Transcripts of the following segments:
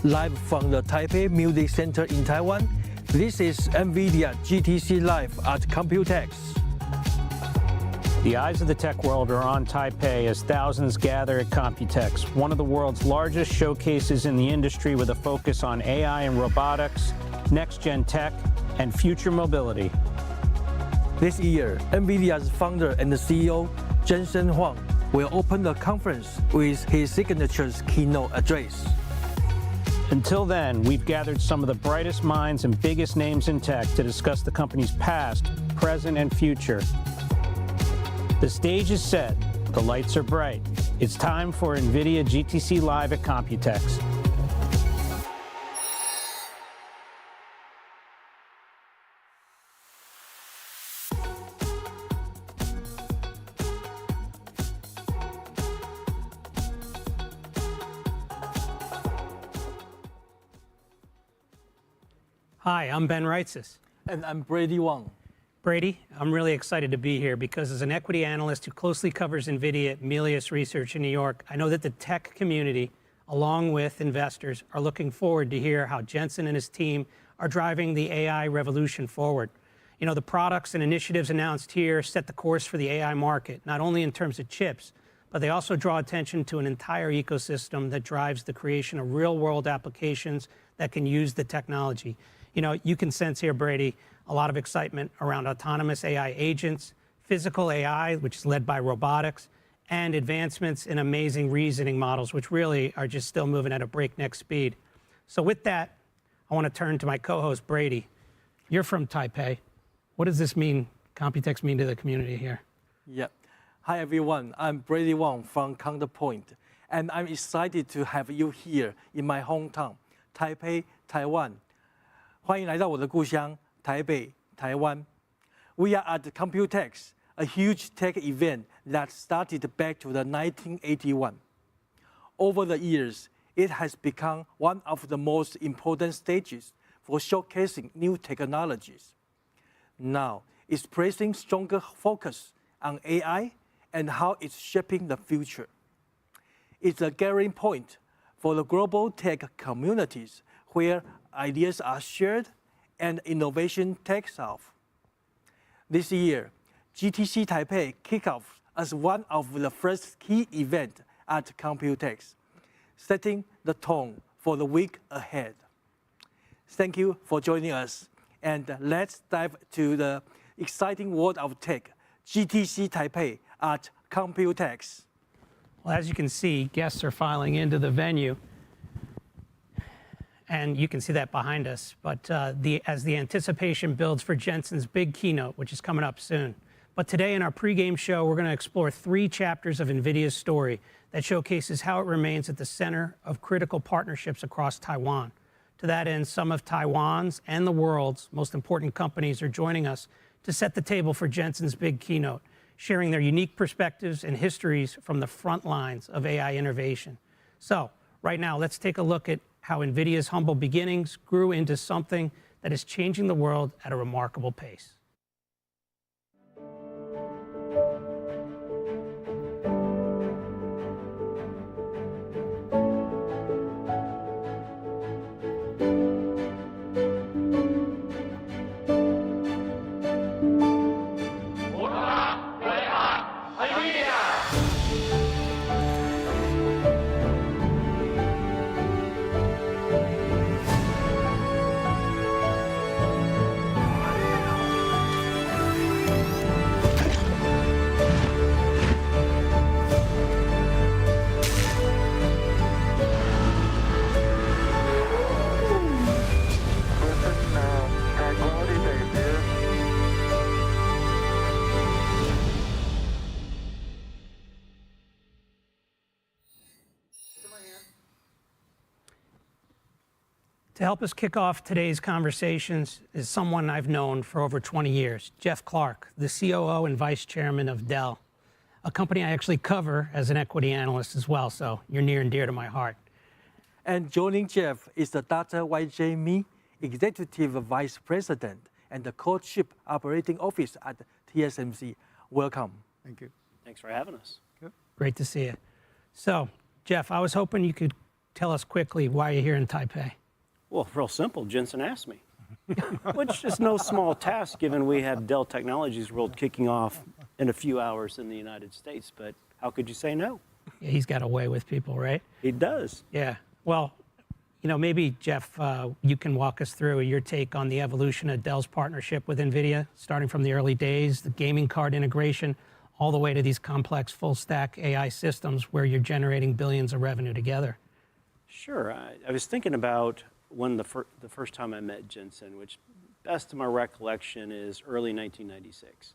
live from the Taipei Music Center in Taiwan. This is NVIDIA GTC Live at Computex. The eyes of the tech world are on Taipei as thousands gather at Computex, one of the world's largest showcases in the industry with a focus on AI and robotics, next-gen tech, and future mobility. This year, NVIDIA's founder and CEO, Jensen Huang, will open the conference with his signature keynote address. Until then, we've gathered some of the brightest minds and biggest names in tech to discuss the company's past, present, and future. The stage is set, the lights are bright. It's time for NVIDIA GTC Live at Computex. Hi, I'm Ben Reitzes. And I'm Brady Wang. Brady, I'm really excited to be here because as an equity analyst who closely covers NVIDIA at Melius Research in New York, I know that the tech community, along with investors, are looking forward to hear how Jensen and his team are driving the AI revolution forward. You know, the products and initiatives announced here set the course for the AI market, not only in terms of chips, but they also draw attention to an entire ecosystem that drives the creation of real-world applications that can use the technology. You know, you can sense here, Brady, a lot of excitement around autonomous AI agents, physical AI, which is led by robotics, and advancements in amazing reasoning models, which really are just still moving at a breakneck speed. So with that, I want to turn to my co-host, Brady. You're from Taipei. What does this mean, Computex mean to the community here? Yeah. Hi, everyone. I'm Brady Wang from Counterpoint, and I'm excited to have you here in my hometown, Taipei, Taiwan. 欢迎来到我的故乡台北、台湾。We are at Computex, a huge tech event that started back to the 1981. Over the years, it has become one of the most important stages for showcasing new technologies. Now, it's placing stronger focus on AI and how it's shaping the future. It's a gathering point for the global tech communities where ideas are shared and innovation takes off. This year, GTC Taipei kicked off as one of the first key events at Computex, setting the tone for the week ahead. Thank you for joining us, and let's dive to the exciting world of tech, GTC Taipei at Computex. Well, as you can see, guests are filing into the venue. And you can see that behind us. But as the anticipation builds for Jensen's big keynote, which is coming up soon. But today in our pregame show, we're going to explore 3 chapters of NVIDIA's story that showcases how it remains at the center of critical partnerships across Taiwan. To that end, some of Taiwan's and the world's most important companies are joining us to set the table for Jensen's big keynote, sharing their unique perspectives and histories from the front lines of AI innovation. So right now, let's take a look at how NVIDIA's humble beginnings grew into something that is changing the world at a remarkable pace. To help us kick off today's conversations is someone I've known for over 20 years, Jeff Clark, the COO and Vice Chairman of Dell, a company I actually cover as an equity analyst as well, so you're near and dear to my heart. And joining Jeff is the Dr. YJ Mi, Executive Vice President and the Co-Chief Operating Officer at TSMC. Welcome. Thank you. Thanks for having us. Great to see you. So, Jeff, I was hoping you could tell us quickly why you're here in Taipei. Well, real simple. Jensen asked me, which is no small task given we have Dell Technologies World kicking off in a few hours in the United States. But how could you say no? Yeah, he's got a way with people, right? He does. Yeah. Well, you know, maybe, Jeff, you can walk us through your take on the evolution of Dell's partnership with NVIDIA, starting from the early days, the gaming card integration, all the way to these complex full-stack AI systems where you're generating billions of revenue together. Sure. I was thinking about when the first time I met Jensen, which best of my recollection is early 1996.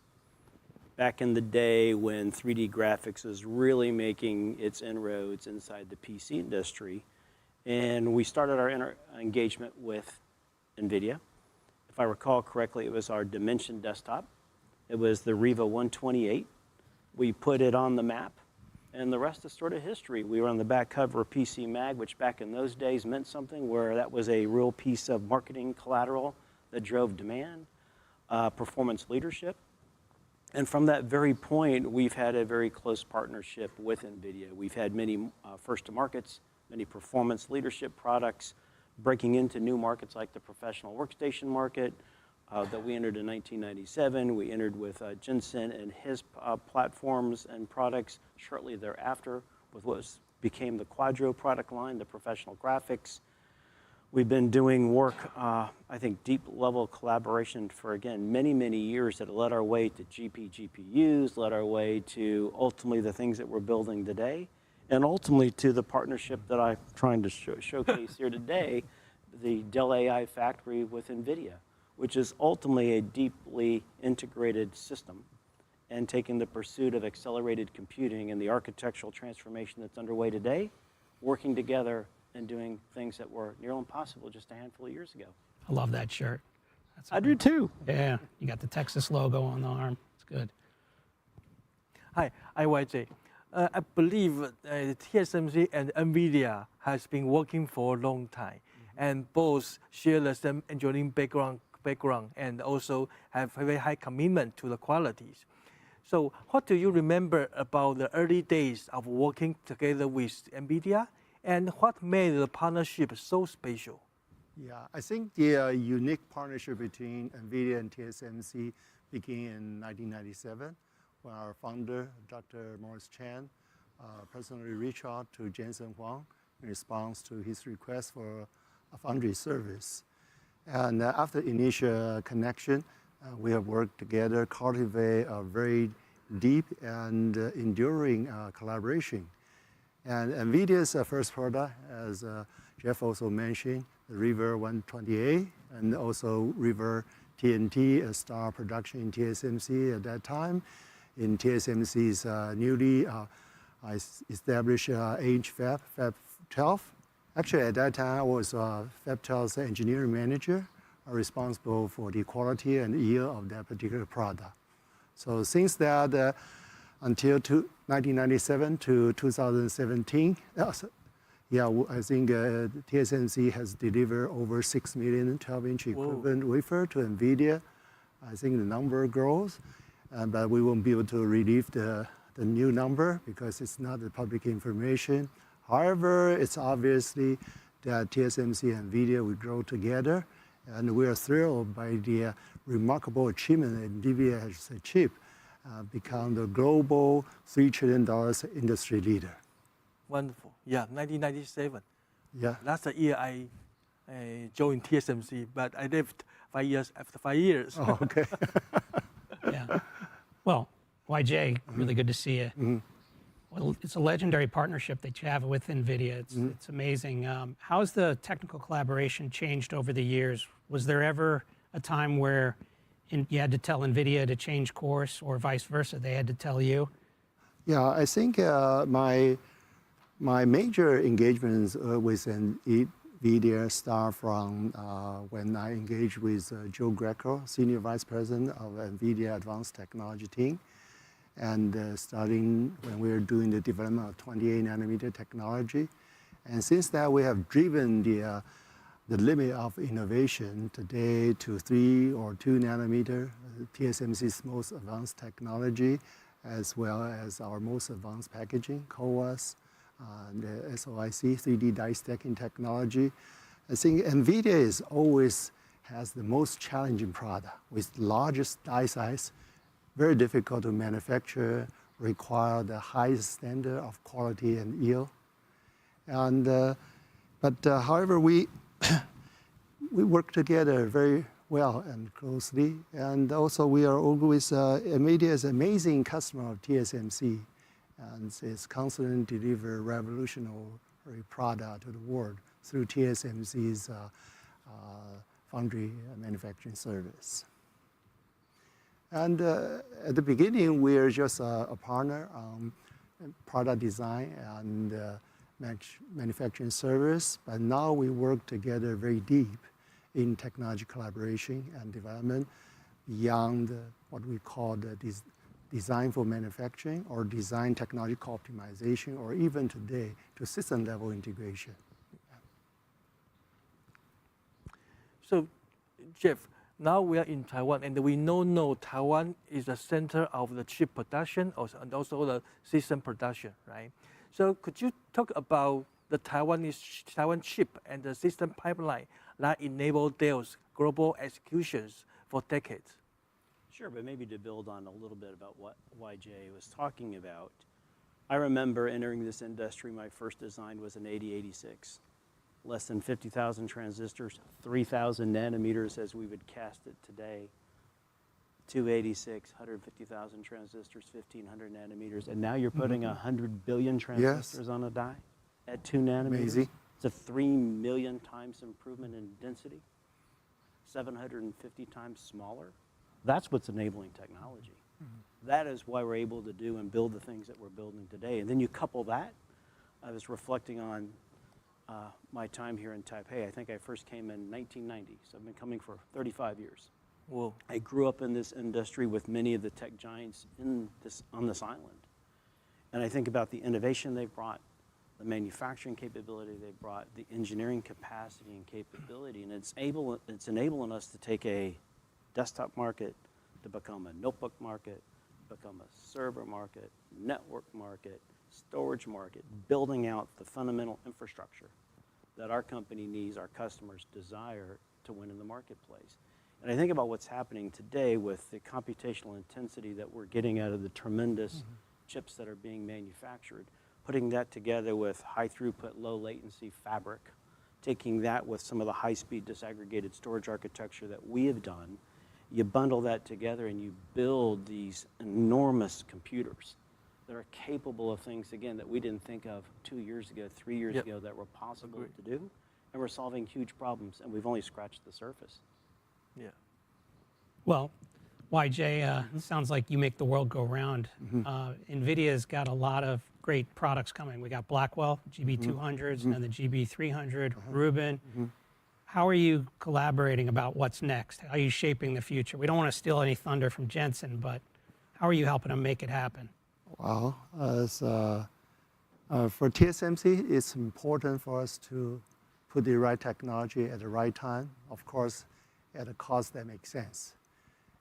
Back in the day when 3D graphics was really making its inroads inside the PC industry. And we started our engagement with NVIDIA. If I recall correctly, it was our Dimension desktop. It was the Riva 128. We put it on the map, and the rest is sort of history. We were on the back cover of PC Mag, which back in those days meant something, where that was a real piece of marketing collateral that drove demand, performance leadership. And from that very point, we've had a very close partnership with NVIDIA. We've had many first-to-markets, many performance leadership products, breaking into new markets like the professional workstation market that we entered in 1997. We entered with Jensen and his platforms and products shortly thereafter with what became the Quadro product line, the professional graphics. We've been doing work, I think, deep level collaboration for, again, many, many years that led our way to GPUs, led our way to ultimately the things that we're building today. And ultimately to the partnership that I'm trying to showcase here today, the Dell AI Factory with NVIDIA, which is ultimately a deeply integrated system and taking the pursuit of accelerated computing and the architectural transformation that's underway today, working together and doing things that were nearly impossible just a handful of years ago. I love that shirt. I do too. Yeah, you got the Texas logo on the arm. It's good. Hi, IYJ. I believe TSMC and NVIDIA has been working for a long time, and both share the same engineering background and also have a very high commitment to the qualities. So what do you remember about the early days of working together with NVIDIA, and what made the partnership so special? Yeah, I think the unique partnership between NVIDIA and TSMC began in 1997. When our founder, Dr. Morris Chan, personally reached out to Jensen Huang in response to his request for a foundry service. And after initial connection, we have worked together, cultivate a very deep and enduring collaboration. And NVIDIA's first product, as Jeff also mentioned, the Riva 128, and also Riva TNT, a star production in TSMC at that time. In TSMC's newly established H Fab 12. Actually, at that time, I was Fab 12's engineering manager, responsible for the quality and yield of that particular product. So since that, until 1997 to 2017, yeah, I think TSMC has delivered over 6 million 12-inch equivalent wafer to NVIDIA. I think the number grows, but we won't be able to release the new number because it's not the public information. However, it's obviously that TSMC and NVIDIA will grow together, and we are thrilled by the remarkable achievement that NVIDIA has achieved, become the global $3 trillion industry leader. Wonderful. Yeah, 1997. Yeah. That's the year I joined TSMC, but I left 5 years after 5 years. Oh, okay. Yeah. Well, YJ, really good to see you. Mm-hmm. Well, it's a legendary partnership that you have with NVIDIA. It's amazing. How has the technical collaboration changed over the years? Was there ever a time where you had to tell NVIDIA to change course, or vice versa, they had to tell you? Yeah, I think my major engagements with NVIDIA start from when I engaged with Joe Greco, Senior Vice President of NVIDIA Advanced Technology team. And starting when we were doing the development of 28 nanometer technology. And since that, we have driven the limit of innovation today to 3 or 2 nanometer, TSMC's most advanced technology, as well as our most advanced packaging, CoWoS, the SOIC, 3D die stacking technology. I think NVIDIA is always has the most challenging product with largest die size, very difficult to manufacture, require the highest standard of quality and yield. And, however, we work together very well and closely. And also we are always, NVIDIA is an amazing customer of TSMC. And it's constantly deliver revolutionary product to the world through TSMC's foundry manufacturing service. And at the beginning, we are just a partner on product design and manufacturing service, but now we work together very deep in technology collaboration and development beyond what we call the design for manufacturing or design technological optimization, or even today to system level integration. So, Jeff, now we are in Taiwan, and we know Taiwan is the center of the chip production and also the system production, right? So could you talk about the Taiwan chip and the system pipeline that enable Dell's global executions for decades? Sure, but maybe to build on a little bit about what YJ was talking about. I remember entering this industry, my first design was an 8086. Less than 50,000 transistors, 3,000 nanometers as we would cast it today. 286, 150,000 transistors, 1,500 nanometers. And now you're putting 100 billion transistors on a die at 2 nanometers. Amazing. It's a 3 million times improvement in density, 750 times smaller. That's what's enabling technology. That is why we're able to do and build the things that we're building today. And then you couple that, I was reflecting on my time here in Taipei. I think I first came in 1990, so I've been coming for 35 years. Whoa. I grew up in this industry with many of the tech giants on this island. And I think about the innovation they brought, the manufacturing capability they brought, the engineering capacity and capability, and it's enabling us to take a desktop market to become a notebook market, become a server market, network market, storage market, building out the fundamental infrastructure that our company needs, our customers desire to win in the marketplace. And I think about what's happening today with the computational intensity that we're getting out of the tremendous chips that are being manufactured, putting that together with high throughput, low latency fabric, taking that with some of the high speed disaggregated storage architecture that we have done, you bundle that together and you build these enormous computers that are capable of things, again, that we didn't think of 2 years ago, 3 years ago that were possible to do. And we're solving huge problems, and we've only scratched the surface. Yeah. Well, YJ, sounds like you make the world go round. NVIDIA's got a lot of great products coming. We got Blackwell, GB200s, and the GB300, Rubin. How are you collaborating about what's next? How are you shaping the future? We don't want to steal any thunder from Jensen, but how are you helping them make it happen? Well, for TSMC, it's important for us to put the right technology at the right time, of course, at a cost that makes sense.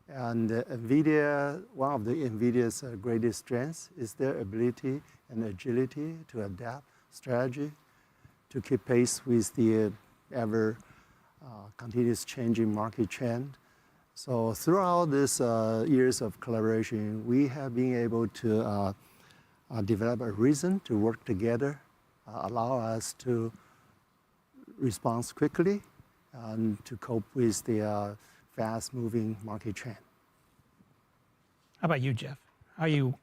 And NVIDIA, one of the NVIDIA's greatest strengths is their ability and agility to adapt strategy to keep pace with the ever continuous changing market trend. So throughout these years of collaboration, we have been able to develop a reason to work together, allow us to respond quickly and to cope with the fast-moving market trend. How about you, Jeff? How are you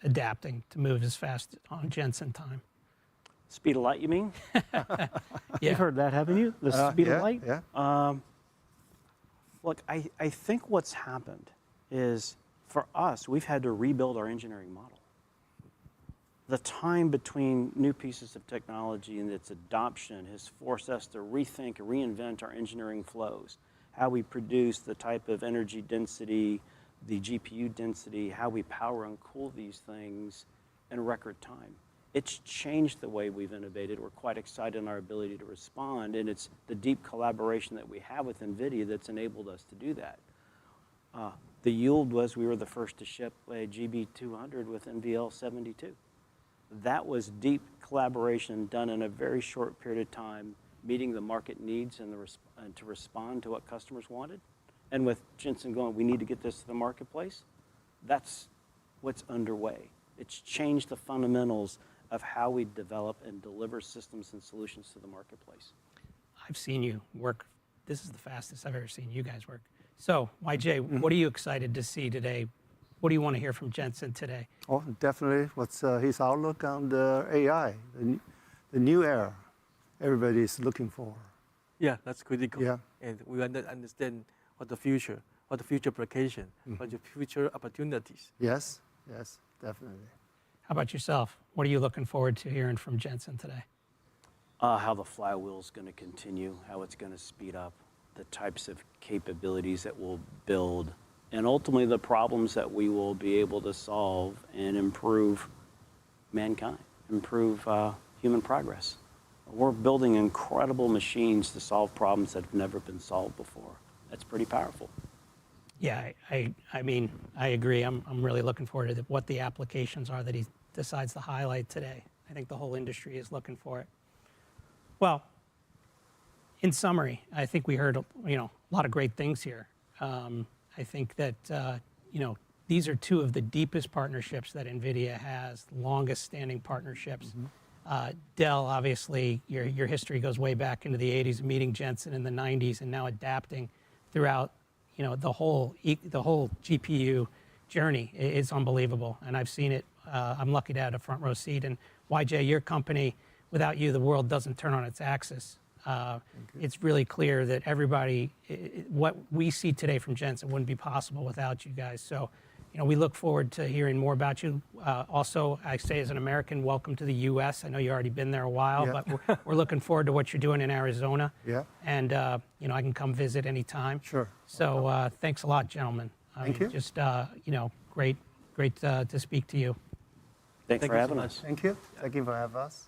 adapting to move as fast on Jensen time? Speed of light, you mean? Yeah. You've heard that, haven't you? The speed of light? Yeah. Look, I think what's happened is, for us, we've had to rebuild our engineering model. The time between new pieces of technology and its adoption has forced us to rethink and reinvent our engineering flows, how we produce the type of energy density, the GPU density, how we power and cool these things in record time. It's changed the way we've innovated. We're quite excited in our ability to respond, and it's the deep collaboration that we have with NVIDIA that's enabled us to do that. The yield was we were the first to ship a GB200 with NVL72. That was deep collaboration done in a very short period of time, meeting the market needs and to respond to what customers wanted. And with Jensen going, we need to get this to the marketplace, that's what's underway. It's changed the fundamentals of how we develop and deliver systems and solutions to the marketplace. I've seen you work. This is the fastest I've ever seen you guys work. So, YJ, what are you excited to see today? What do you want to hear from Jensen today? Oh, definitely. What's his outlook on the AI, the new era everybody is looking for? Yeah, that's critical. Yeah. And we want to understand what the future application, what the future opportunities. Yes, yes, definitely. How about yourself? What are you looking forward to hearing from Jensen today? How the flywheel is going to continue, how it's going to speed up, the types of capabilities that we'll build, and ultimately the problems that we will be able to solve and improve mankind, improve human progress. We're building incredible machines to solve problems that have never been solved before. That's pretty powerful. Yeah, I mean, I agree. I'm really looking forward to what the applications are that he decides to highlight today. I think the whole industry is looking for it. Well, in summary, I think we heard a lot of great things here. I think that these are two of the deepest partnerships that NVIDIA has, longest standing partnerships. Dell, obviously, your history goes way back into the 80s, meeting Jensen in the 90s, and now adapting throughout the whole GPU journey. It's unbelievable, and I've seen it. I'm lucky to have a front row seat. And YJ, your company, without you, the world doesn't turn on its axis. It's really clear that everybody, what we see today from Jensen wouldn't be possible without you guys. So, we look forward to hearing more about you. Also, I say as an American, welcome to the U.S. I know you've already been there a while, Yeah. but we're looking forward to what you're doing in Arizona. Yeah. And, I can come visit anytime. Sure. So thanks a lot, gentlemen. Thank you. Just, great to speak to you. Thanks for having us. Thank you. Thank you for having us.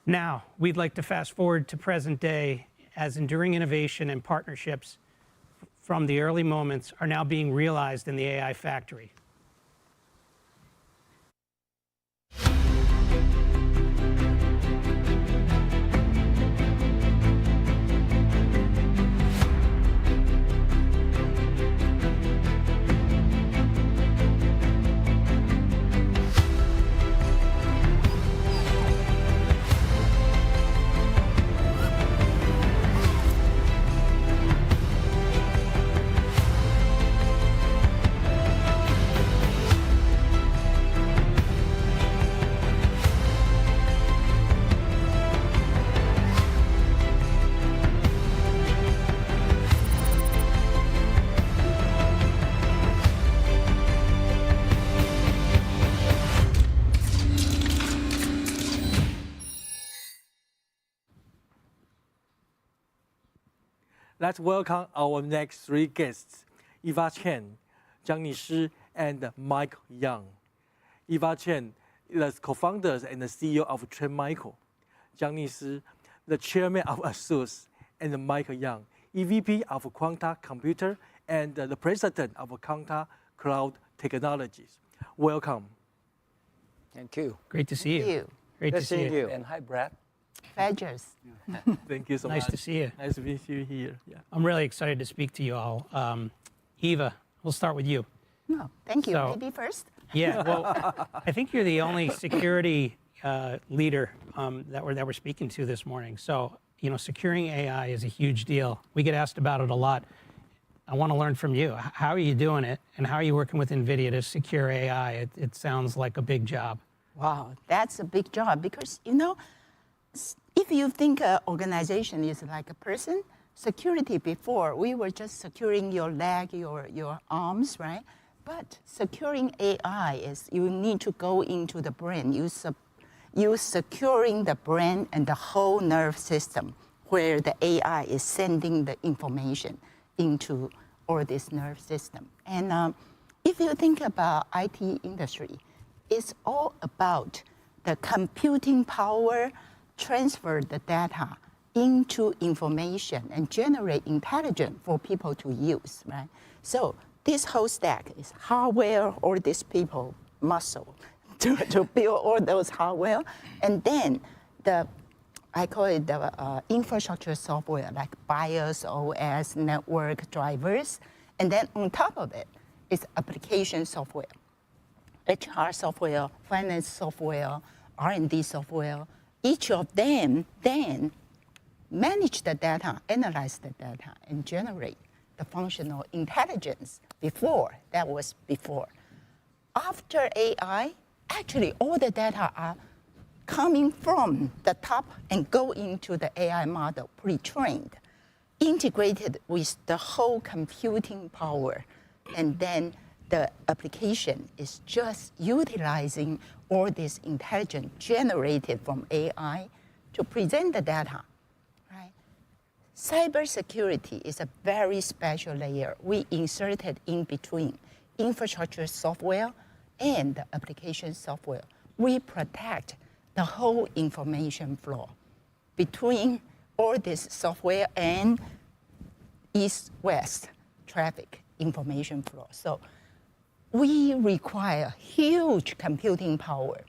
Now, we'd like to fast forward to present day as enduring innovation and partnerships from the early moments are now being realized in the AI factory. Let's welcome our next three guests, Eva Chen, Jiang Nishi, and Mike Yang. Eva Chen is the co-founder and the CEO of Trend Micro. Jiang Nishi, the chairman of ASUS, and Mike Yang, EVP of Quanta Computer and the president of Quanta Cloud Technologies. Welcome. Thank you. Great to see you. Great to see you. And hi, Brad. Pleasures. Thank you so much. Nice to see you. Nice to meet you here. Yeah. I'm really excited to speak to you all. Eva, we'll start with you. No, thank you. So- Maybe first. Yeah, well, I think you're the only security leader that we're speaking to this morning. So, securing AI is a huge deal. We get asked about it a lot. I want to learn from you. How are you doing it, and how are you working with NVIDIA to secure AI? It sounds like a big job. Wow, that's a big job because, if you think an organization is like a person, security before, we were just securing your leg, your arms, right? But securing AI is you need to go into the brain. You securing the brain and the whole nerve system where the AI is sending the information into all this nerve system. And if you think about IT industry, it's all about the computing power, transfer the data into information and generate intelligence for people to use, right? So this whole stack is hardware, all these people, muscle, to build all those hardware. And then I call it the infrastructure software, like BIOS, OS, network drivers. And then on top of it is application software, HR software, finance software, R&D software. Each of them then manage the data, analyze the data, and generate the functional intelligence. That was before. After AI, actually all the data are coming from the top and go into the AI model pre-trained, integrated with the whole computing power. And then the application is just utilizing all this intelligence generated from AI to present the data, right? Cybersecurity is a very special layer. We inserted in between infrastructure software and the application software. We protect the whole information flow between all this software and east-west traffic information flow. So we require huge computing power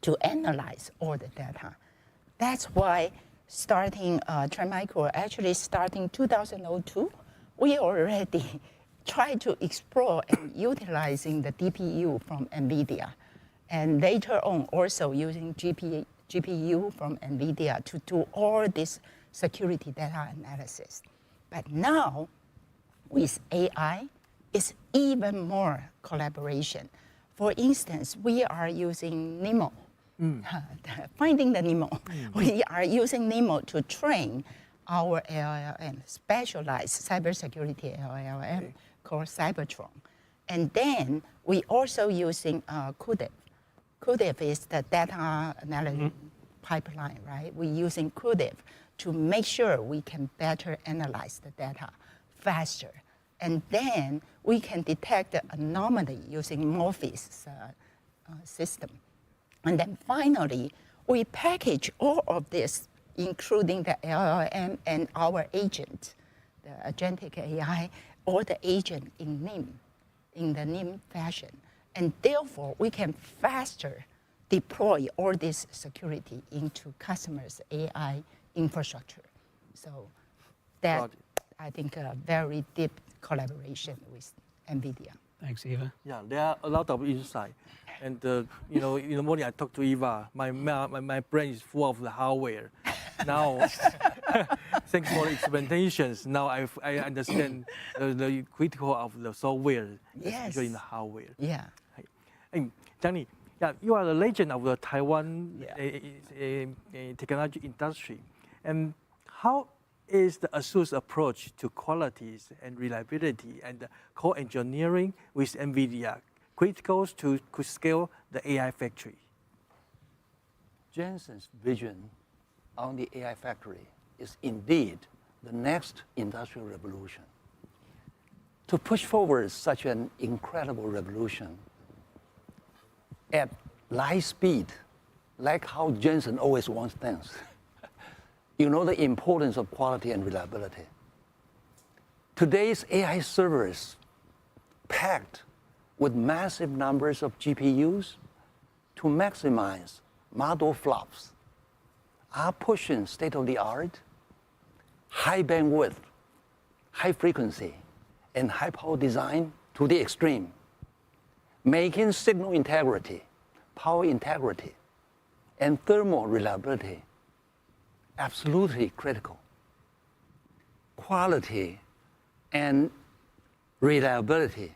to analyze all the data. That's why starting Trend Micro, actually starting 2002, we already tried to explore and utilizing the DPU from NVIDIA. And later on, also using GPU from NVIDIA to do all this security data analysis. But now, with AI, it's even more collaboration. For instance, we are using NeMo, finding the NeMo. We are using NeMo to train our LLM, specialized cybersecurity LLM called Cybertron. And then we also using CUDA. CUDA is the data analysis pipeline, right? We're using CUDA to make sure we can better analyze the data faster. And then we can detect the anomaly using Morpheus system. And then finally, we package all of this, including the LLM and our agent, the agentic AI, or the agent in NIM, in the NIM fashion. And therefore, we can faster deploy all this security into customers' AI infrastructure. So that, I think, a very deep collaboration with NVIDIA. Thanks, Eva. Yeah, there are a lot of insight. And you know, in the morning I talked to Eva, my brain is full of the hardware. Now, thanks for the explanations. Now I understand the critical of the software, especially in the hardware. Yeah. And Johnny, yeah, you are the legend of the Taiwan technology industry. And how is the ASUS approach to qualities and reliability and co-engineering with NVIDIA critical to scale the AI factory? Jensen's vision on the AI factory is indeed the next industrial revolution. To push forward such an incredible revolution at light speed, like how Jensen always wants things, you know the importance of quality and reliability. Today's AI servers, packed with massive numbers of GPUs to maximize model flops, are pushing state-of-the-art, high bandwidth, high frequency, and high power design to the extreme, making signal integrity, power integrity, and thermal reliability absolutely critical. Quality and reliability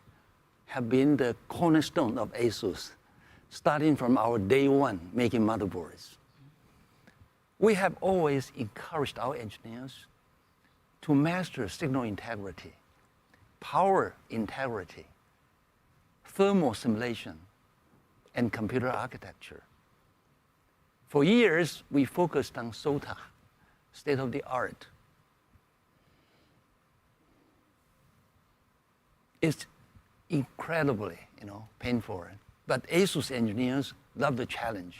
have been the cornerstone of ASUS, starting from our day one making motherboards. We have always encouraged our engineers to master signal integrity, power integrity, thermal simulation, and computer architecture. For years, we focused on SOTA, state-of-the-art. It's incredibly, painful, but ASUS engineers love the challenge.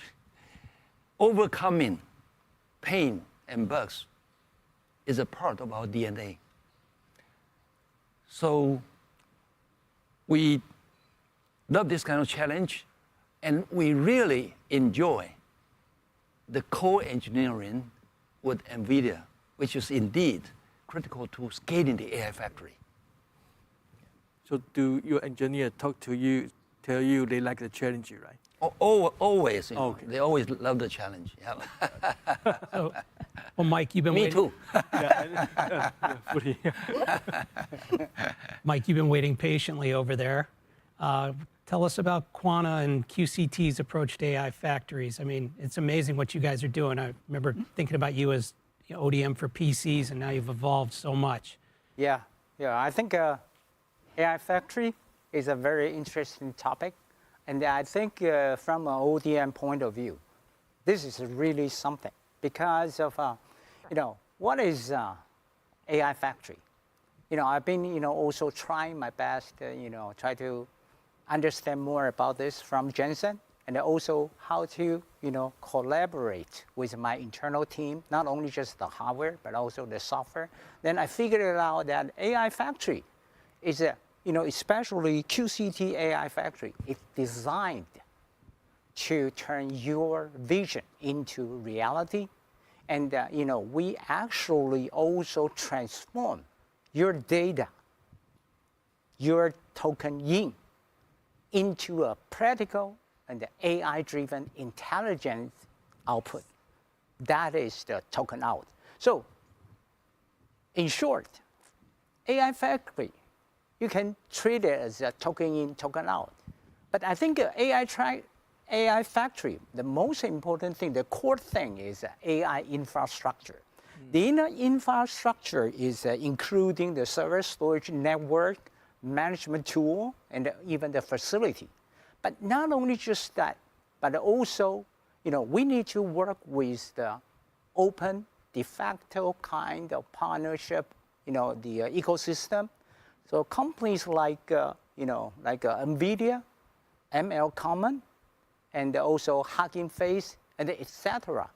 Overcoming pain and bugs is a part of our DNA. So we love this kind of challenge, And we really enjoy the core engineering with NVIDIA, which is indeed critical to scaling the AI factory. So do your engineer talk to you, tell you they like the challenge, right? Always. Okay. They always love the challenge. Yeah. So, well, Mike, you've been Me waiting. too. Mike, you've been waiting patiently over there. Tell us about Quanta and QCT's approach to AI factories. I mean, it's amazing what you guys are doing. I remember thinking about you as ODM for PCs, and now you've evolved so much. Yeah. I think AI factory is a very interesting topic. And I think from an ODM point of view, this is really something because of, what is AI factory? I've been, also trying my best, try to understand more about this from Jensen, and also how to, collaborate with my internal team, not only just the hardware, but also the software. Then I figured it out that AI factory is especially QCT AI factory, it's designed to turn your vision into reality. And, we actually also transform your data, your token into a practical and AI-driven intelligence output. That is the token out. So, in short, AI factory, you can treat it as a token in, token out. But I think AI factory, the most important thing, the core thing is AI infrastructure. The infrastructure is including the server storage network, management tool, and even the facility. But not only just that, but also, we need to work with the open, de facto kind of partnership, the ecosystem. So companies like, NVIDIA, ML Common, and also Hugging Face, and etc.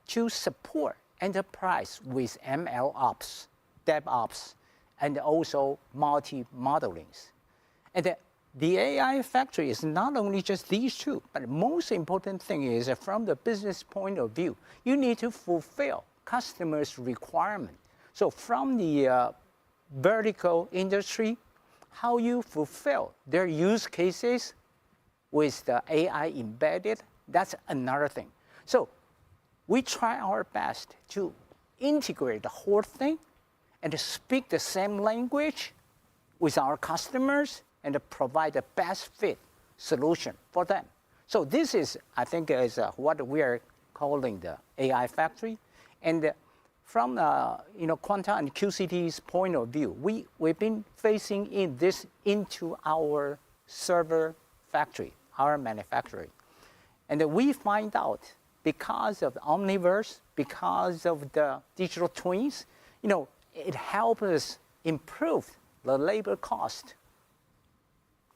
To support enterprise with ML ops, DevOps, and also multi-modelings. And the AI factory is not only just these two, but the most important thing is from the business point of view, you need to fulfill customers' requirement. So from the vertical industry, how you fulfill their use cases with the AI embedded, that's another thing. So we try our best to integrate the whole thing and to speak the same language with our customers and to provide the best fit solution for them. So this is, I think, is what we are calling the AI factory. And from Quanta and QCT's point of view, we've been facing this into our server factory, our manufacturing. And we find out because of the Omniverse, because of the digital twins, it helps us improve the labor cost,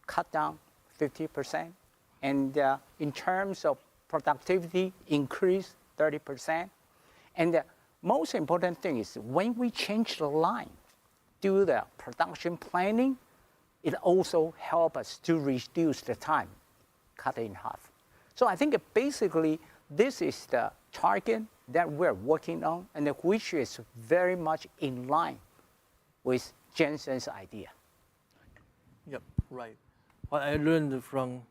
cut down 50%, and in terms of productivity, increase 30%. And the most important thing is when we change the line, do the production planning, it also helps us to reduce the time, cut it in half. So I think basically this is the target that we're working on and which is very much in line with Jensen's idea. Yep, right. What I learned from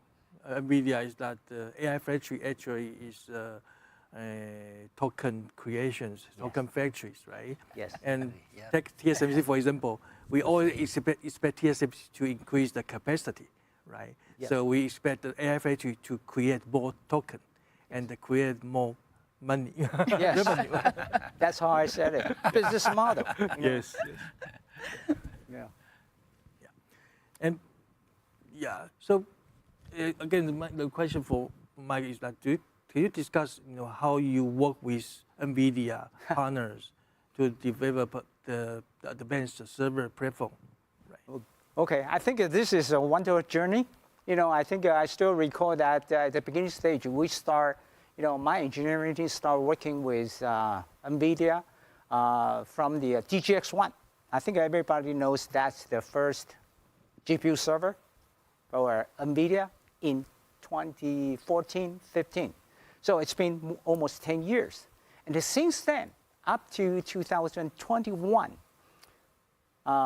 NVIDIA is that the AI factory actually is token creations, token factories, right? Yes. And Yeah. take TSMC, for example, we always expect TSMC to increase the capacity, right? Yes. So we expect the AI factory to create more token and to create more money. Yes. That's how I said it. Business model. Yes. Yeah. And yeah, so again, the question for Mike is that can you discuss how you work with NVIDIA partners to develop the advanced server platform? Right. Okay, I think this is a wonderful journey. I think I still recall that at the beginning stage, we start, my engineering team start working with NVIDIA from the DGX1. I think everybody knows that's the first GPU server for NVIDIA in 2014, 15. So it's been almost 10 years. And since then, up to 2021,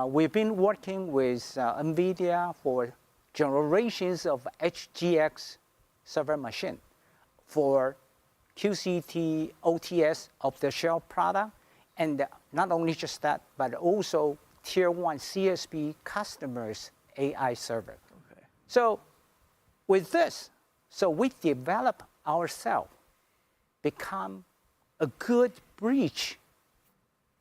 we've been working with NVIDIA for generations of HGX server machine for QCT, OTS off-the-shelf product, and not only just that, but also Tier 1 CSP customers' AI server. Okay. So with this, we develop ourselves, become a good bridge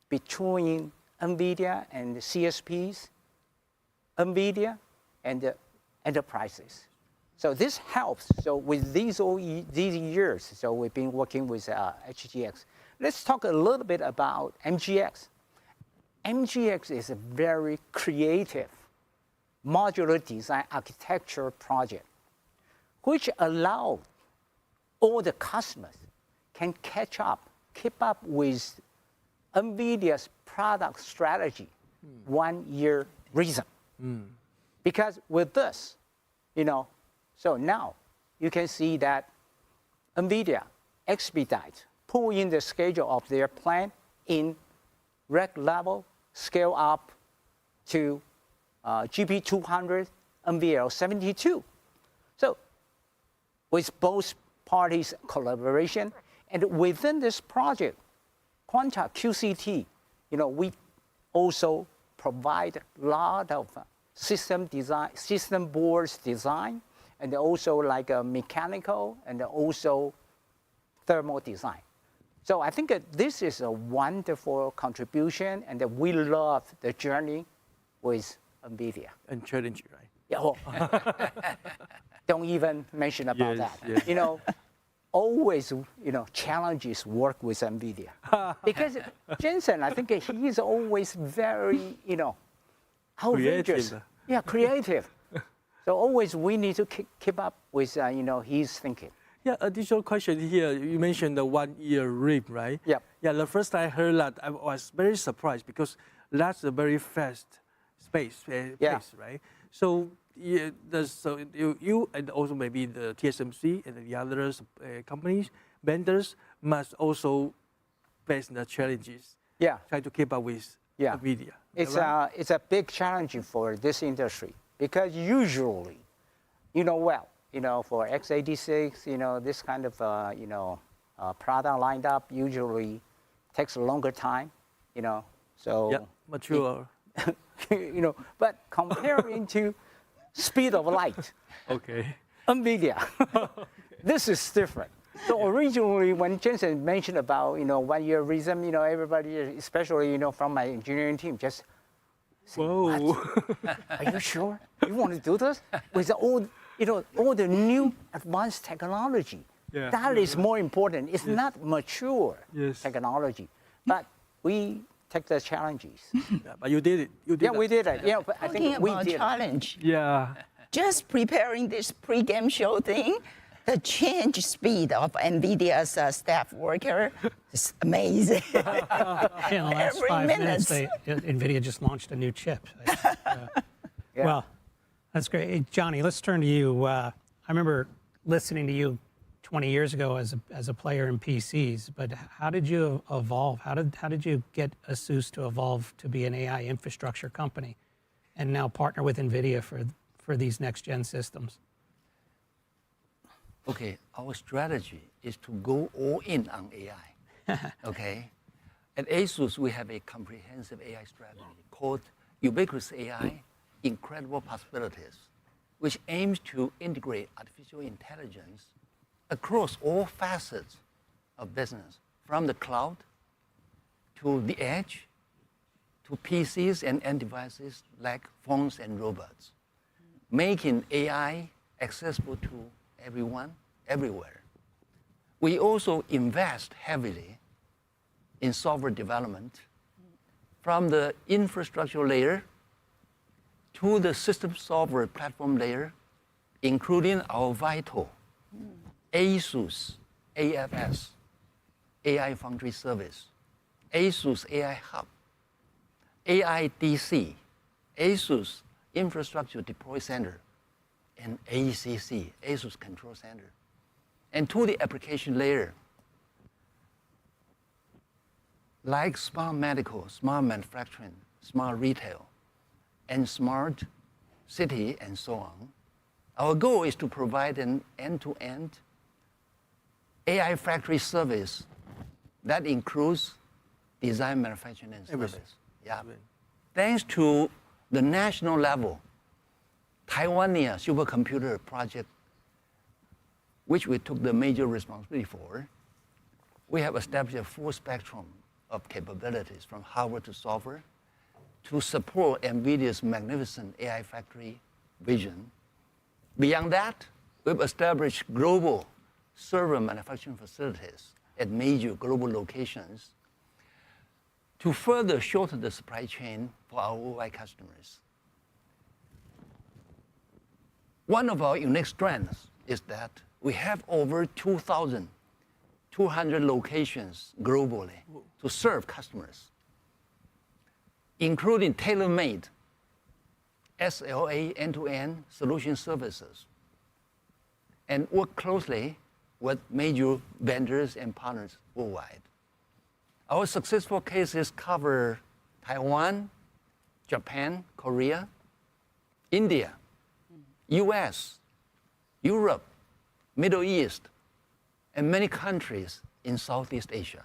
between NVIDIA and the CSPs, NVIDIA and the enterprises. So this helps. So with these years, so we've been working with HGX. Let's talk a little bit about MGX. MGX is a very creative modular design architecture project, which allows all the customers can keep up with NVIDIA's product strategy 1 year reason. Because with this, so now you can see that NVIDIA expedite, pull in the schedule of their plan in rack level, scale up to GP200, NVL72. So with both parties' collaboration, and within this project, Quanta QCT, we also provide a lot of system design, system boards design, and also like a mechanical and also thermal design. So I think this is a wonderful contribution, and we love the journey with NVIDIA. And challenge, right? Yeah, well, don't even mention about Yes, that. yes. Always, challenges work with NVIDIA. Because Jensen, I think he is always very, outrageous. Creative. Yeah, creative. So always we need to keep up with, his thinking. Yeah, additional question here. You mentioned the 1 year RIP, right? Yep. Yeah, the first I heard that, I was very surprised because that's a very fast pace, right? So, yeah, you and also maybe the TSMC and the other companies, vendors must also face the challenges. Yeah. Try to keep up with NVIDIA. It's right? it's a big challenge for this industry because usually, for x86, this kind of product lined up usually takes a longer time, So yeah, mature. But comparing to speed of light, Okay. NVIDIA, this is different. So originally, when Jensen mentioned about 1 year reason, everybody, especially from my engineering team, just say, Whoa. "What? Are you sure you want to do this with all the new advanced technology?" Yeah. That is more important. It's not mature Yes. technology, but we take the challenges. Yeah, but you did it. You did Yeah, we did it. Yeah, but I Talking think we about did it. challenge. Yeah. Just preparing this pre-game show thing, the change speed of NVIDIA's staff worker is amazing. Yeah, in the last Every 5 minutes, minute. NVIDIA just launched a new chip. Well, that's great. Hey, Johnny, let's turn to you. I remember listening to you 20 years ago as a player in PCs, but how did you evolve? How did you get ASUS to evolve to be an AI infrastructure company and now partner with NVIDIA for these next-gen systems? Okay, our strategy is to go all in on AI. Okay? At ASUS, we have a comprehensive AI strategy called Ubiquitous AI, Incredible Possibilities, which aims to integrate artificial intelligence across all facets of business, from the cloud to the edge to PCs and end devices like phones and robots, making AI accessible to everyone, everywhere. We also invest heavily in software development from the infrastructure layer to the system software platform layer, including our vital ASUS AFS, AI Foundry Service, ASUS AI Hub, AIDC, ASUS Infrastructure Deploy Center, and ACC, ASUS Control Center. And to the application layer, like smart medical, smart manufacturing, smart retail, and smart city, and so on, our goal is to provide an end-to-end AI factory service that includes design, manufacturing, and service. Yeah. Thanks to the national level Taiwan supercomputer project, which we took the major responsibility for, we have established a full spectrum of capabilities from hardware to software to support NVIDIA's magnificent AI factory vision. Beyond that, we've established global server manufacturing facilities at major global locations to further shorten the supply chain for our worldwide customers. One of our unique strengths is that we have over 2,200 locations globally to serve customers, including tailor-made SLA end-to-end solution services, and work closely with major vendors and partners worldwide. Our successful cases cover Taiwan, Japan, Korea, India, US, Europe, Middle East, and many countries in Southeast Asia.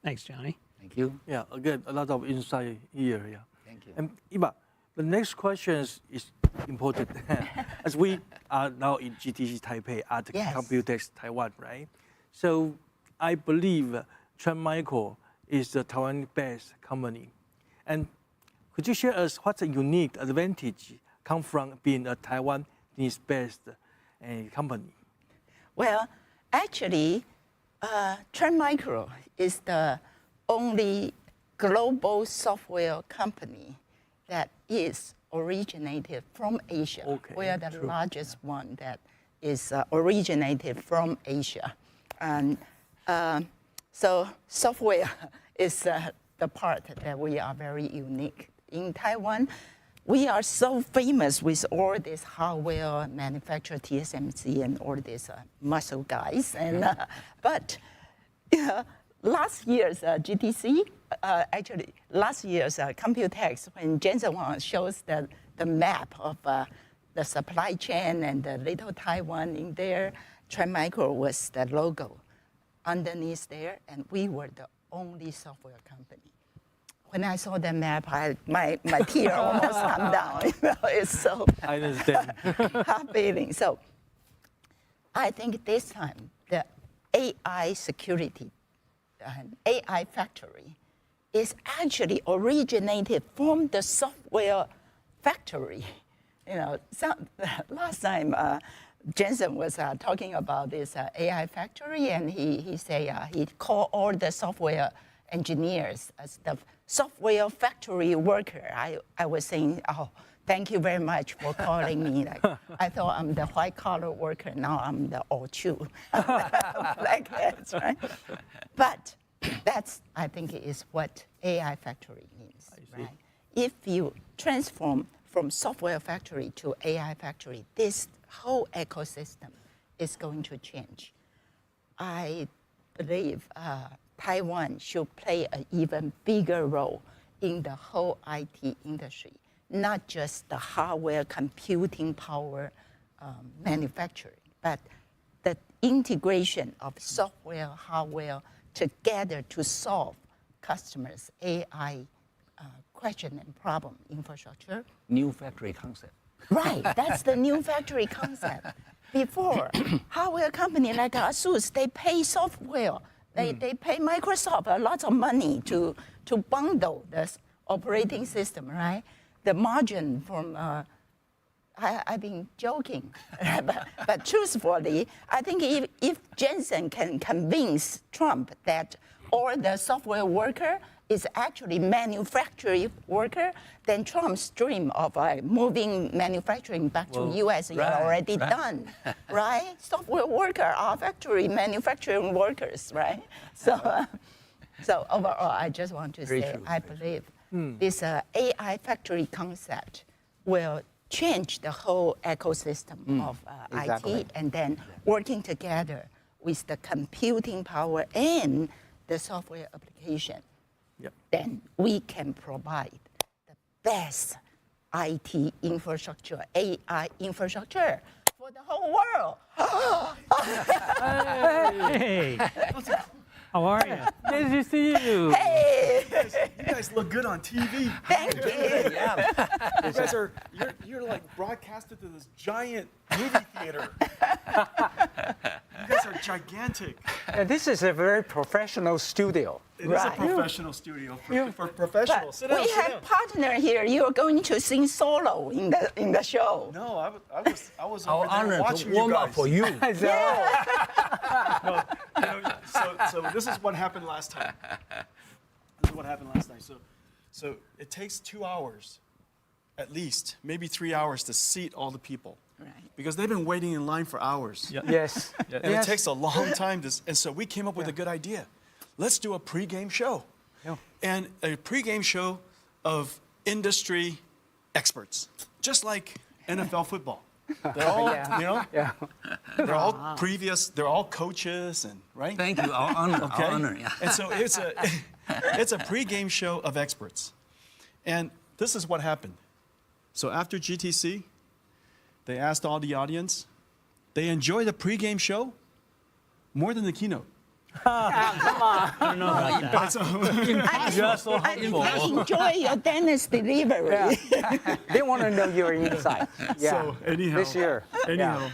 Thanks, Johnny. Thank you. Yeah, again, a lot of insight here. Yeah. Thank you. And Eva, the next question is important. As we are now in GTC Taipei at Yes. Computex Taiwan, right? So I believe Trend Micro is a Taiwan-based company. And could you share us what a unique advantage come from being a Taiwanese-based company? Well, actually, Trend Micro is the only global software company that is originated from Asia. Okay, We are the true. largest one that is originated from Asia. And so software is the part that we are very unique. In Taiwan, we are so famous with all this hardware manufacturer, TSMC, and all these muscle guys. And but last year's GTC, actually last year's Computex, when Jensen Huang shows the map of the supply chain and the little Taiwan in there, Trend Micro was the logo underneath there, and we were the only software company. When I saw the map, my tear almost come down. It's so I understand. feeling. So I think this time the AI security, AI factory, is actually originated from the software factory. Last time Jensen was talking about this AI factory, and he said he called all the software engineers as the software factory worker. I was saying, oh, thank you very much for calling me. Like, I thought I'm the white collar worker. Now I'm the all-true black hats, right? But that's, I think, is what AI factory means, right? If you transform from software factory to AI factory, this whole ecosystem is going to change. I believe Taiwan should play an even bigger role in the whole IT industry, not just the hardware computing power manufacturing, but the integration of software, hardware together to solve customers' AI question and problem infrastructure. New factory concept. Right, that's the new factory concept. Before, hardware company like ASUS, they pay software. They pay Microsoft a lot of money to bundle this operating system, right? The margin from, I've been joking, but truthfully, I think if Jensen can convince Trump that all the software worker is actually manufacturing worker, then Trump's dream of moving manufacturing back to US is already done, right? Software worker are factory manufacturing workers, right? So overall, I just want to say, I believe this AI factory concept will change the whole ecosystem of Exactly. IT, and then working together with the computing power and the software application, Yep. then we can provide the best IT infrastructure, AI infrastructure for the whole world. Hey, how are you? Nice to see you. Hey, You guys look good on TV. thank you. You guys are, you're like broadcasted to this giant movie theater. You guys are gigantic. This is a very professional studio. It is a Right. professional studio for professionals. Sit down, We sit have down. partner here. You're going to sing solo in the show. No, I was Our over there honor watching to warm you up guys. for you. So this is what happened last time. This is what happened last night. So it takes 2 hours, at least, maybe 3 hours to seat all the people. Right. Because they've been waiting in line for hours. Yes. And it takes a long time to, and so we came up with a good idea. Let's do a pregame show. And a pregame show of industry experts, just like NFL football. They're all, you know, they're all they're all coaches and, right? Thank you. Our honor. Okay? Our honor. Yeah. And so it's a pregame show of experts. And this is what happened. So after GTC, they asked all the audience, they enjoy the pregame show more than the keynote. I don't know about that. I enjoy your dentist delivery. They want to know your insight. Yeah. So anyhow, This year.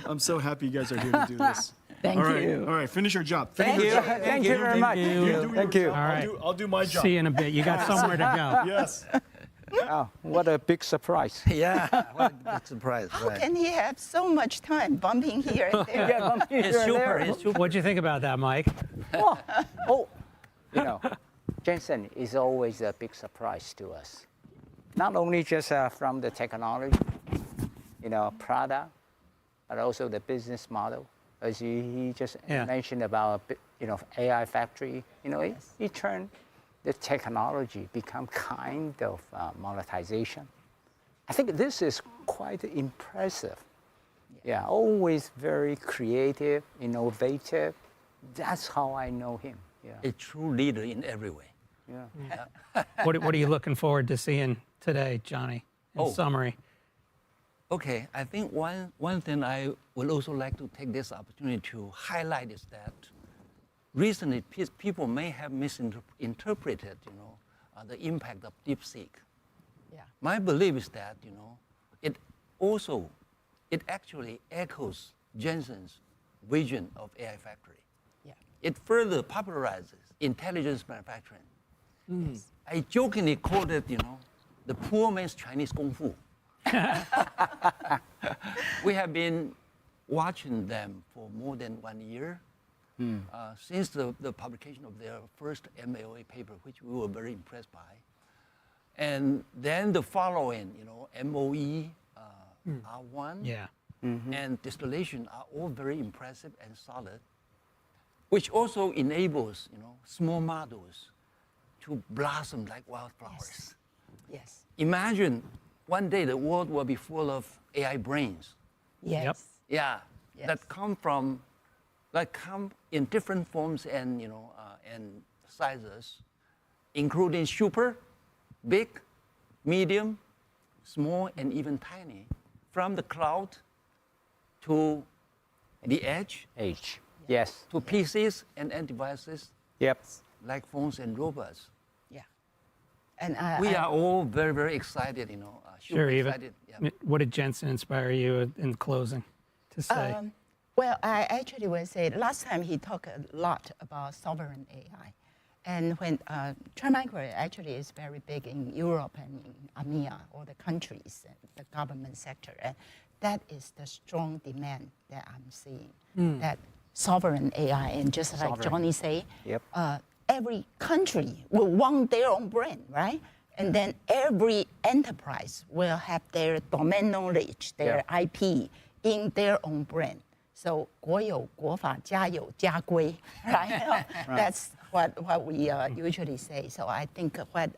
I'm so happy you guys are here to do this. Thank All right, you. all right, finish your job. Thank you. Thank you very much. Thank you. All right. I'll do my job. See you in a bit. You got somewhere to go. Yes. Oh, what a big surprise. Yeah. What a big surprise. How Right. can he have so much time bumping here and there? It's super. It's super. What'd you think about that, Mike? Oh, you know, Jensen is always a big surprise to us. Not only just from the technology, you know, product, but also the business model. As he just mentioned about, you know, AI factory, you know, he turned the technology become kind of monetization. I think this is quite impressive. Yeah, always very creative, innovative. That's how I know him. Yeah. A true leader in every way. Yeah. What are you looking forward to seeing today, Johnny? In summary. Okay, I think one thing I would also like to take this opportunity to highlight is that recently people may have misinterpreted, you know, the impact of DeepSeek. Yeah. My belief is that, you know, it actually echoes Jensen's vision of AI factory. Yeah. It further popularizes intelligence manufacturing. Yes. I jokingly called it, you know, the poor man's Chinese Kung Fu. We have been watching them for more than 1 year since the publication of their first MAOA paper, which we were very impressed by. And then the following, you know, MOE, R1, Yeah. and distillation are all very impressive and solid, which also enables, you know, small models to blossom like wildflowers. Yes. Imagine one day the world will be full of AI brains. Yes. Yep. Yeah, Yes. that come in different forms and, you know, and sizes, including super, big, medium, small, and even tiny, from the cloud to the edge, Yes. to PCs and end devices Yep. like phones and robots. Yeah. And We are all very, very excited, you know. Super Sure, Eva. excited. Yeah. What did Jensen inspire you in closing to say? Well, I actually will say last time he talked a lot about sovereign AI. And when Trendmicro actually is very big in Europe and in AMEA, all the countries, the government sector. And that is the strong demand that I'm seeing, that sovereign AI. And just like Johnny say, Yep. every country will want their own brand, right? And then every enterprise will have their domain knowledge, their IP in their own brand. So 国有国法家有家规, right? That's what we usually say. So I think what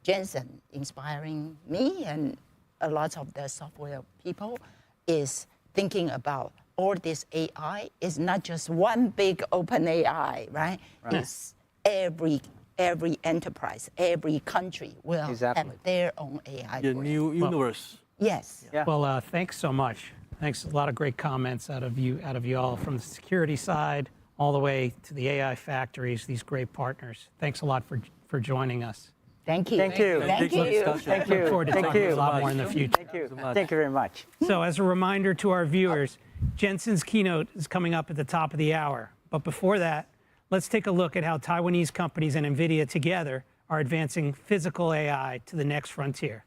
Jensen inspiring me and a lot of the software people is thinking about all this AI is not just one big open AI, right? It's every enterprise, every country will have their own AI. The new universe. Yes. Yeah. Well, thanks so much. Thanks. A lot of great comments out of you all from the security side all the way to the AI factories, these great partners. Thanks a lot for joining us. Thank you. Thank you. Thank you. Thank you. Look forward to Thank talking you. a lot more in the future. Thank you. Thank you very much. So as a reminder to our viewers, Jensen's keynote is coming up at the top of the hour. But before that, let's take a look at how Taiwanese companies and NVIDIA together are advancing physical AI to the next frontier.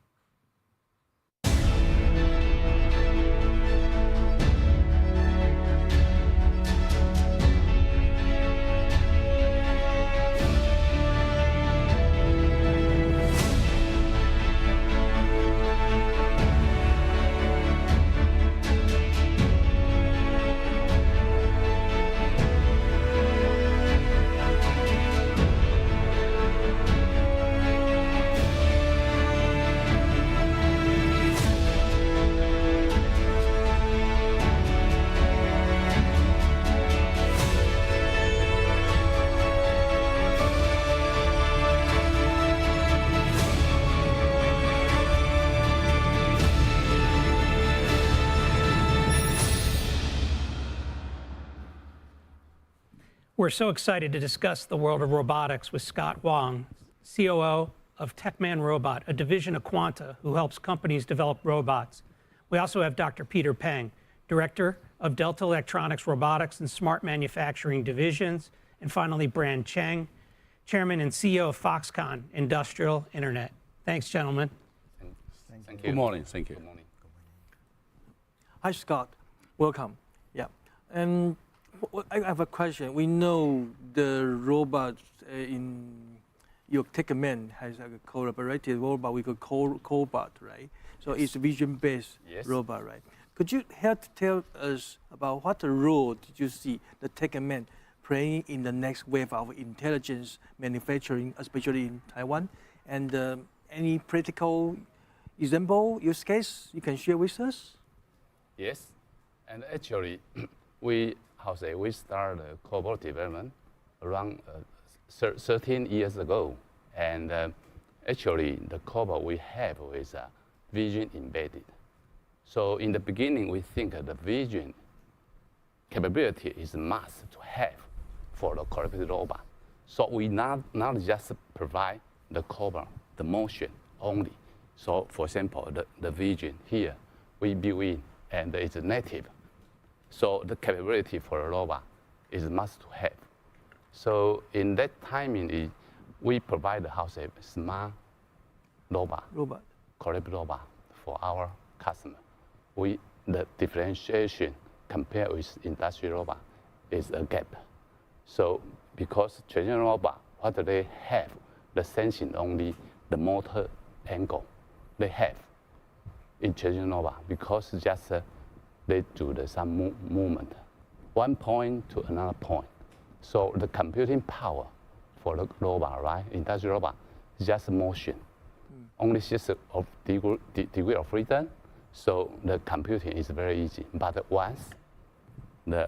We're so excited to discuss the world of robotics with Scott Huang, COO of Techman Robot, a division of Quanta who helps companies develop robots. We also have Dr. Peter Peng, Director of Delta Electronics Robotics and Smart Manufacturing Divisions, and finally, Brand Cheng, Chairman and CEO of Foxconn Industrial Internet. Thanks, gentlemen. Thank you. Good morning. Thank you. Good morning. Hi, Scott. Welcome. Yeah. And I have a question. We know the robot in your Techman has a collaborative robot we call Cobot, right? So it's a vision-based robot, right? Could you help tell us about what role did you see the Techman playing in the next wave of intelligence manufacturing, especially in Taiwan? And any practical example, use case you can share with us? Yes, and actually, we started Cobot development around 13 years ago, and actually the Cobot we have is vision embedded. So in the beginning, we think the vision capability is a must to have for the collaborative robot. So we not just provide the Cobot, the motion only. So for example, the vision here, we build in, and it's native. So the capability for a robot is a must to have. So in that timing, we provide a smart robot, collaborative robot for our customer. The differentiation compared with industrial robot is a gap. So because traditional robot, what do they have? The sensing only the motor angle they have in traditional robot, because just they do some movement, one point to another point. So the computing power for the robot, right, industrial robot, is just motion. Only system of degree of freedom. So the computing is very easy. But once the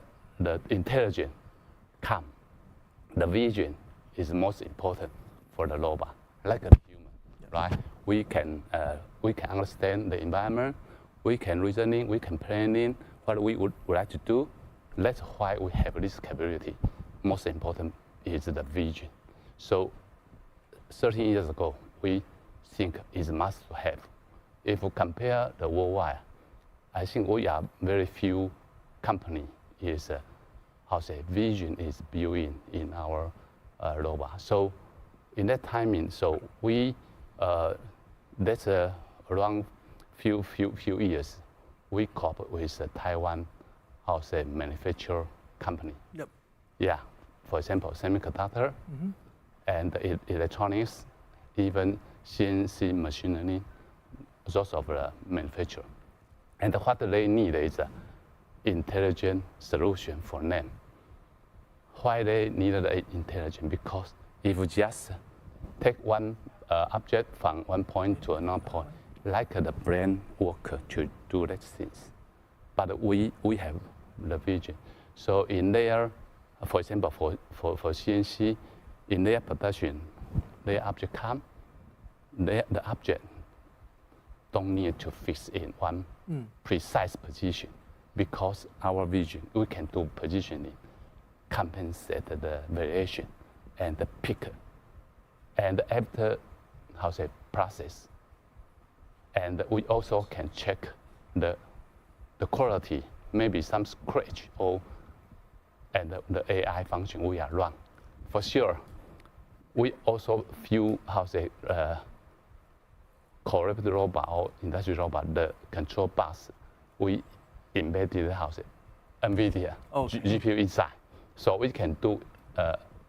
intelligence comes, the vision is most important for the robot, like a human, right? We can understand the environment. We can reasoning, we can planning what we would like to do. That's why we have this capability. Most important is the vision. So 13 years ago, we think it's a must to have. If we compare the worldwide, I think we are very few company is, vision is built in our robot. So in that timing, so we, that's around few years, we cooperate with a Taiwan manufacturer company. Yep. Yeah, for example, semiconductor and electronics, even CNC machinery, those of the manufacturer. And what they need is an intelligent solution for them. Why they need the intelligent? Because if you just take one object from one point to another point, like the brain work to do these things. But we have the vision. So in their, for example, for CNC, in their production, their object come, the object don't need to fix in one precise position, because our vision, we can do positioning, compensate the variation and the pick. And after, process. And we also can check the quality, maybe some scratch and the AI function we are run. For sure, we also few, correct robot or industrial robot, the control bus, we embedded NVIDIA GPU inside. So we can do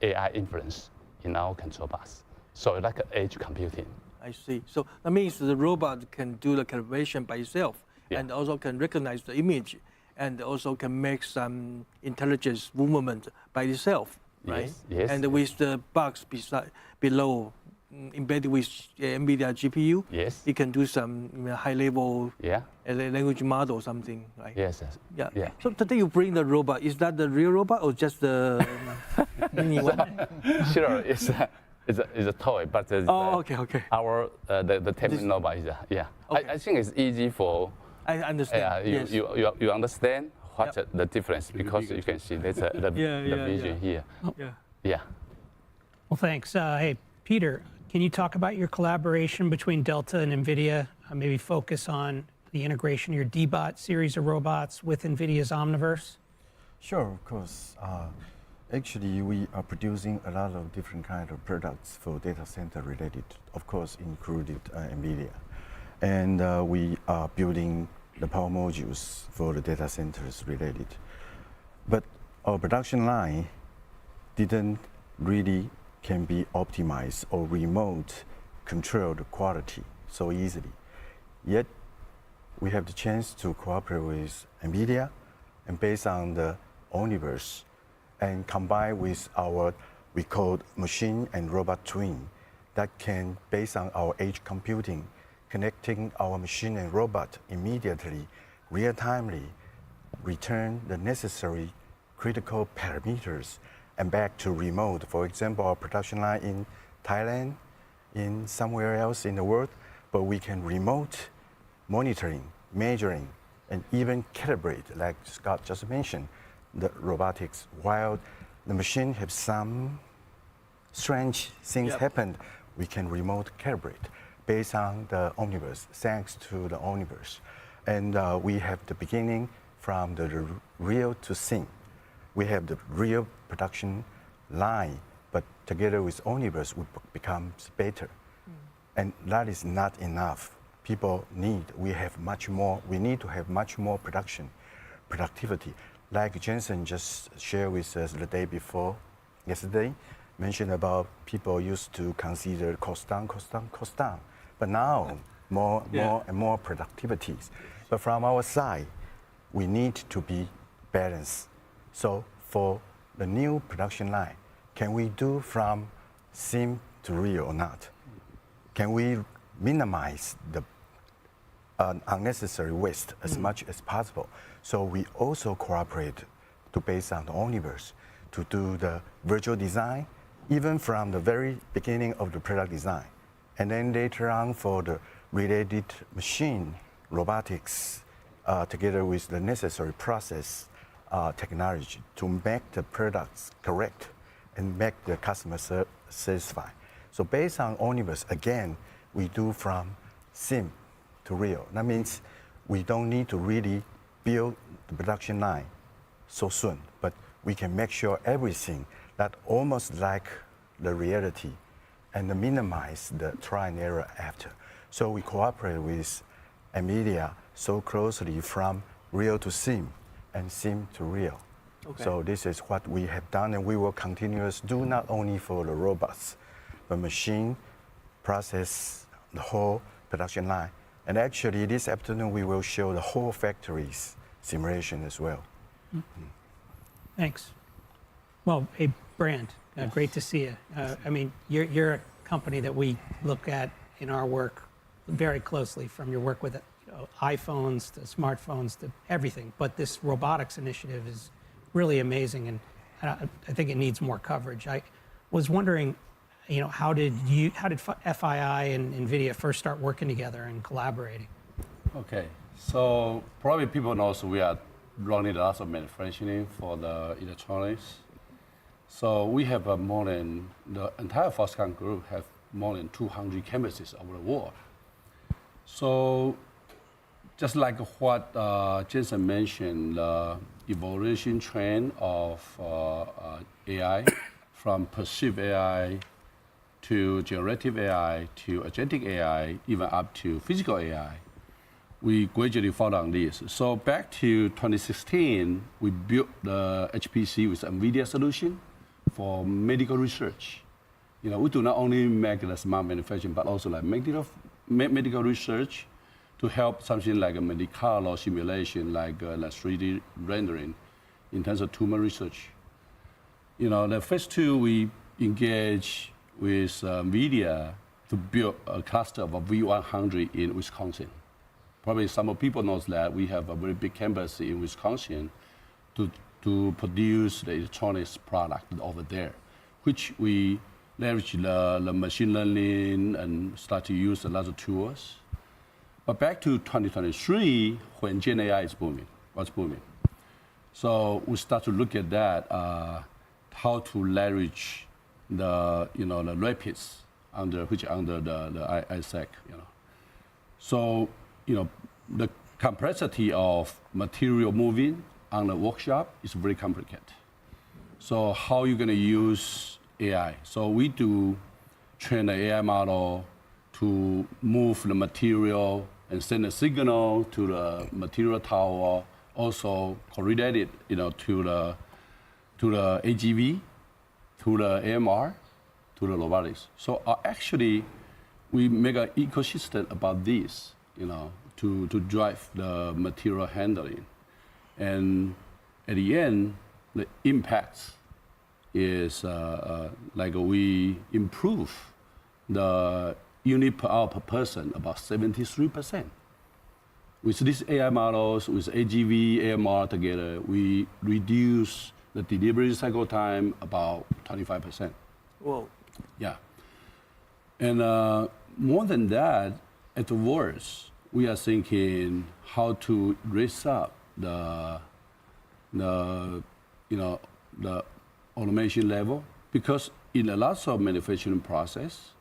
AI inference in our control bus. So like edge computing. I see. So that means the robot can do the calibration by itself, and also can recognize the image, and also can make some intelligence movement by itself, right? Yes. And with the box below, embedded with NVIDIA GPU, it can do some high-level language model or something, right? Yes. Yeah. So today you bring the robot. Is that the real robot or just the mini one? Sure, it's a toy, but okay. Our the technical robot is Okay. I think it's easy for. I understand. Yes. You understand what the difference, because you can see there's the vision here. Yeah. Well, thanks. Hey, Peter, can you talk about your collaboration between Delta and NVIDIA? Maybe focus on the integration of your D-Bot series of robots with NVIDIA's Omniverse? Sure, of course. Actually, we are producing a lot of different kinds of products for data center related, of course, included NVIDIA. And we are building the power modules for the data centers related. But our production line didn't really can be optimized or remote control the quality so easily. Yet, we have the chance to cooperate with NVIDIA, and based on the Omniverse, and combine with our, we call machine and robot twin, that can, based on our edge computing, connecting our machine and robot immediately, real-timely, return the necessary critical parameters and back to remote. For example, our production line in Thailand, in somewhere else in the world, but we can remote monitoring, measuring, and even calibrate, like Scott just mentioned, the robotics. While the machine have some strange things happen, we can remote calibrate based on the Omniverse, thanks to the Omniverse. And we have the beginning from the real to sim. We have the real production line, but together with Omniverse, it becomes better. And that is not enough. People need, we need to have much more productivity. Like Jensen just shared with us the day before, yesterday, mentioned about people used to consider cost down. But now, more and more productivities. But from our side, we need to be balanced. So for the new production line, can we do from sim to real or not? Can we minimize the unnecessary waste as much as possible? So we also cooperate to based on the Omniverse to do the virtual design, even from the very beginning of the product design. And then later on for the related machine, robotics, together with the necessary process technology to make the products correct and make the customer satisfied. So based on Omniverse, again, we do from sim to real. That means we don't need to really build the production line so soon, but we can make sure everything that almost like the reality and minimize the try and error after. So we cooperate with NVIDIA so closely from real to sim and sim to real. Okay. So this is what we have done, and we will continue to do not only for the robots, but machine, process, the whole production line. And actually this afternoon we will show the whole factory's simulation as well. Thanks. Well, hey, Brand, great to see you. I mean, you're a company that we look at in our work very closely from your work with iPhones to smartphones to everything. But this robotics initiative is really amazing, and I think it needs more coverage. I was wondering, how did FII and NVIDIA first start working together and collaborating? Okay, so probably people know we are running lots of manufacturing for the electronics. So we have more than, the entire Foxconn group have more than 200 campuses over the world. So just like what Jensen mentioned, the evolution trend of AI, from perceived AI to generative AI to agentic AI, even up to physical AI, we gradually followed on this. So back to 2016, we built the HPC with NVIDIA solution for medical research. We do not only make the smart manufacturing, but also like medical research to help something like a medical simulation, like 3D rendering in terms of tumor research. The phase two, we engage with NVIDIA to build a cluster of a V100 in Wisconsin. Probably some people know that we have a very big campus in Wisconsin to produce the electronics product over there, which we leverage the machine learning and start to use a lot of tools. But back to 2023, when Gen AI was booming. So we start to look at that, how to leverage the rapids under the ISAC. So the complexity of material moving on the workshop is very complicated. So how are you going to use AI? So we do train the AI model to move the material and send a signal to the material tower, also correlate it, to the AGV, to the AMR, to the robotics. So actually, we make an ecosystem about this, to drive the material handling. And at the end, the impact is like we improve the unit per hour per person about 73%. With these AI models, with AGV, AMR together, we reduce the delivery cycle time about 25%. Whoa. Yeah. And more than that, at the worst, we are thinking how to raise up the automation level, because in a lot of manufacturing process,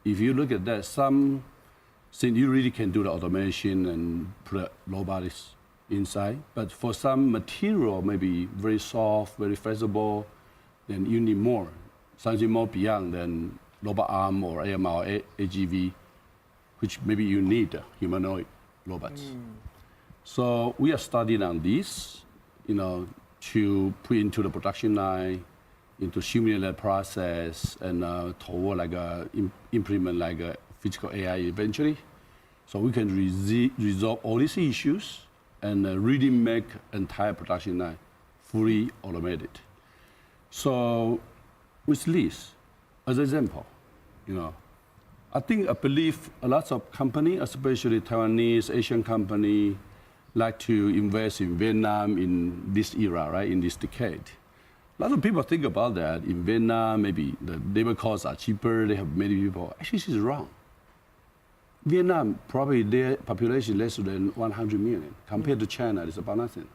if you look at that, some things you really can do the automation and put robotics inside, but for some material, maybe very soft, very flexible, then you need more, something more beyond than robot arm or AMR or AGV, which maybe you need humanoid robots. So we are studying on this, to put into the production line, into simulate process, and toward implement like a physical AI eventually. So we can resolve all these issues and really make entire production line fully automated. So with this, as an example, I believe a lot of companies, especially Taiwanese, Asian company, like to invest in Vietnam in this era, right, in this decade. A lot of people think about that. In Vietnam, maybe the labor costs are cheaper, they have many people. Actually, this is wrong. Vietnam, probably their population less than 100 million. Compared to China, it's about nothing.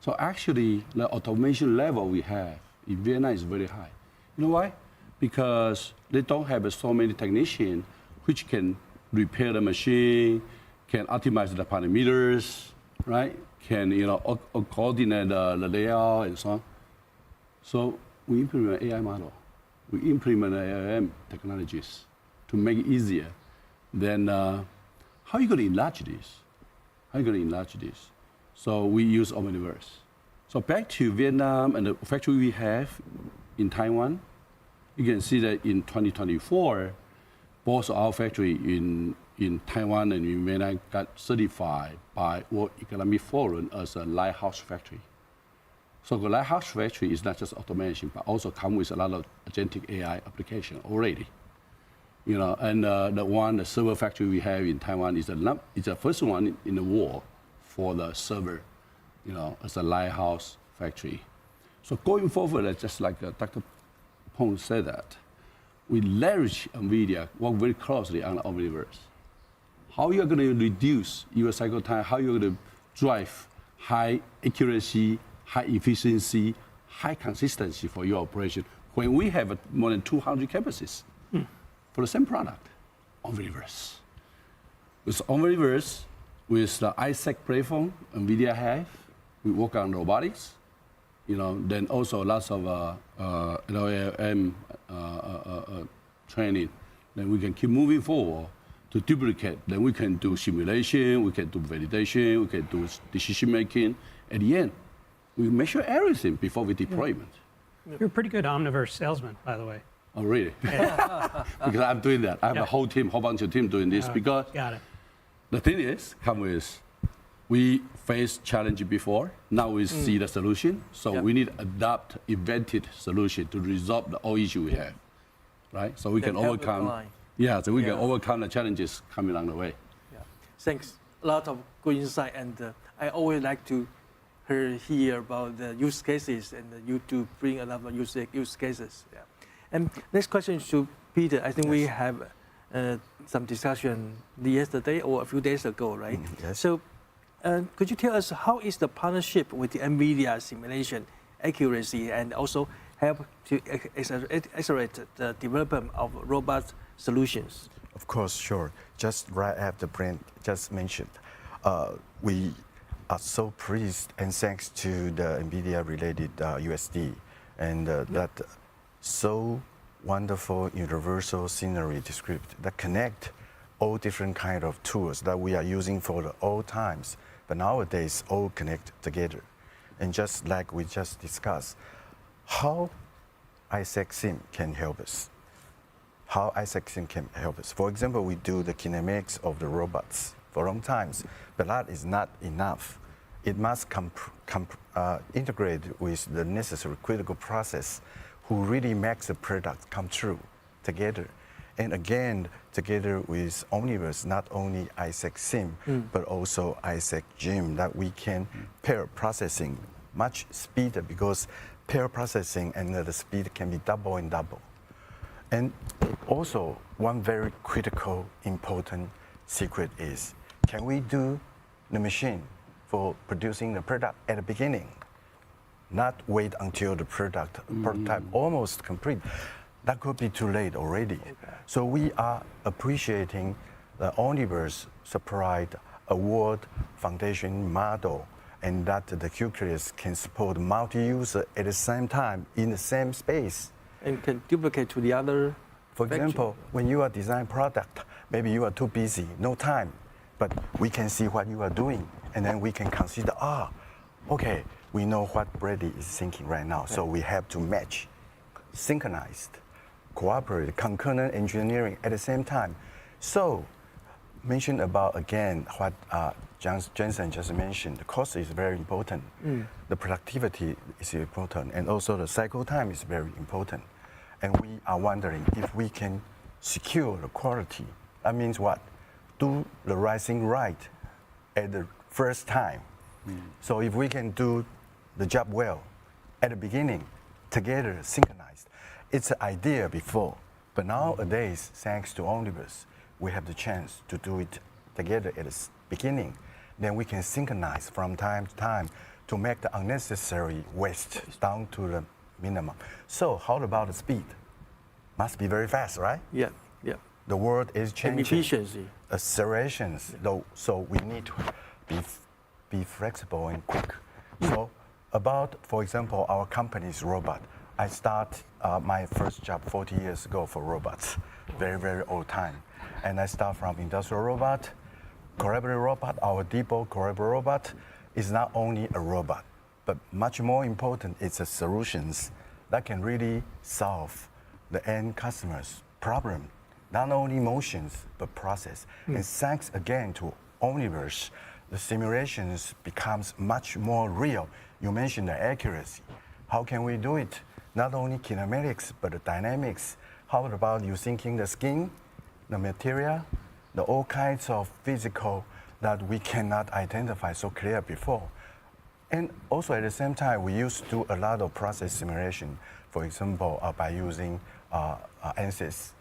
So actually, the automation level we have in Vietnam is very high. You know why? Because they don't have so many technicians which can repair the machine, can optimize the parameters, right? Can coordinate the layout and so on. So we implement AI model. We implement AIM technologies to make it easier. Then how are you going to enlarge this? So we use Omniverse. So back to Vietnam and the factory we have in Taiwan, you can see that in 2024, both our factory in Taiwan and in Vietnam got certified by World Economic Forum as a lighthouse factory. So the lighthouse factory is not just automation, but also come with a lot of agentic AI application already. you know, and the server factory we have in Taiwan is the first one in the world for the server, you know, as a lighthouse factory. So going forward, just like Dr. Peng said that, we leverage NVIDIA, work very closely on the Omniverse. How you're going to reduce your cycle time, how you're going to drive high accuracy, high efficiency, high consistency for your operation when we have more than 200 campuses for the same product, Omniverse. With Omniverse, with the Isaac platform NVIDIA have, we work on robotics, you know, then also lots of LLM training. Then we can keep moving forward to duplicate. Then we can do simulation, we can do validation, we can do decision making. At the end, we measure everything before we deployment. You're a pretty good Omniverse salesman, by the way. Oh, really? Because I'm doing that. I have a whole team, whole bunch of team doing this because Got it. the thing is, we faced challenge before. Now we see the solution. So we need to adopt invented solution to resolve the all issue we have, right? So we can overcome. Yeah, so we can overcome the challenges coming along the way. Yeah. Thanks. A lot of good insight, and I always like to hear about the use cases, and you to bring a lot of use cases. Yeah. And next question is to Peter. I think we have some discussion yesterday or a few days ago, right? Yes. So could you tell us how is the partnership with the NVIDIA simulation accuracy and also help to accelerate the development of robot solutions? Of course, sure. Just right after Brent just mentioned, we are so pleased and thanks to the NVIDIA-related USD and that so wonderful universal scenery descriptor that connect all different kind of tools that we are using for the old times, but nowadays all connect together. And just like we just discussed, how Isaac Sim can help us. How Isaac Sim can help us. For example, we do the kinematics of the robots for long times, but that is not enough. It must integrate with the necessary critical process who really makes the product come true together. And again, together with Omniverse, not only Isaac Sim, but also Isaac Gym, that we can pair processing much speeder because pair processing and the speed can be double and double. And also, one very critical, important secret is, can we do the machine for producing the product at the beginning? Not wait until the prototype almost complete. That could be too late already. Okay. So we are appreciating the Omniverse supplied a world foundation model, and that the Q-Curious can support multi-user at the same time in the same space. And can duplicate to the other. For example, when you are designing product, maybe you are too busy, no time, but we can see what you are doing, and then we can consider, okay, we know what Brady is thinking right now, so we have to match, synchronized, cooperate, concurrent engineering at the same time. So, mention about again what Jensen just mentioned. The cost is very important. The productivity is important, and also the cycle time is very important. And we are wondering if we can secure the quality. That means what? Do the right thing right at the first time. So if we can do the job well at the beginning, together, synchronized. It's an idea before, but nowadays, thanks to Omniverse, we have the chance to do it together at the beginning. Then we can synchronize from time to time to make the unnecessary waste down to the minimum. So how about the speed? Must be very fast, right? Yeah. The world is changing. And efficiency. Accelerations, so we need to be flexible and quick. So about, for example, our company's robot. I start my first job 40 years ago for robots, very, very old time. And I start from industrial robot, collaborative robot. Our depot collaborative robot is not only a robot, but much more important, it's a solutions that can really solve the end customer's problem, not only motions, but process. And thanks again to Omniverse, the simulations becomes much more real. You mentioned the accuracy. How can we do it? Not only kinematics, but the dynamics. How about you thinking the skin the material, all kinds of physical that we cannot identify so clear before. And also at the same time, we used to do a lot of process simulation, for example, by using ANSYS.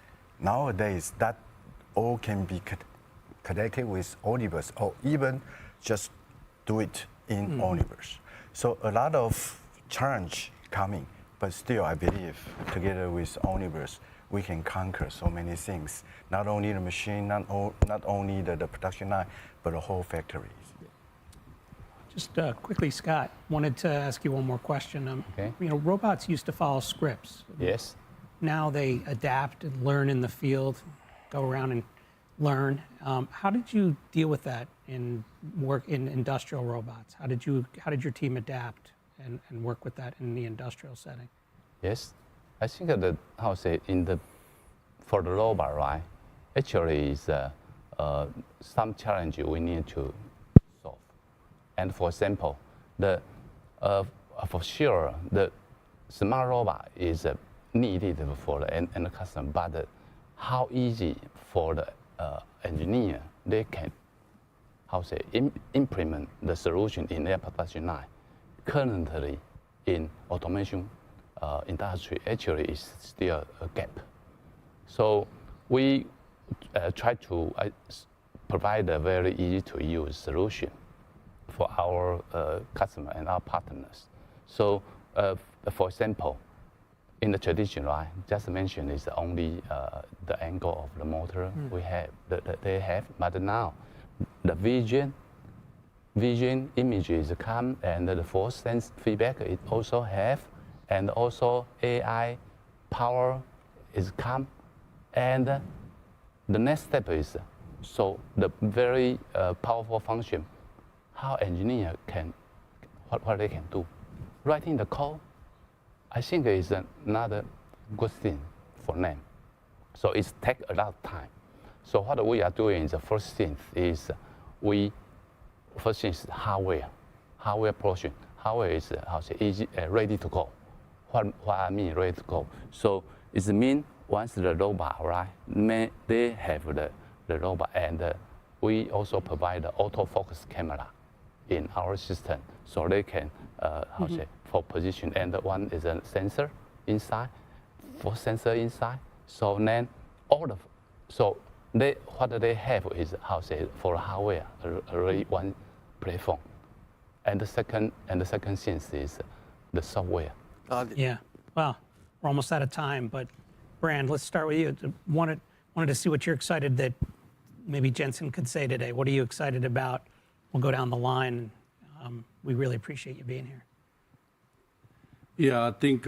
Nowadays, that all can be connected with Omniverse, or even just do it in Omniverse. So a lot of challenge coming, but still I believe together with Omniverse, we can conquer so many things. Not only the machine, not only the production line, but the whole factory. Just quickly, Scott, wanted to ask you one more question. Okay. You know, robots used to follow scripts. Yes. Now they adapt and learn in the field, go around and learn. How did you deal with that in work in industrial robots? How did your team adapt and work with that in the industrial setting? Yes, I think that for the robot, right? Actually, is some challenge we need to solve. And for example, for sure the smart robot is needed for the end customer, but how easy for the engineer they can implement the solution in their production line. Currently, in automation industry, actually is still a gap. So we try to provide a very easy to use solution for our customer and our partners. So, for example, in the tradition, right, just mentioned is only the angle of the motor we have, they have, but now the vision images come and the force sense feedback it also have, and also AI power is come, and the next step is so the very powerful function, how engineer can what they can do, writing the code. I think is another good thing for them. So it takes a lot of time. So what we are doing, the first thing is hardware portion. Hardware is easy, ready to go. What I mean ready to go? So it means once the robot, right, they have the robot, and we also provide the autofocus camera in our system, so they can for position, and one is a sensor inside, for sensor inside. So then what they have is for hardware already one platform, and the second thing is the software. Yeah. Well, we're almost out of time, but Brand, let's start with you. Wanted to see what you're excited that maybe Jensen could say today. What are you excited about? We'll go down the line. We really appreciate you being here. Yeah, I think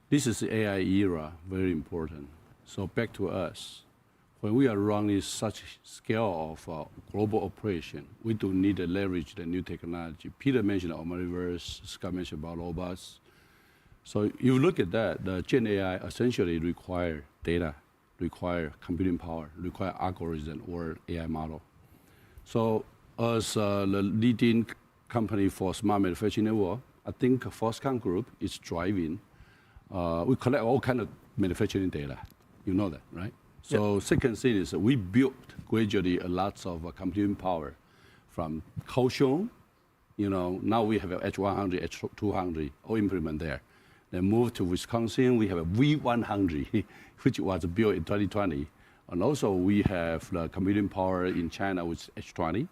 this is the AI era, very important. So back to us. When we are running such scale of global operation, we do need to leverage the new technology. Peter mentioned Omniverse, Scott mentioned about robots. So if you look at that, the Gen AI essentially require data, require computing power, require algorithm or AI model. So as the leading company for smart manufacturing in the world, I think Foxconn Group is driving. We collect all kind of manufacturing data. You know that, right? So second thing is we built gradually a lot of computing power from Kaohsiung. Now we have H100, H200, all implement there. Then move to Wisconsin, we have a V100, which was built in 2020. And also we have the computing power in China with H20.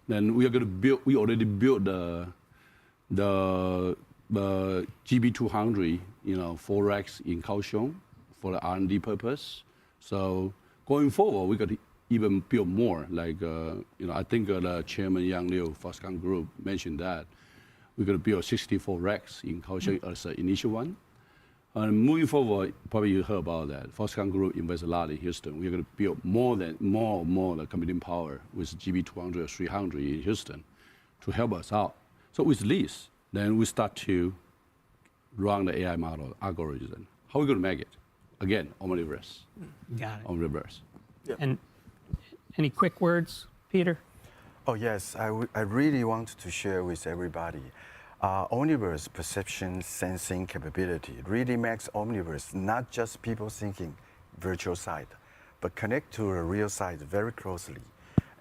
Then we are going to build, we already built the GB200, 4 racks in Kaohsiung for the R&D purpose. So going forward, we could even build more. Like, I think the Chairman Yang Liu, Foxconn Group, mentioned that we're going to build 64 racks in Kaohsiung as the initial one. And moving forward, probably you heard about that. Foxconn Group invests a lot in Houston. We're going to build more the computing power with GB200 or 300 in Houston to help us out. So with this, then we start to run the AI model algorithm. How are we going to make it? Again, Omniverse. Got it. Omniverse. Yeah. And any quick words, Peter? Oh yes, I really want to share with everybody. Omniverse perception sensing capability really makes Omniverse not just people thinking virtual side. but connect to a real site very closely.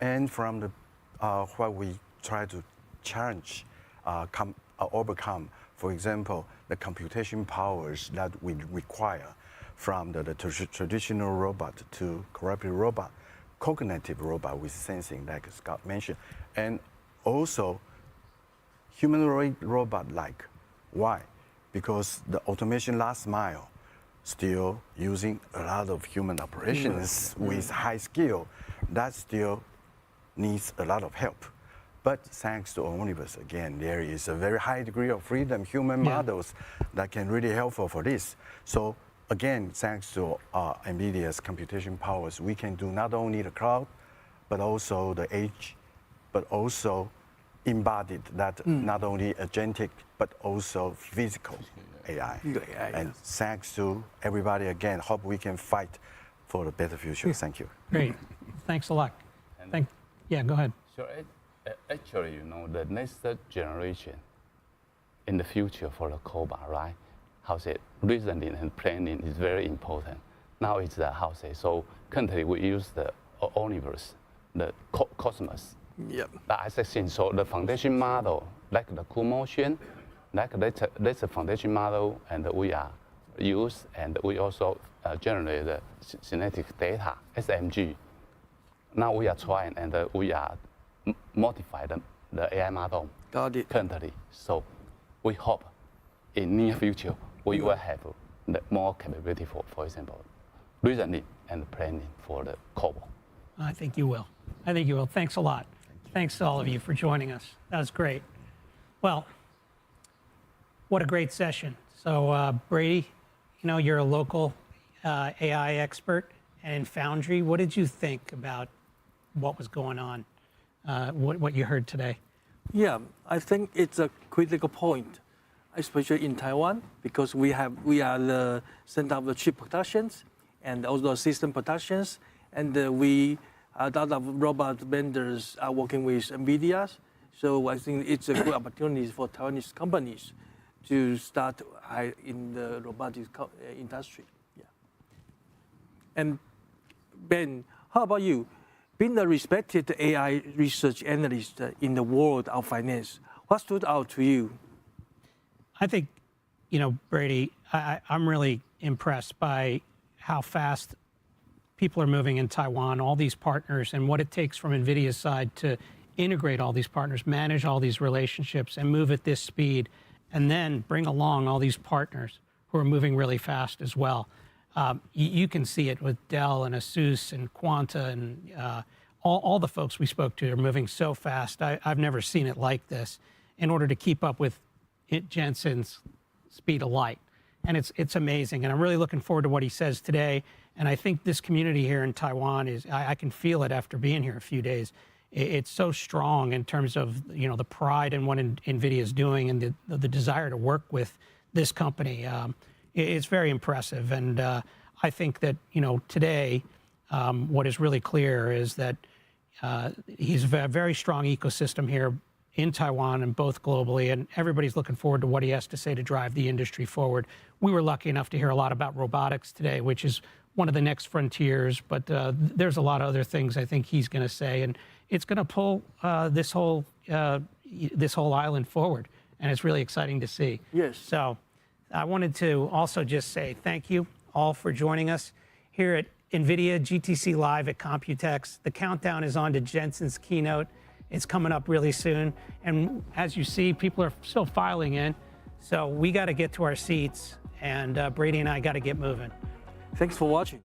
And from the what we try to challenge, overcome, for example, the computation powers that we require from the traditional robot to cooperative robot, cognitive robot with sensing, like Scott mentioned, and also humanoid robot like. Why? Because the automation last mile still using a lot of human operations with high skill, that still needs a lot of help. But thanks to Omnibus, again, there is a very high degree of freedom, human models that can really helpful for this. So again, thanks to NVIDIA's computation powers, we can do not only the cloud, but also the edge, but also embodied that not only agentic, but also physical AI. And thanks to everybody again, hope we can fight for a better future. Thank you. Great. Thanks a lot. Yeah, go ahead. So actually, you know, the next generation in the future for the COBA, right? How say reasoning and planning is very important. Now it's so currently we use the Omnibus, the Cosmos. Yep. So the foundation model, like the CoolMotion, like that's a foundation model, and we are use, and we also generate the synthetic data, SMG. Now we are trying, and we are modify the AI model currently. So we hope in near future we will have more capability for example, reasoning and planning for the COBOL. I think you will. I think you will. Thanks a lot. Thanks to all of you for joining us. That was great. Well, what a great session. So Brady, you know, you're a local AI expert and Foundry. What did you think about what was going on, what you heard today? Yeah, I think it's a critical point, especially in Taiwan, because we are the center of the chip productions and also system productions, and a lot of robot vendors are working with NVIDIA. So I think it's a good opportunity for Taiwanese companies to start in the robotics industry. Yeah. And Ben, how about you? Being a respected AI research analyst in the world of finance, what stood out to you? I think, you know, Brady, I'm really impressed by how fast people are moving in Taiwan, all these partners, and what it takes from NVIDIA's side to integrate all these partners, manage all these relationships, and move at this speed, and then bring along all these partners who are moving really fast as well. You can see it with Dell and Asus and Quanta and all the folks we spoke to are moving so fast. I've never seen it like this in order to keep up with Jensen's speed of light. And it's amazing. And I'm really looking forward to what he says today. And I think this community here in Taiwan is, I can feel it after being here a few days. It's so strong in terms of, you know, the pride in what NVIDIA is doing and the desire to work with this company. It's very impressive. And I think that, you know, today, what is really clear is that he's a very strong ecosystem here in Taiwan and both globally, and everybody's looking forward to what he has to say to drive the industry forward. We were lucky enough to hear a lot about robotics today, which is one of the next frontiers, but there's a lot of other things I think he's going to say, and it's going to pull this whole island forward, and it's really exciting to see. Yes. So I wanted to also just say thank you all for joining us here at NVIDIA GTC Live at Computex. The countdown is on to Jensen's keynote. It's coming up really soon. And as you see, people are still filing in. So we got to get to our seats, and Brady and I got to get moving. Thanks for watching.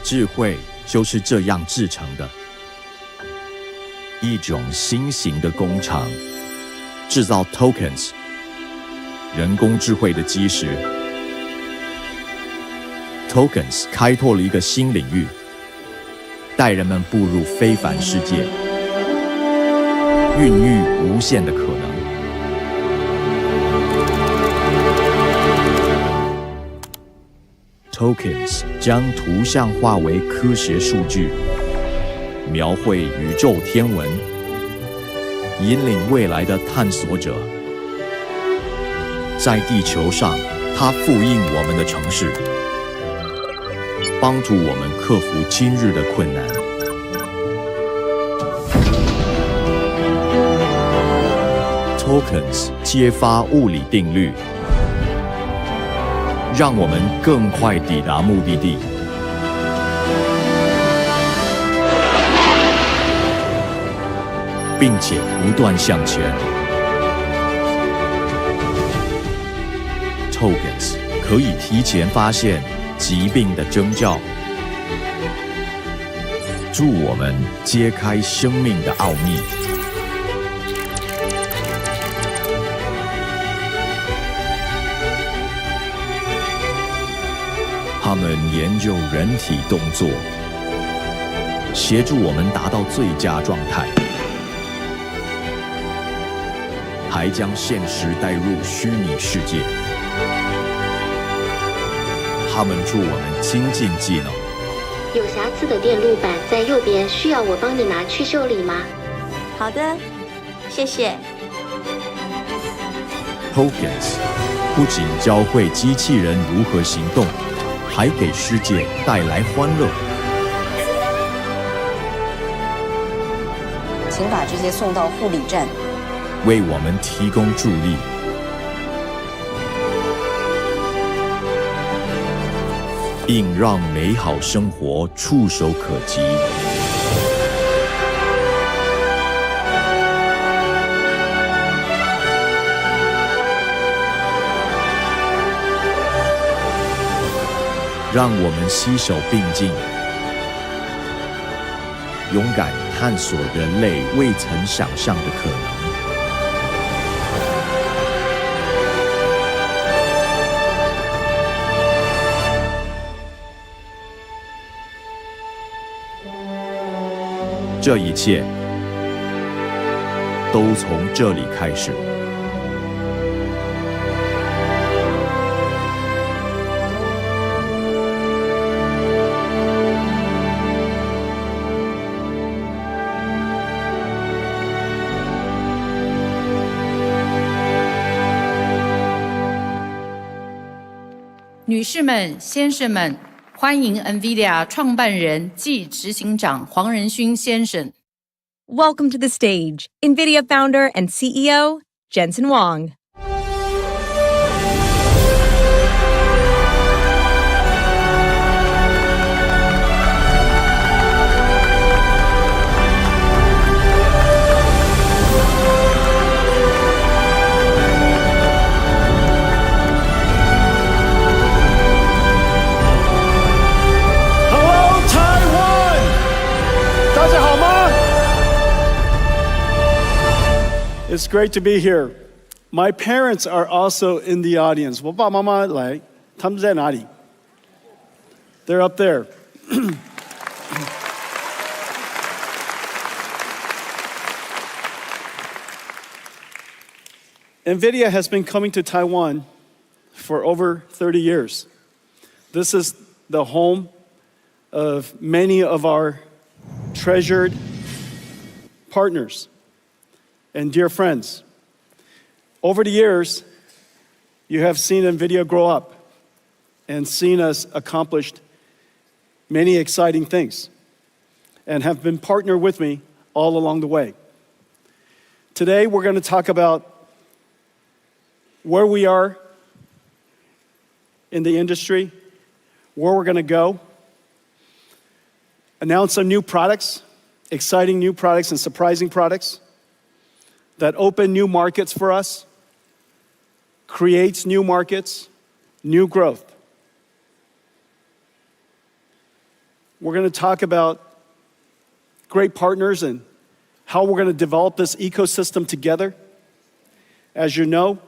智慧就是这样制成的。一种新型的工厂，制造 tokens， 人工智慧的基石。tokens 开拓了一个新领域，带人们步入非凡世界，孕育无限的可能。Tokens 将图像化为科学数据，描绘宇宙天文，引领未来的探索者。在地球上，它复印我们的城市，帮助我们克服今日的困难。Tokens 揭发物理定律，让我们更快抵达目的地。并且不断向前。Tokens 可以提前发现疾病的征兆，助我们揭开生命的奥秘。他们研究人体动作，协助我们达到最佳状态，还将现实带入虚拟世界。他们助我们精进技能。有瑕疵的电路板在右边，需要我帮你拿去修理吗？好的，谢谢。Tokens 不仅教会机器人如何行动，还给世界带来欢乐。请把这些送到护理站，为我们提供助力。应让美好生活触手可及。让我们携手并进，勇敢探索人类未曾想象的可能。这一切都从这里开始。女士们、先生们，欢迎 NVIDIA 创办人暨执行长黄仁勋先生。Welcome to the stage, NVIDIA founder and CEO, Jensen Huang. It's great to be here. My parents are also in the audience. 我爸爸妈妈来，他们在哪里？ They're up there. NVIDIA has been coming to Taiwan for over 30 years. This is the home of many of our treasured partners and dear friends. Over the years, you have seen NVIDIA grow up and seen us accomplish many exciting things and have been partnered with me all along the way. Today, we're going to talk about where we are in the industry, where we're going to go, announce some new products, exciting new products and surprising products that open new markets for us, creates new markets, new growth. We're going to talk about great partners and how we're going to develop this ecosystem together. As you know,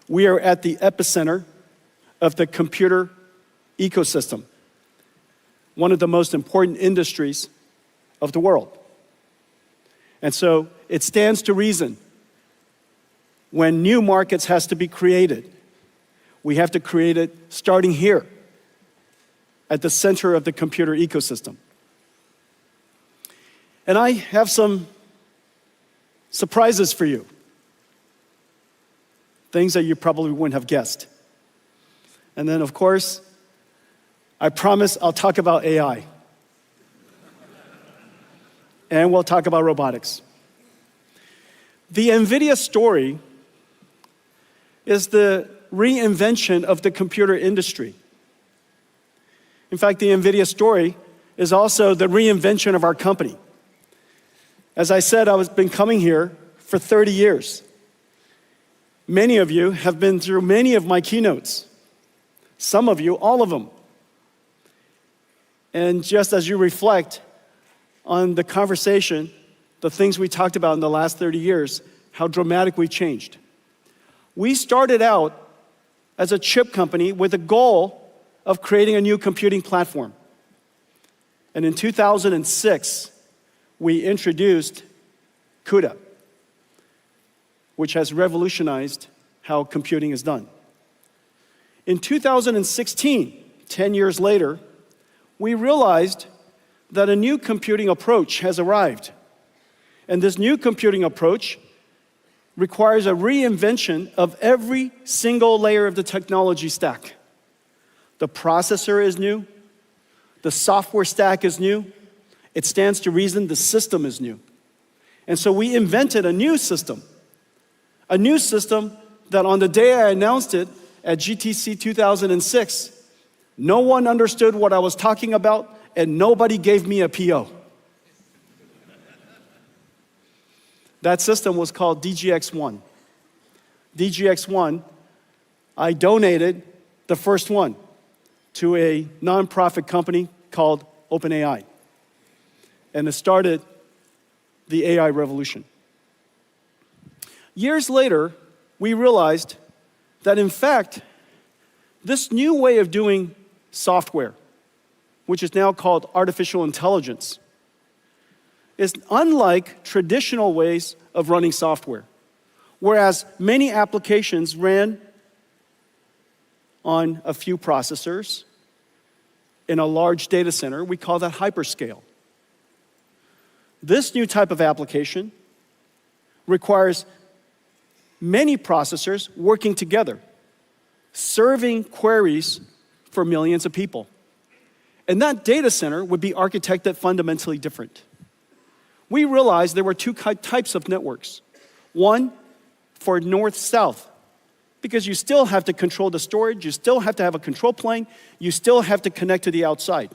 we are at the epicenter of the computer ecosystem, one of the most important industries of the world. And so it stands to reason when new markets has to be created, we have to create it starting here at the center of the computer ecosystem. And I have some surprises for you, things that you probably wouldn't have guessed. And then, of course, I promise I'll talk about AI. And we'll talk about robotics. The NVIDIA story is the reinvention of the computer industry. In fact, the NVIDIA story is also the reinvention of our company. As I said, I've been coming here for 30 years. Many of you have been through many of my keynotes. Some of you, all of them. And just as you reflect on the conversation, the things we talked about in the last 30 years, how dramatic we changed. We started out as a chip company with a goal of creating a new computing platform. And in 2006, we introduced CUDA, which has revolutionized how computing is done. In 2016, 10 years later, we realized that a new computing approach has arrived. And this new computing approach requires a reinvention of every single layer of the technology stack. The processor is new. The software stack is new. It stands to reason the system is new. And so we invented a new system that on the day I announced it at GTC 2006, no one understood what I was talking about and nobody gave me a PO. That system was called DGX-1. DGX-1, I donated the first one to a nonprofit company called OpenAI. And it started the AI revolution. Years later, we realized that in fact, this new way of doing software, which is now called artificial intelligence, is unlike traditional ways of running software. Whereas many applications ran on a few processors in a large data center, we call that hyperscale. This new type of application requires many processors working together, serving queries for millions of people. And that data center would be architected fundamentally different. We realized there were two types of networks. One for north-south, because you still have to control the storage, you still have to have a control plane, you still have to connect to the outside.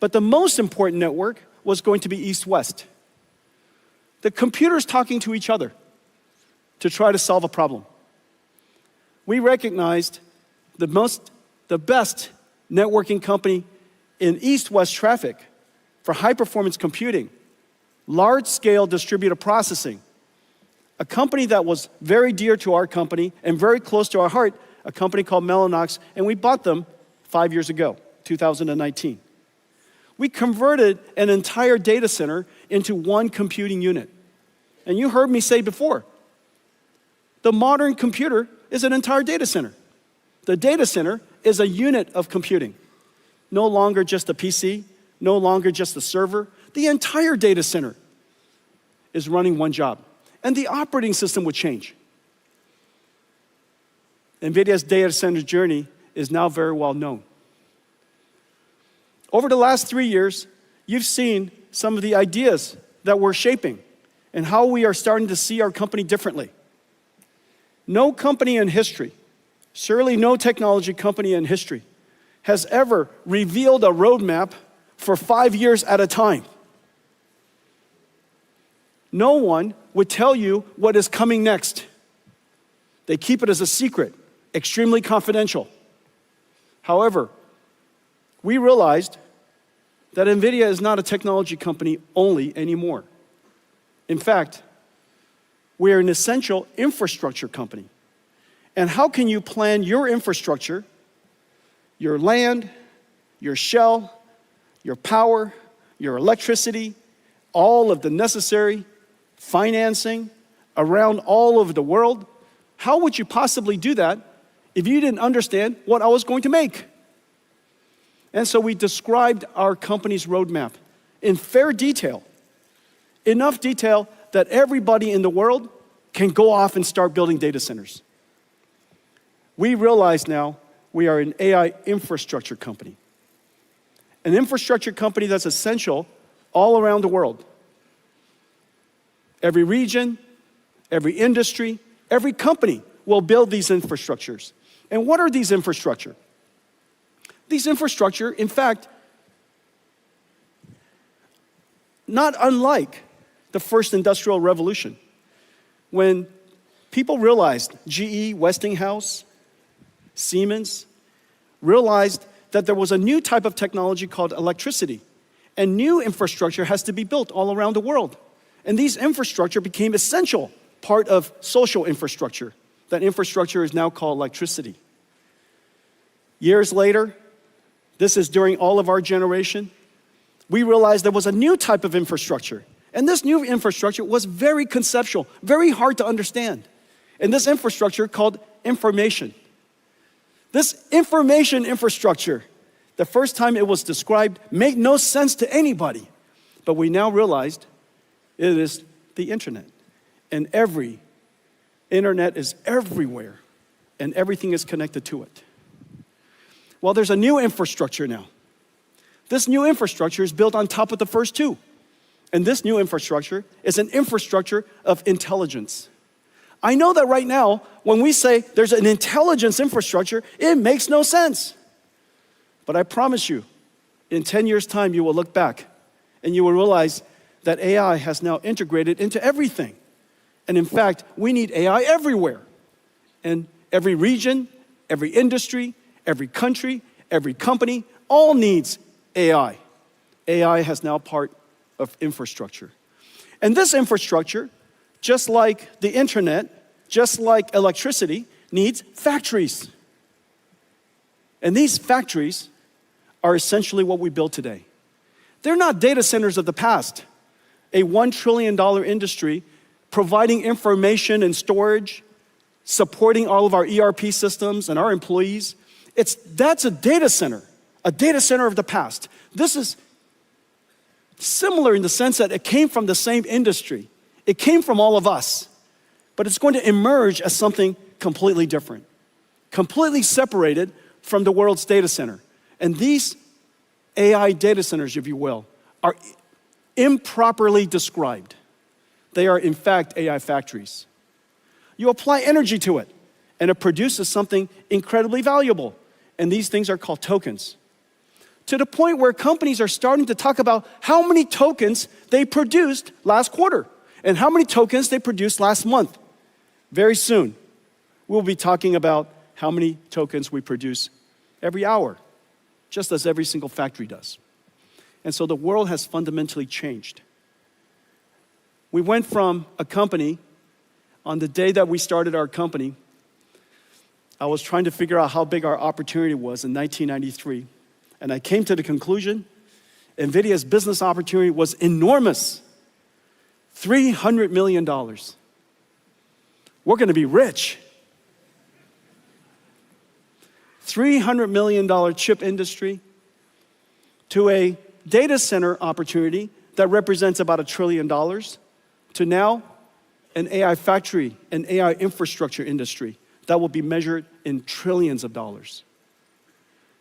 But the most important network was going to be east-west. The computers talking to each other to try to solve a problem. We recognized the best networking company in east-west traffic for high-performance computing, large-scale distributed processing, a company that was very dear to our company and very close to our heart, a company called Mellanox, and we bought them 5 years ago, 2019. We converted an entire data center into one computing unit. And you heard me say before, the modern computer is an entire data center. The data center is a unit of computing. No longer just a PC, no longer just a server. The entire data center is running one job. And the operating system would change. NVIDIA's data center journey is now very well known. Over the last 3 years, you've seen some of the ideas that we're shaping and how we are starting to see our company differently. No company in history, surely no technology company in history, has ever revealed a roadmap for 5 years at a time. No one would tell you what is coming next. They keep it as a secret, extremely confidential. However, we realized that NVIDIA is not a technology company only anymore. In fact, we are an essential infrastructure company. And how can you plan your infrastructure, your land, your shell, your power, your electricity, all of the necessary financing around all over the world? How would you possibly do that if you didn't understand what I was going to make? And so we described our company's roadmap in fair detail, enough detail that everybody in the world can go off and start building data centers. We realize now we are an AI infrastructure company. An infrastructure company that's essential all around the world. Every region, every industry, every company will build these infrastructures. And what are these infrastructure? These infrastructure, in fact, not unlike the first industrial revolution, when people realized, GE, Westinghouse, Siemens, realized that there was a new type of technology called electricity, and new infrastructure has to be built all around the world. And these infrastructure became essential part of social infrastructure. That infrastructure is now called electricity. Years later, this is during all of our generation, we realized there was a new type of infrastructure. And this new infrastructure was very conceptual, very hard to understand. And this infrastructure called information. This information infrastructure, the first time it was described, made no sense to anybody. But we now realized it is the internet. And every internet is everywhere, and everything is connected to it. Well, there's a new infrastructure now. This new infrastructure is built on top of the first two. And this new infrastructure is an infrastructure of intelligence. I know that right now, when we say there's an intelligence infrastructure, it makes no sense. But I promise you, in 10 years' time, you will look back and you will realize that AI has now integrated into everything. And in fact, we need AI everywhere. And every region, every industry, every country, every company, all needs AI. AI has now part of infrastructure. And this infrastructure, just like the internet, just like electricity, needs factories. And these factories are essentially what we build today. They're not data centers of the past, a $1 trillion industry providing information and storage, supporting all of our ERP systems and our employees. That's a data center of the past. This is similar in the sense that it came from the same industry. It came from all of us, but it's going to emerge as something completely different, completely separated from the world's data center. And these AI data centers, if you will, are improperly described. They are, in fact, AI factories. You apply energy to it, and it produces something incredibly valuable. And these things are called tokens. To the point where companies are starting to talk about how many tokens they produced last quarter and how many tokens they produced last month. Very soon, we'll be talking about how many tokens we produce every hour, just as every single factory does. And so the world has fundamentally changed. We went from a company, on the day that we started our company, I was trying to figure out how big our opportunity was in 1993. And I came to the conclusion, NVIDIA's business opportunity was enormous. $300 million. We're going to be rich. $300 million chip industry to a data center opportunity that represents about $1 trillion to now an AI factory, an AI infrastructure industry that will be measured in trillions of dollars.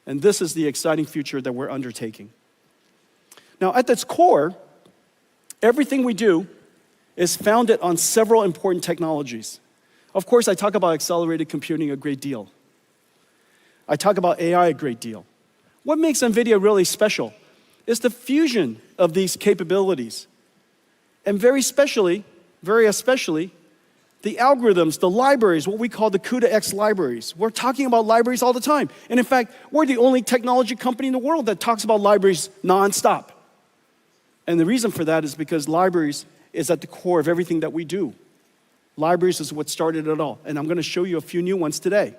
And this is the exciting future that we're undertaking. Now, at its core, everything we do is founded on several important technologies. Of course, I talk about accelerated computing a great deal. I talk about AI a great deal. What makes NVIDIA really special is the fusion of these capabilities. And very especially, the algorithms, the libraries, what we call the Computex libraries. We're talking about libraries all the time. And in fact, we're the only technology company in the world that talks about libraries nonstop. And the reason for that is because libraries is at the core of everything that we do. Libraries is what started it all. And I'm going to show you a few new ones today.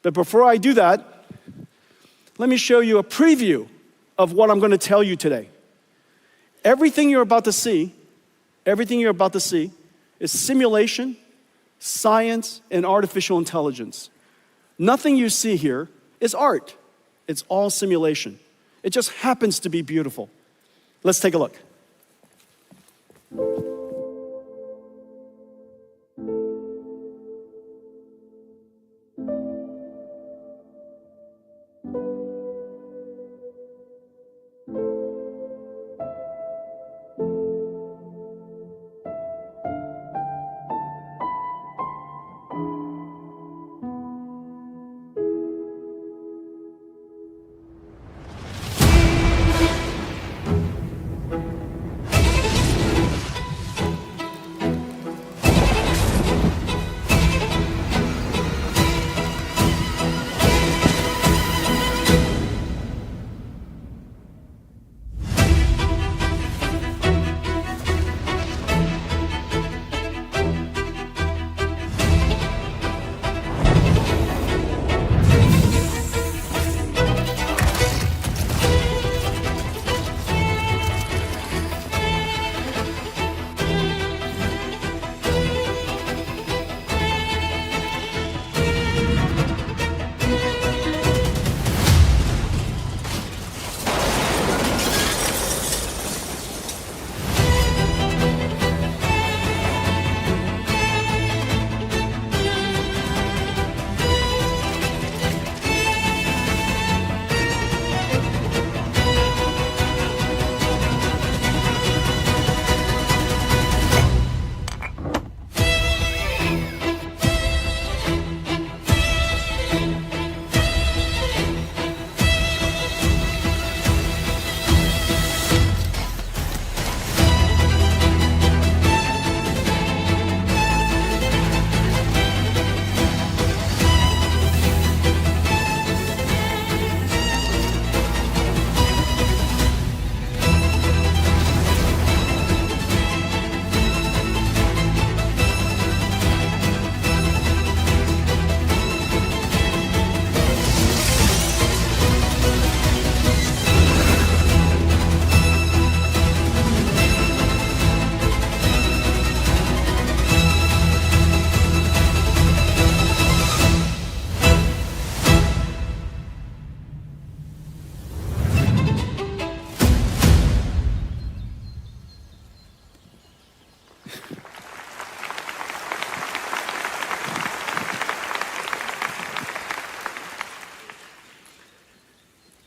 But before I do that, let me show you a preview of what I'm going to tell you today. Everything you're about to see is simulation, science, and artificial intelligence. Nothing you see here is art. It's all simulation. It just happens to be beautiful. Let's take a look.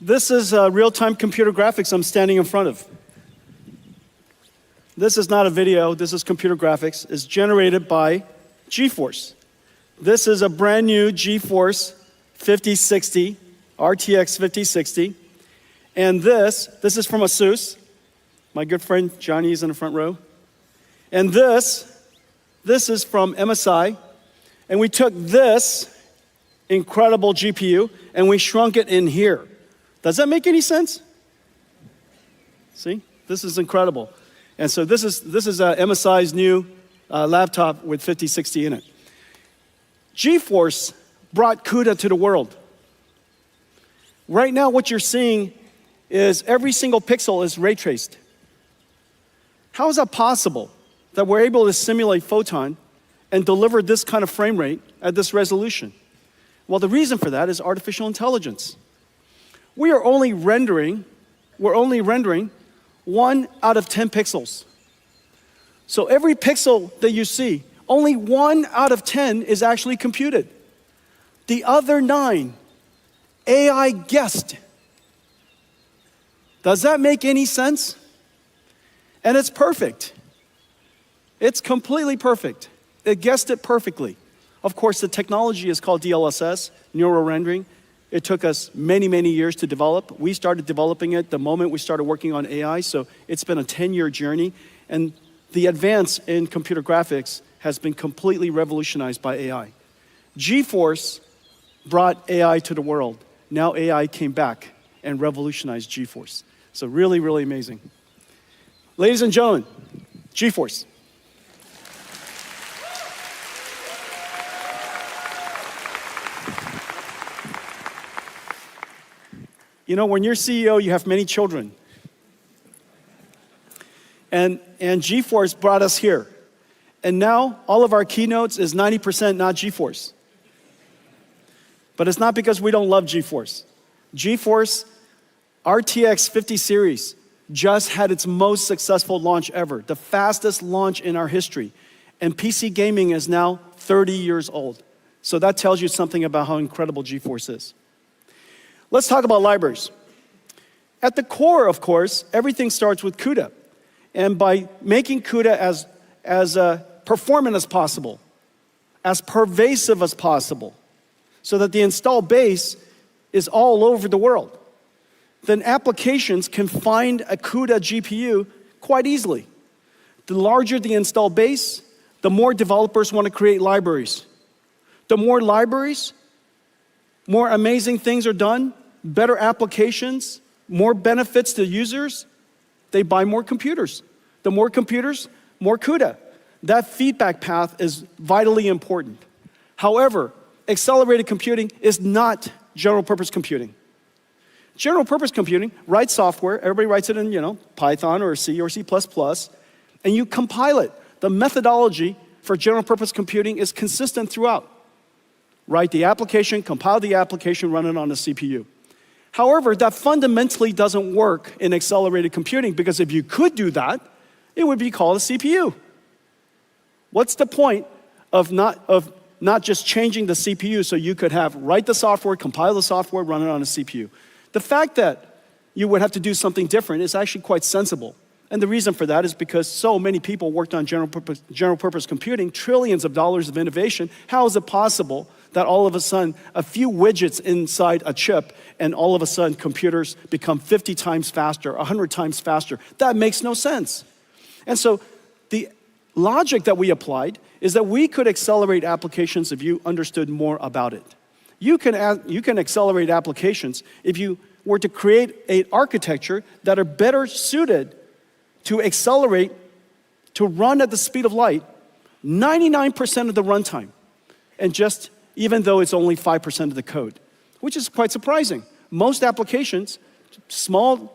This is real-time computer graphics I'm standing in front of. This is not a video, this is computer graphics. It's generated by GeForce. This is a brand new GeForce 5060, RTX 5060. And this is from ASUS. My good friend Johnny is in the front row. And this is from MSI. And we took this incredible GPU and we shrunk it in here. Does that make any sense? See, this is incredible. And so this is MSI's new laptop with 5060 in it. GeForce brought CUDA to the world. Right now, what you're seeing is every single pixel is ray traced. How is that possible that we're able to simulate photon and deliver this kind of frame rate at this resolution? Well, the reason for that is artificial intelligence. We're only rendering 1 out of 10 pixels. So every pixel that you see, only 1 out of 10 is actually computed. The other 9, AI guessed. Does that make any sense? And it's perfect. It's completely perfect. It guessed it perfectly. Of course, the technology is called DLSS, neural rendering. It took us many, many years to develop. We started developing it the moment we started working on AI, so it's been a 10-year journey. And the advance in computer graphics has been completely revolutionized by AI. GeForce brought AI to the world. Now AI came back and revolutionized GeForce. So really, really amazing. Ladies and gentlemen, GeForce. You know, when you're CEO, you have many children. And GeForce brought us here. And now all of our keynotes is 90% not GeForce. But it's not because we don't love GeForce. GeForce RTX 50 series just had its most successful launch ever, the fastest launch in our history. And PC gaming is now 30 years old. So that tells you something about how incredible GeForce is. Let's talk about libraries. At the core, of course, everything starts with CUDA. And by making CUDA as performant as possible, as pervasive as possible, so that the install base is all over the world, then applications can find a CUDA GPU quite easily. The larger the install base, the more developers want to create libraries. The more libraries, more amazing things are done, better applications, more benefits to users, they buy more computers. The more computers, more CUDA. That feedback path is vitally important. However, accelerated computing is not general purpose computing. General purpose computing writes software, everybody writes it in, Python or C, and you compile it. The methodology for general purpose computing is consistent throughout. Write the application, compile the application, run it on a CPU. However, that fundamentally doesn't work in accelerated computing, because if you could do that, it would be called a CPU. What's the point of not just changing the CPU so you could write the software, compile the software, run it on a CPU? The fact that you would have to do something different is actually quite sensible. And the reason for that is because so many people worked on general purpose computing, trillions of dollars of innovation. How is it possible that all of a sudden a few widgets inside a chip and all of a sudden computers become 50 times faster, 100 times faster? That makes no sense. And so the logic that we applied is that we could accelerate applications if you understood more about it. You can accelerate applications if you were to create an architecture that are better suited to accelerate, to run at the speed of light, 99% of the runtime, and just even though it's only 5% of the code, which is quite surprising. Most applications, small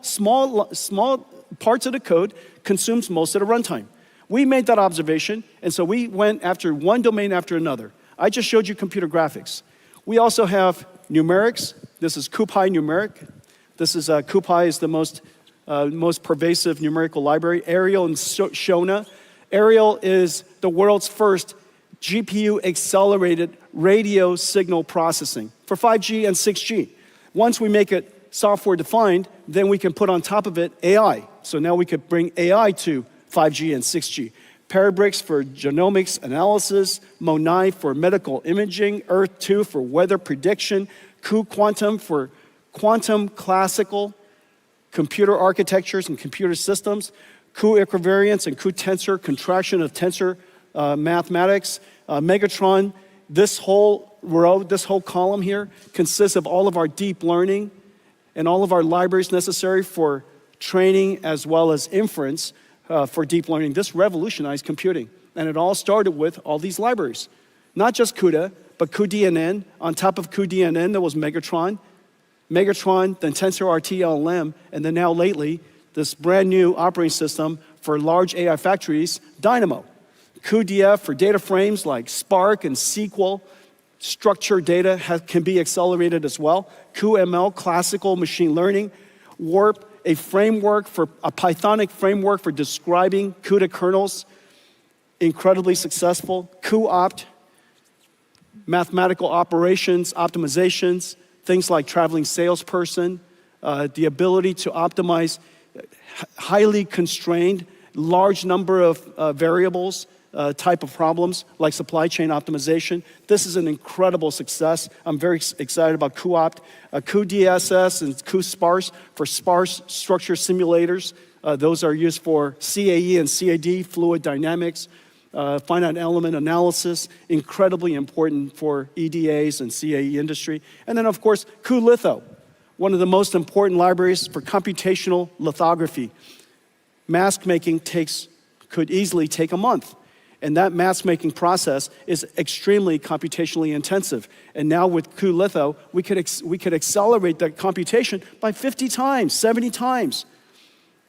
parts of the code consumes most of the runtime. We made that observation, and so we went after one domain after another. I just showed you computer graphics. We also have numerics. This is CuPy numeric. This is CuPy is the most pervasive numerical library. Arial and Shona. Arial is the world's first GPU accelerated radio signal processing for 5G and 6G. Once we make it software defined, then we can put on top of it AI. So now we could bring AI to 5G and 6G. Parabricks for genomics analysis, MONAI for medical imaging, Earth-2 for weather prediction, cuQuantum for quantum classical computer architectures and computer systems, cuequivariance and cuTensor, contraction of tensor mathematics, Megatron. This whole row, this whole column here consists of all of our deep learning and all of our libraries necessary for training as well as inference for deep learning. This revolutionized computing. And it all started with all these libraries. Not just CUDA, but cuDNN. On top of cuDNN, there was Megatron. Megatron, then TensorRT LLM, and then now lately, this brand new operating system for large AI factories, Dynamo. cuDF for data frames like Spark and SQL. Structured data can be accelerated as well. cuML, classical machine learning. Warp, a Pythonic framework for describing CUDA kernels, incredibly successful. cuOpt, mathematical operations, optimizations, things like traveling salesperson, the ability to optimize highly constrained, large number of variables, type of problems like supply chain optimization. This is an incredible success. I'm very excited about cuOpt, cuDSS and cuSparse for sparse structure simulators. Those are used for CAE and CAD, fluid dynamics. finite element analysis, incredibly important for EDAs and CAE industry. And then, of course, cuLitho, one of the most important libraries for computational lithography. Mask making could easily take a month. And that mask making process is extremely computationally intensive. And now with cuLitho, we could accelerate that computation by 50 times, 70 times.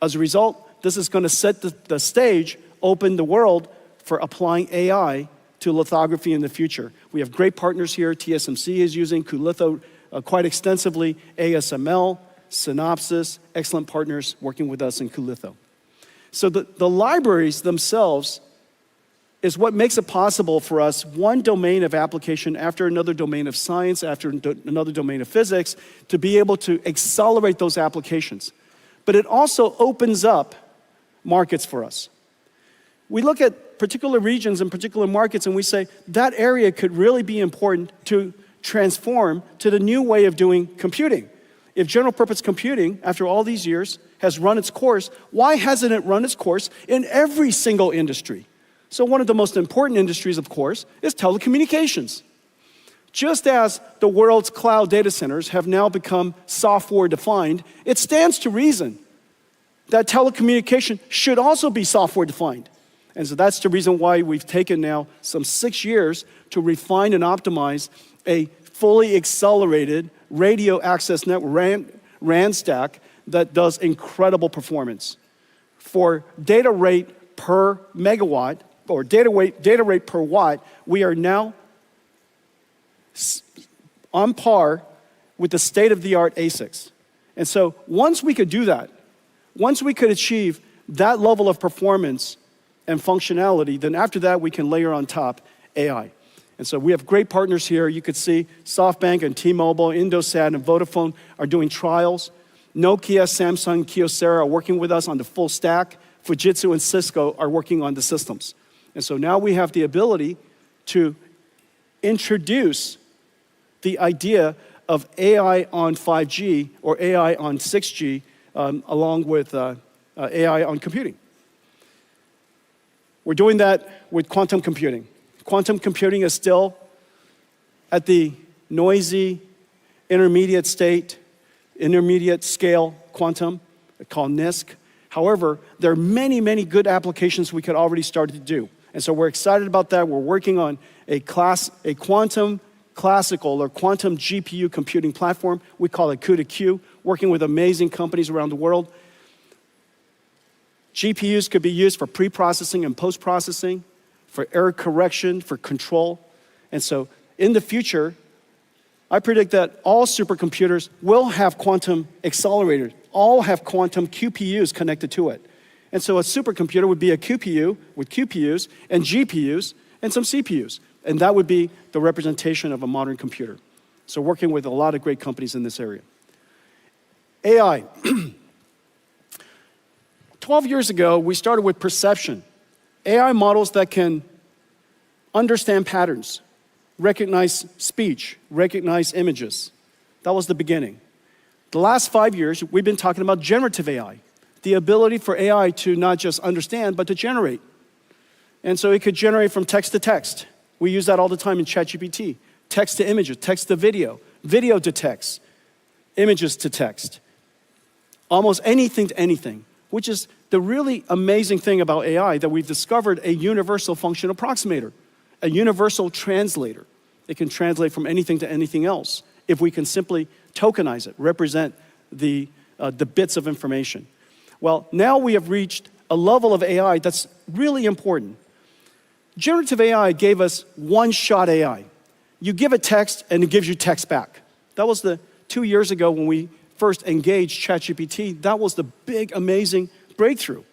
As a result, this is going to set the stage, open the world for applying AI to lithography in the future. We have great partners here. TSMC is using cuLitho quite extensively. ASML, Synopsys, excellent partners working with us in cuLitho. So the libraries themselves is what makes it possible for us, one domain of application after another domain of science, after another domain of physics, to be able to accelerate those applications. But it also opens up markets for us. We look at particular regions and particular markets and we say, that area could really be important to transform to the new way of doing computing. If general purpose computing, after all these years, has run its course, why hasn't it run its course in every single industry? So one of the most important industries, of course, is telecommunications. Just as the world's cloud data centers have now become software-defined, it stands to reason that telecommunication should also be software-defined. And so that's the reason why we've taken now some 6 years to refine and optimize a fully accelerated radio access network, RAN stack, that does incredible performance. For data rate per megawatt, or data rate per watt, we are now on par with the state-of-the-art ASICs. And so once we could do that, once we could achieve that level of performance and functionality, then after that we can layer on top AI. And so we have great partners here. You could see SoftBank and T-Mobile, Indosat and Vodafone are doing trials. Nokia, Samsung, Kyocera are working with us on the full stack. Fujitsu and Cisco are working on the systems. And so now we have the ability to introduce the idea of AI on 5G or AI on 6G along with AI on computing. We're doing that with quantum computing. Quantum computing is still at the noisy, intermediate scale quantum, called NISQ. However, there are many, many good applications we could already start to do. And so we're excited about that. We're working on a quantum classical or quantum GPU computing platform. We call it CUDA-Q, working with amazing companies around the world. GPUs could be used for pre-processing and post-processing, for error correction, for control. And so in the future, I predict that all supercomputers will have quantum accelerators, all have quantum QPUs connected to it. And so a supercomputer would be a QPU with QPUs and GPUs and some CPUs. And that would be the representation of a modern computer. So working with a lot of great companies in this area. AI. 12 years ago, we started with perception. AI models that can understand patterns, recognize speech, recognize images. That was the beginning. The last 5 years, we've been talking about generative AI, the ability for AI to not just understand, but to generate. And so it could generate from text to text. We use that all the time in ChatGPT. Text to images, text to video, video to text, images to text. Almost anything to anything, which is the really amazing thing about AI, that we've discovered a universal function approximator, a universal translator. It can translate from anything to anything else if we can simply tokenize it, represent the bits of information. Well, now we have reached a level of AI that's really important. Generative AI gave us one-shot AI. You give it text and it gives you text back. That was the 2 years ago when we first engaged ChatGPT. That was the big, amazing breakthrough.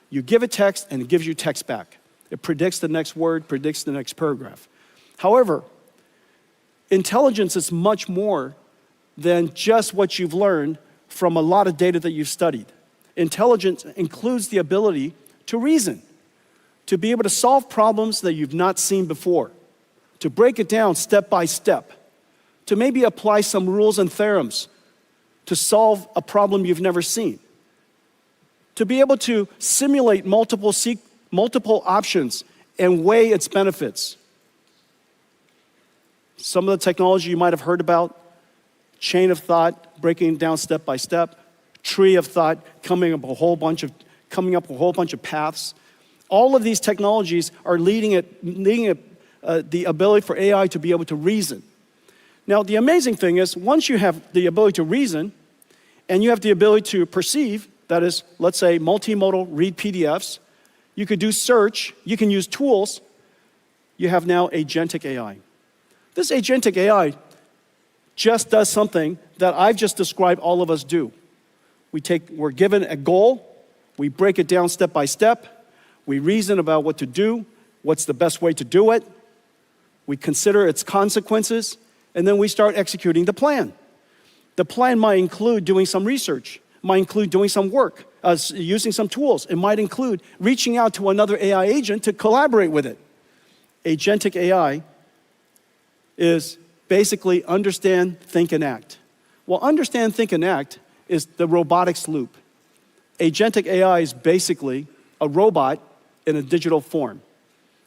You give it text and it gives you text back. It predicts the next word, predicts the next paragraph. However, intelligence is much more than just what you've learned from a lot of data that you've studied. Intelligence includes the ability to reason, to be able to solve problems that you've not seen before, to break it down step by step, to maybe apply some rules and theorems to solve a problem you've never seen, to be able to simulate multiple options and weigh its benefits. Some of the technology you might have heard about, chain of thought, breaking it down step by step, tree of thought, coming up a whole bunch of paths. All of these technologies are leading the ability for AI to be able to reason. Now, the amazing thing is, once you have the ability to reason, and you have the ability to perceive, that is, let's say, multimodal read PDFs, you could do search, you can use tools, you have now agentic AI. This agentic AI just does something that I've just described all of us do. We're given a goal, we break it down step by step, we reason about what to do, what's the best way to do it, we consider its consequences, and then we start executing the plan. The plan might include doing some research, might include doing some work, using some tools. It might include reaching out to another AI agent to collaborate with it. Agentic AI is basically understand, think, and act. Well, understand, think, and act is the robotics loop. Agentic AI is basically a robot in a digital form.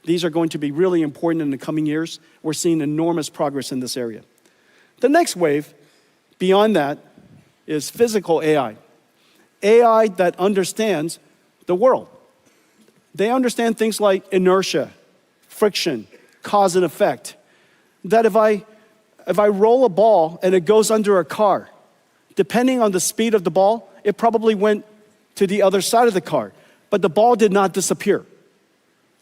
These are going to be really important in the coming years. We're seeing enormous progress in this area. The next wave, beyond that, is physical AI. AI that understands the world. They understand things like inertia, friction, cause and effect. That if I roll a ball and it goes under a car, depending on the speed of the ball, it probably went to the other side of the car. But the ball did not disappear.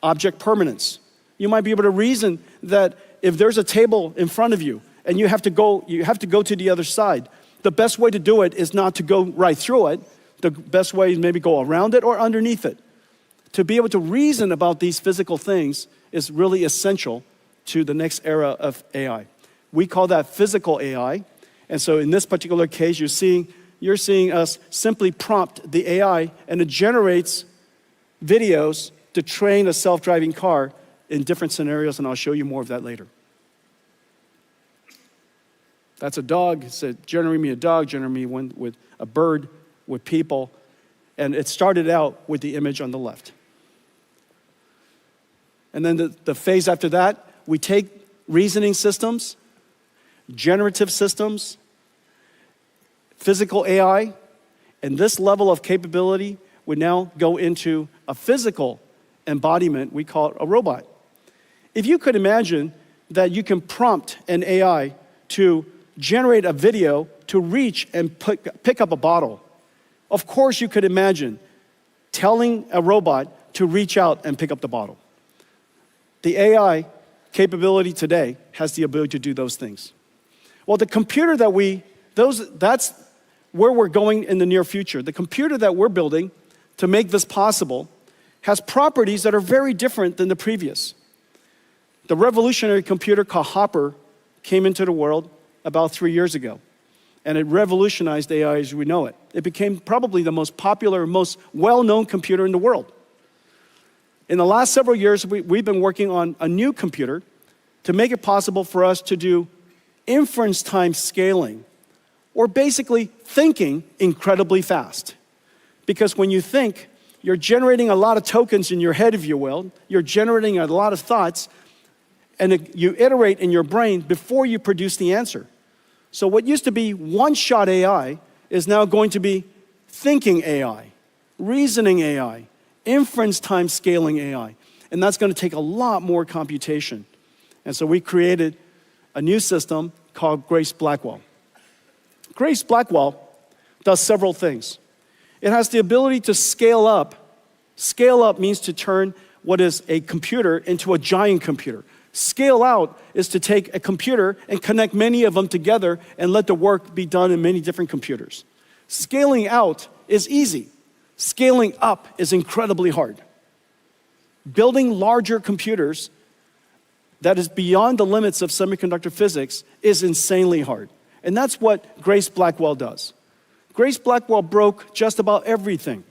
Object permanence. You might be able to reason that if there's a table in front of you and you have to go to the other side, the best way to do it is not to go right through it. The best way is maybe go around it or underneath it. To be able to reason about these physical things is really essential to the next era of AI. We call that physical AI. And so in this particular case, you're seeing us simply prompt the AI, and it generates videos to train a self-driving car in different scenarios, and I'll show you more of that later. That's a dog. It said, generate me a dog, generate me one with a bird, with people. And it started out with the image on the left. And then the phase after that, we take reasoning systems, generative systems, physical AI, and this level of capability would now go into a physical embodiment, we call it a robot. If you could imagine that you can prompt an AI to generate a video to reach and pick up a bottle, of course you could imagine telling a robot to reach out and pick up the bottle. The AI capability today has the ability to do those things. Well, the computer that's where we're going in the near future. The computer that we're building to make this possible has properties that are very different than the previous. The revolutionary computer called Hopper came into the world about 3 years ago, and it revolutionized AI as we know it. It became probably the most popular, most well-known computer in the world. In the last several years, we've been working on a new computer to make it possible for us to do inference time scaling, or basically thinking incredibly fast. Because when you think, you're generating a lot of tokens in your head, if you will. You're generating a lot of thoughts, and you iterate in your brain before you produce the answer. So what used to be one-shot AI is now going to be thinking AI, reasoning AI, inference time scaling AI. And that's going to take a lot more computation. And so we created a new system called Grace Blackwell. Grace Blackwell does several things. It has the ability to scale up. Scale up means to turn what is a computer into a giant computer. Scale out is to take a computer and connect many of them together and let the work be done in many different computers. Scaling out is easy. Scaling up is incredibly hard. Building larger computers that is beyond the limits of semiconductor physics is insanely hard. And that's what Grace Blackwell does. Grace Blackwell broke just about everything.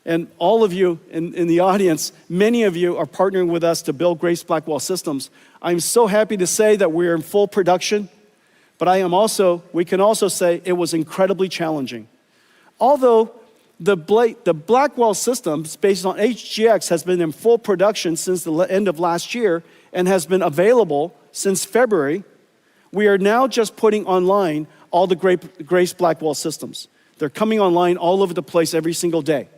And all of you in the audience, many of you are partnering with us to build Grace Blackwell systems. I'm so happy to say that we're in full production, but we can also say it was incredibly challenging. Although The Blackwell systems based on HGX has been in full production since the end of last year and has been available since February. We are now just putting online all the Grace Blackwell systems. They're coming online all over the place every single day.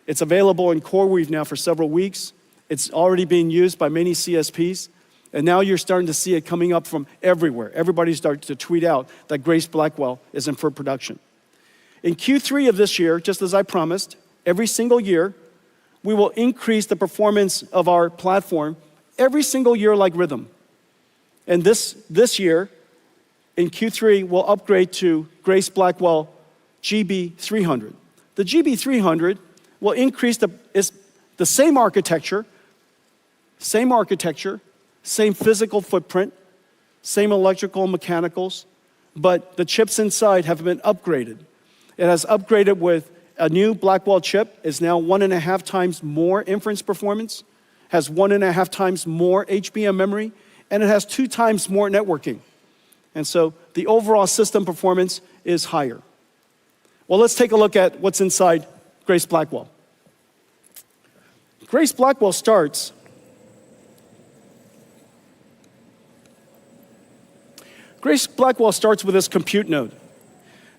It's available in CoreWeave now for several weeks. It's already being used by many CSPs. And now you're starting to see it coming up from everywhere. Everybody's starting to tweet out that Grace Blackwell is in full production. In Q3 of this year, just as I promised, every single year, we will increase the performance of our platform every single year like rhythm. And this year, in Q3, we'll upgrade to Grace Blackwell GB300. The GB300 will increase the same architecture, same physical footprint, same electrical and mechanicals, but the chips inside have been upgraded. It has upgraded with a new Blackwell chip. It's now 1.5 times more inference performance, has 1.5 times more HBM memory, and it has 2 times more networking. And so the overall system performance is higher. Well, let's take a look at what's inside Grace Blackwell. Grace Blackwell starts with this compute node.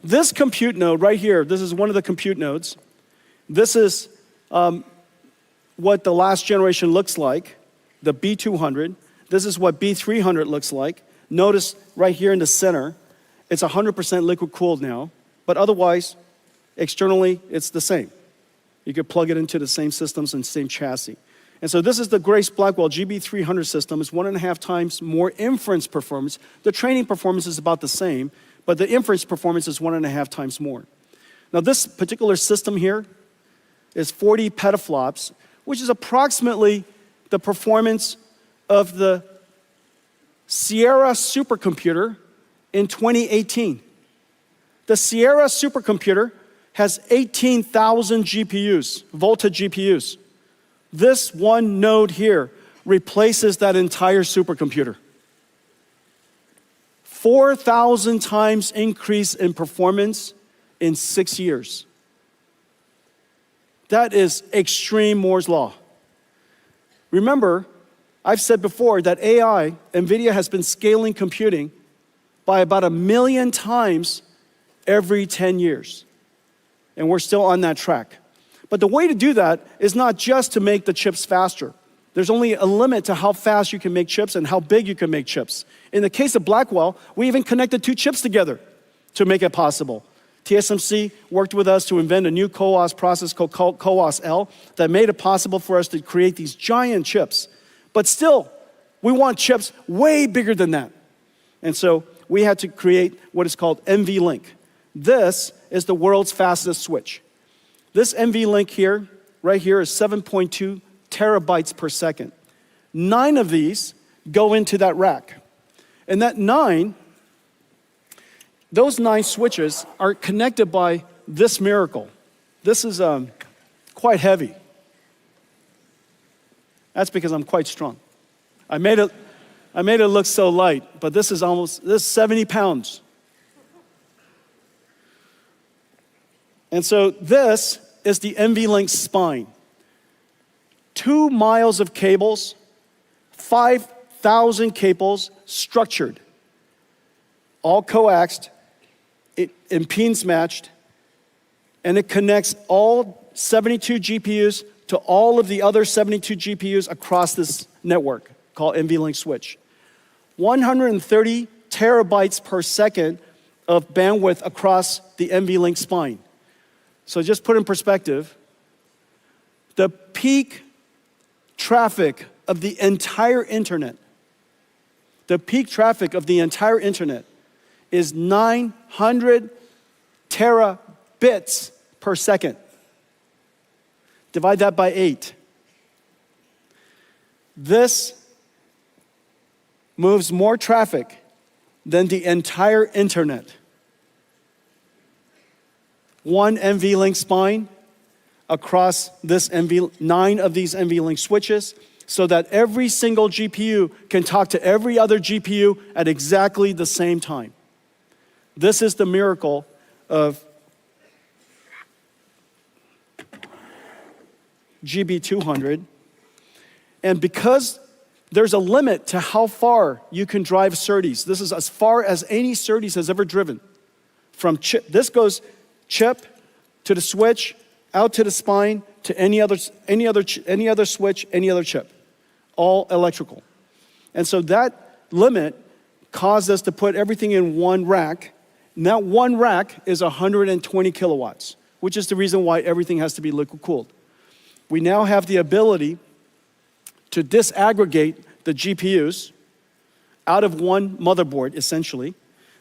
This compute node right here, this is one of the compute nodes. This is what the last generation looks like, the B200. This is what B300 looks like. Notice right here in the center, it's 100% liquid cooled now, but otherwise, externally, it's the same. You could plug it into the same systems and same chassis. And so this is the Grace Blackwell GB300 system. It's 1.5 times more inference performance. The training performance is about the same, but the inference performance is 1.5 times more. Now this particular system here is 40 petaflops, which is approximately the performance of the Sierra supercomputer in 2018. The Sierra supercomputer has 18,000 GPUs, Volta GPUs. This one node here replaces that entire supercomputer. 4,000 times increase in performance in 6 years. That is extreme Moore's law. Remember, I've said before that AI, NVIDIA has been scaling computing by about 1 million times every 10 years. And we're still on that track. But the way to do that is not just to make the chips faster. There's only a limit to how fast you can make chips and how big you can make chips. In the case of Blackwell, we even connected 2 chips together to make it possible. TSMC worked with us to invent a new CoWoS process called CoWoS-L that made it possible for us to create these giant chips. But still, we want chips way bigger than that. And so we had to create what is called NVLink. This is the world's fastest switch. This NVLink here, right here, is 7.2 terabytes per second. 9 of these go into that rack. And those 9 switches are connected by this miracle. This is quite heavy. That's because I'm quite strong. I made it look so light, but this is 70 pounds. And so this is the NVLink spine. 2 miles of cables, 5,000 cables structured, all coaxed, impedance matched, and it connects all 72 GPUs to all of the other 72 GPUs across this network called NVLink switch. 130 terabytes per second of bandwidth across the NVLink spine. So just put in perspective, the peak traffic of the entire internet, is 900 terabits per second. Divide that by 8. This moves more traffic than the entire internet. 1 NVLink spine across this 9 of these NVLink switches, so that every single GPU can talk to every other GPU at exactly the same time. This is the miracle of GB200. And because there's a limit to how far you can drive SerDes, this is as far as any SerDes has ever driven. From chip, this goes chip to the switch, out to the spine, to any other switch, any other chip, all electrical. And so that limit caused us to put everything in one rack. And that one rack is 120 kilowatts, which is the reason why everything has to be liquid cooled. We now have the ability to disaggregate the GPUs out of one motherboard, essentially,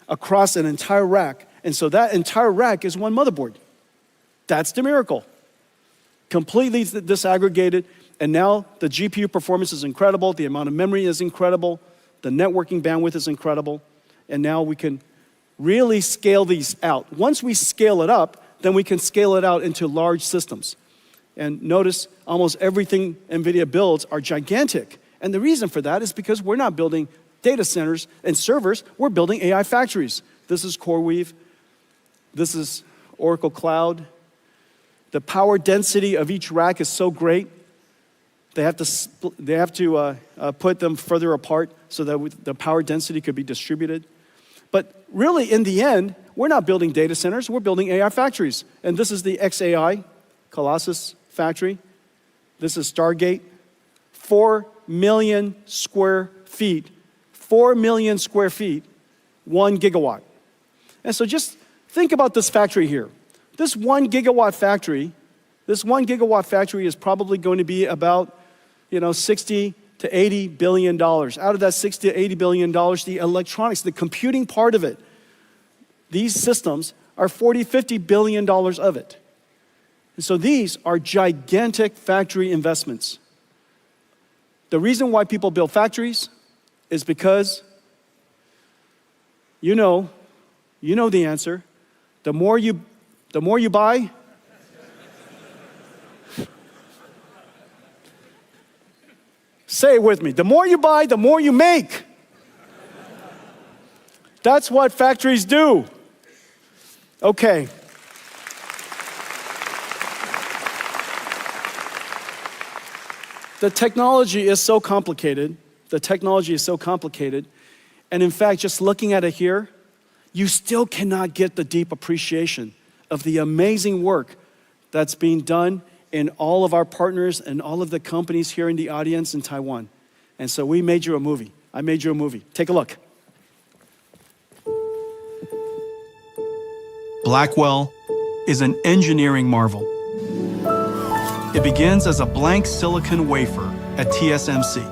across an entire rack. And so that entire rack is one motherboard. That's the miracle. Completely disaggregated, and now the GPU performance is incredible, the amount of memory is incredible, the networking bandwidth is incredible, and now we can really scale these out. Once we scale it up, then we can scale it out into large systems. And notice almost everything NVIDIA builds are gigantic. And the reason for that is because we're not building data centers and servers, we're building AI factories. This is CoreWeave. This is Oracle Cloud. The power density of each rack is so great, they have to put them further apart so that the power density could be distributed. But really, in the end, we're not building data centers, we're building AI factories. And this is the XAI, Colossus factory. This is Stargate, 4 million square feet, 4 million square feet, 1 gigawatt. And so just think about this factory here. This 1 gigawatt factory is probably going to be about, $60 to $80 billion. Out of that $60 to $80 billion, the electronics, the computing part of it, these systems are $40, $50 billion of it. And so these are gigantic factory investments. The reason why people build factories is because you know the answer. The more you buy, say it with me. The more you buy, the more you make. That's what factories do. Okay. The technology is so complicated. And in fact, just looking at it here, you still cannot get the deep appreciation of the amazing work that's being done in all of our partners and all of the companies here in the audience in Taiwan. And so we made you a movie. I made you a movie. Take a look. Blackwell is an engineering marvel. It begins as a blank silicon wafer at TSMC.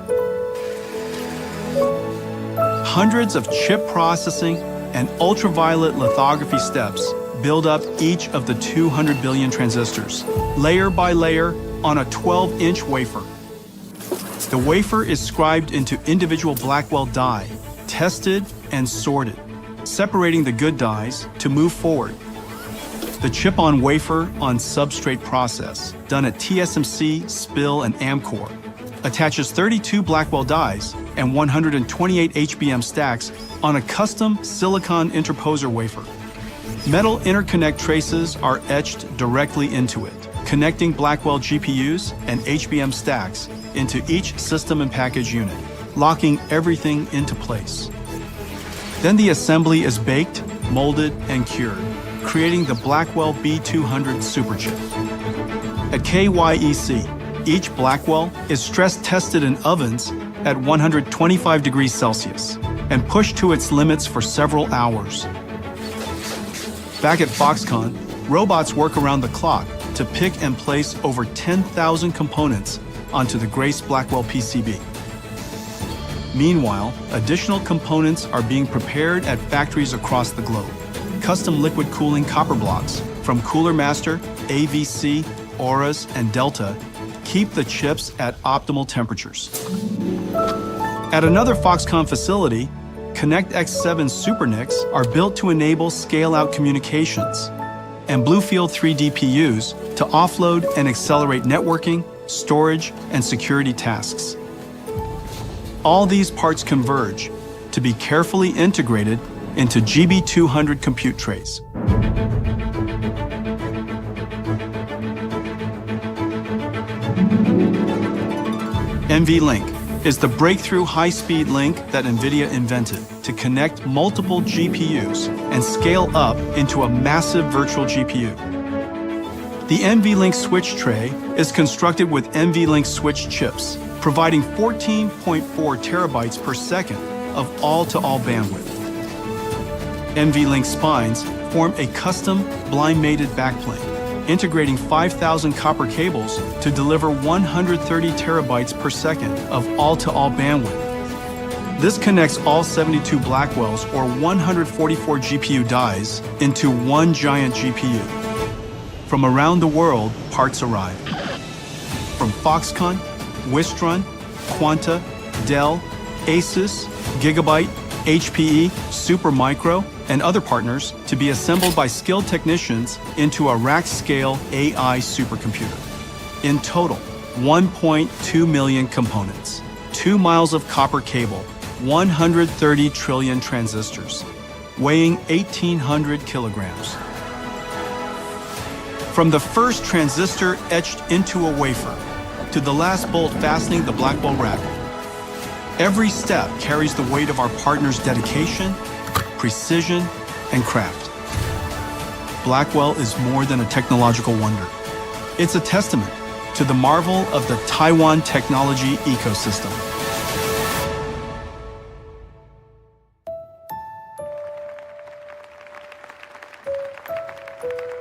Hundreds of chip processing and ultraviolet lithography steps build up each of the 200 billion transistors, layer by layer on a 12-inch wafer. The wafer is scribed into individual Blackwell die, tested and sorted, separating the good dies to move forward. The chip-on-wafer on substrate process, done at TSMC, SPIL, and Amkor, attaches 32 Blackwell dies and 128 HBM stacks on a custom silicon interposer wafer. Metal interconnect traces are etched directly into it, connecting Blackwell GPUs and HBM stacks into each system and package unit, locking everything into place. Then the assembly is baked, molded, and cured, creating the Blackwell B200 superchip. At KYEC, each Blackwell is stress tested in ovens at 125 degrees Celsius and pushed to its limits for several hours. Back at Foxconn, robots work around the clock to pick and place over 10,000 components onto the Grace Blackwell PCB. Meanwhile, additional components are being prepared at factories across the globe. Custom liquid cooling copper blocks from Cooler Master, AVC, Auras, and Delta keep the chips at optimal temperatures. At another Foxconn facility, Connect X7 SuperNICs are built to enable scale-out communications, and Bluefield 3 DPUs to offload and accelerate networking, storage, and security tasks. All these parts converge to be carefully integrated into GB200 compute trays. NVLink is the breakthrough high-speed link that NVIDIA invented to connect multiple GPUs and scale up into a massive virtual GPU. The NVLink switch tray is constructed with NVLink switch chips, providing 14.4 terabytes per second of all-to-all bandwidth. NVLink spines form a custom blind-mated backplane, integrating 5,000 copper cables to deliver 130 terabytes per second of all-to-all bandwidth. This connects all 72 Blackwells or 144 GPU dies into one giant GPU. From around the world, parts arrive. From Foxconn, Wistron, Quanta, Dell, Asus, Gigabyte, HPE, Supermicro, and other partners to be assembled by skilled technicians into a rack-scale AI supercomputer. In total, 1.2 million components, 2 miles of copper cable, 130 trillion transistors, weighing 1,800 kilograms. From the first transistor etched into a wafer to the last bolt fastening the Blackwell rack, every step carries the weight of our partners' dedication, precision, and craft. Blackwell is more than a technological wonder. It's a testament to the marvel of the Taiwan technology ecosystem.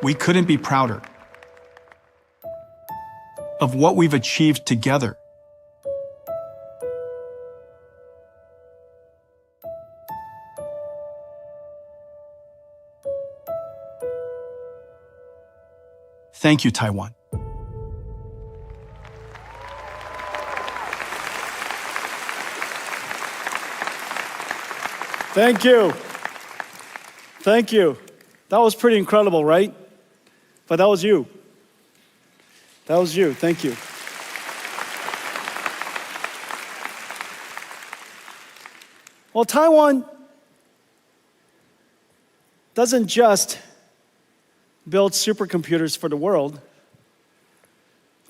We couldn't be prouder of what we've achieved together. Thank you, Taiwan. Thank you. Thank you. That was pretty incredible, right? But that was you. That was you. Thank you. Well, Taiwan doesn't just build supercomputers for the world.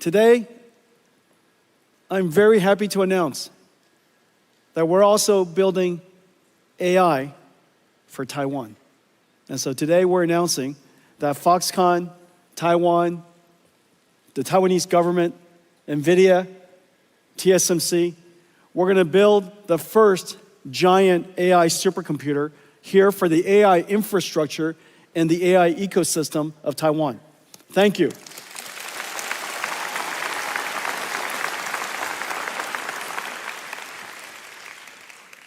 Today, I'm very happy to announce that we're also building AI for Taiwan. And so today we're announcing that Foxconn, Taiwan, the Taiwanese government, NVIDIA, TSMC, we're going to build the first giant AI supercomputer here for the AI infrastructure and the AI ecosystem of Taiwan. Thank you.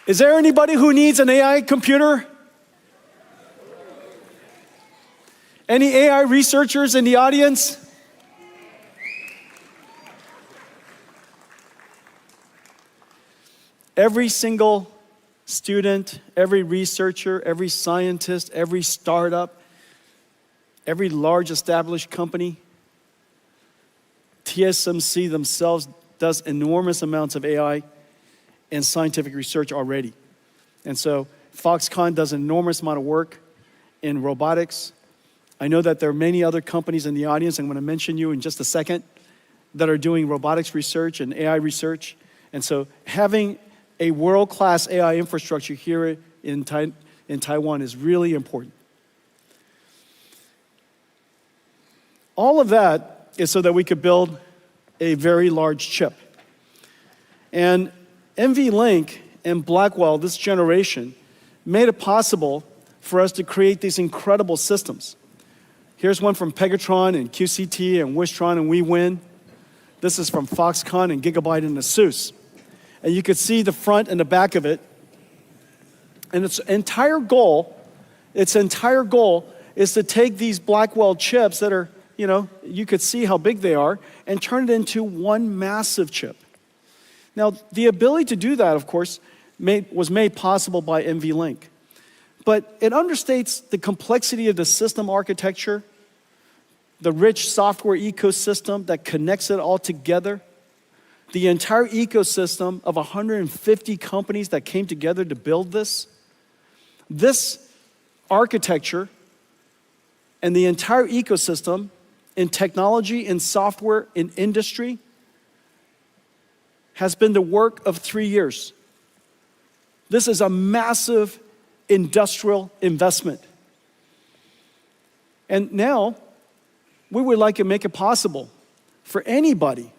Is there anybody who needs an AI computer? Any AI researchers in the audience? Every single student, every researcher, every scientist, every startup, every large established company, TSMC themselves does enormous amounts of AI and scientific research already. And so Foxconn does an enormous amount of work in robotics. I know that there are many other companies in the audience, I'm going to mention you in just a second, that are doing robotics research and AI research. And so having a world-class AI infrastructure here in Taiwan is really important. All of that is so that we could build a very large chip. And NVLink and Blackwell, this generation, made it possible for us to create these incredible systems. Here's one from Pegatron and QCT and Wistron and WeWin. This is from Foxconn and Gigabyte and Asus. And you could see the front and the back of it. And its entire goal is to take these Blackwell chips that are, you could see how big they are, and turn it into one massive chip. Now, the ability to do that, of course, was made possible by NVLink. But it understates the complexity of the system architecture, the rich software ecosystem that connects it all together, the entire ecosystem of 150 companies that came together to build this. This architecture and the entire ecosystem in technology, in software, in industry has been the work of 3 years. This is a massive industrial investment. And now, we would like to make it possible for anybody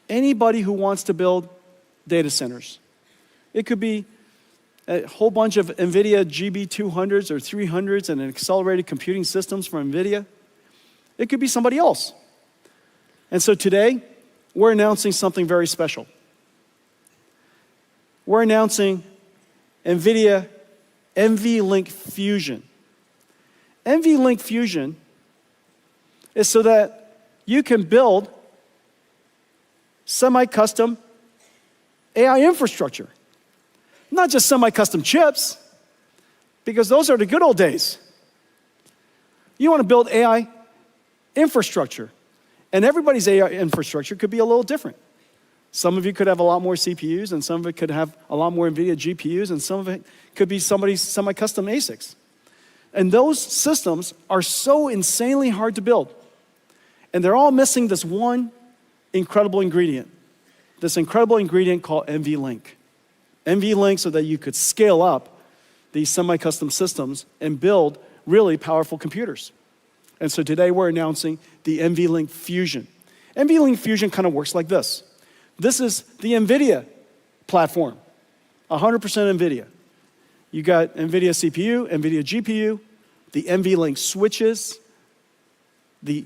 who wants to build data centers. It could be a whole bunch of NVIDIA GB200s or 300s and accelerated computing systems from NVIDIA. It could be somebody else. And so today, we're announcing something very special. We're announcing NVIDIA NVLink Fusion. NVLink Fusion is so that you can build semi-custom AI infrastructure. Not just semi-custom chips, because those are the good old days. You want to build AI infrastructure. And everybody's AI infrastructure could be a little different. Some of you could have a lot more CPUs, and some of it could have a lot more NVIDIA GPUs, and some of it could be somebody's semi-custom ASICs. And those systems are so insanely hard to build. And they're all missing this one incredible ingredient. This incredible ingredient called NVLink. NVLink so that you could scale up these semi-custom systems and build really powerful computers. And so today we're announcing the NVLink Fusion. NVLink Fusion kind of works like this. This is the NVIDIA platform, 100% NVIDIA. You got NVIDIA CPU, NVIDIA GPU, the NVLink switches, the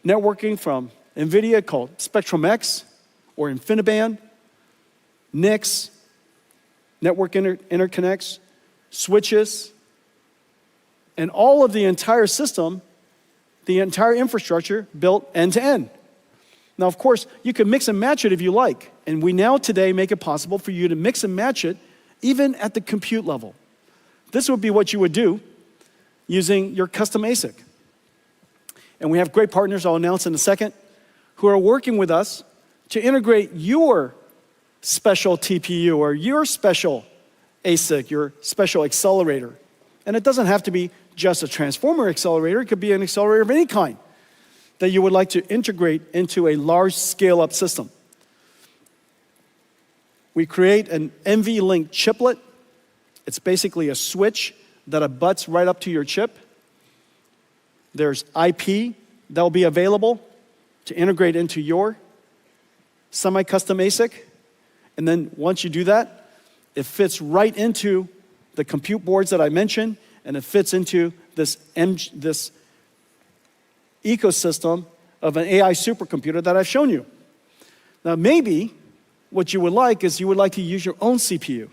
networking from NVIDIA called Spectrum-X or InfiniBand, NICs, network interconnects, switches, and all of the entire system, the entire infrastructure built end-to-end. Now, of course, you can mix and match it if you like, and we now today make it possible for you to mix and match it even at the compute level. This would be what you would do using your custom ASIC. And we have great partners I'll announce in a second who are working with us to integrate your special TPU or your special ASIC, your special accelerator. And it doesn't have to be just a transformer accelerator. It could be an accelerator of any kind that you would like to integrate into a large scale-up system. We create an NVLink chiplet. It's basically a switch that abuts right up to your chip. There's IP that will be available to integrate into your semi-custom ASIC. And then once you do that, it fits right into the compute boards that I mentioned, and it fits into this ecosystem of an AI supercomputer that I've shown you. Now, maybe what you would like is you would like to use your own CPU.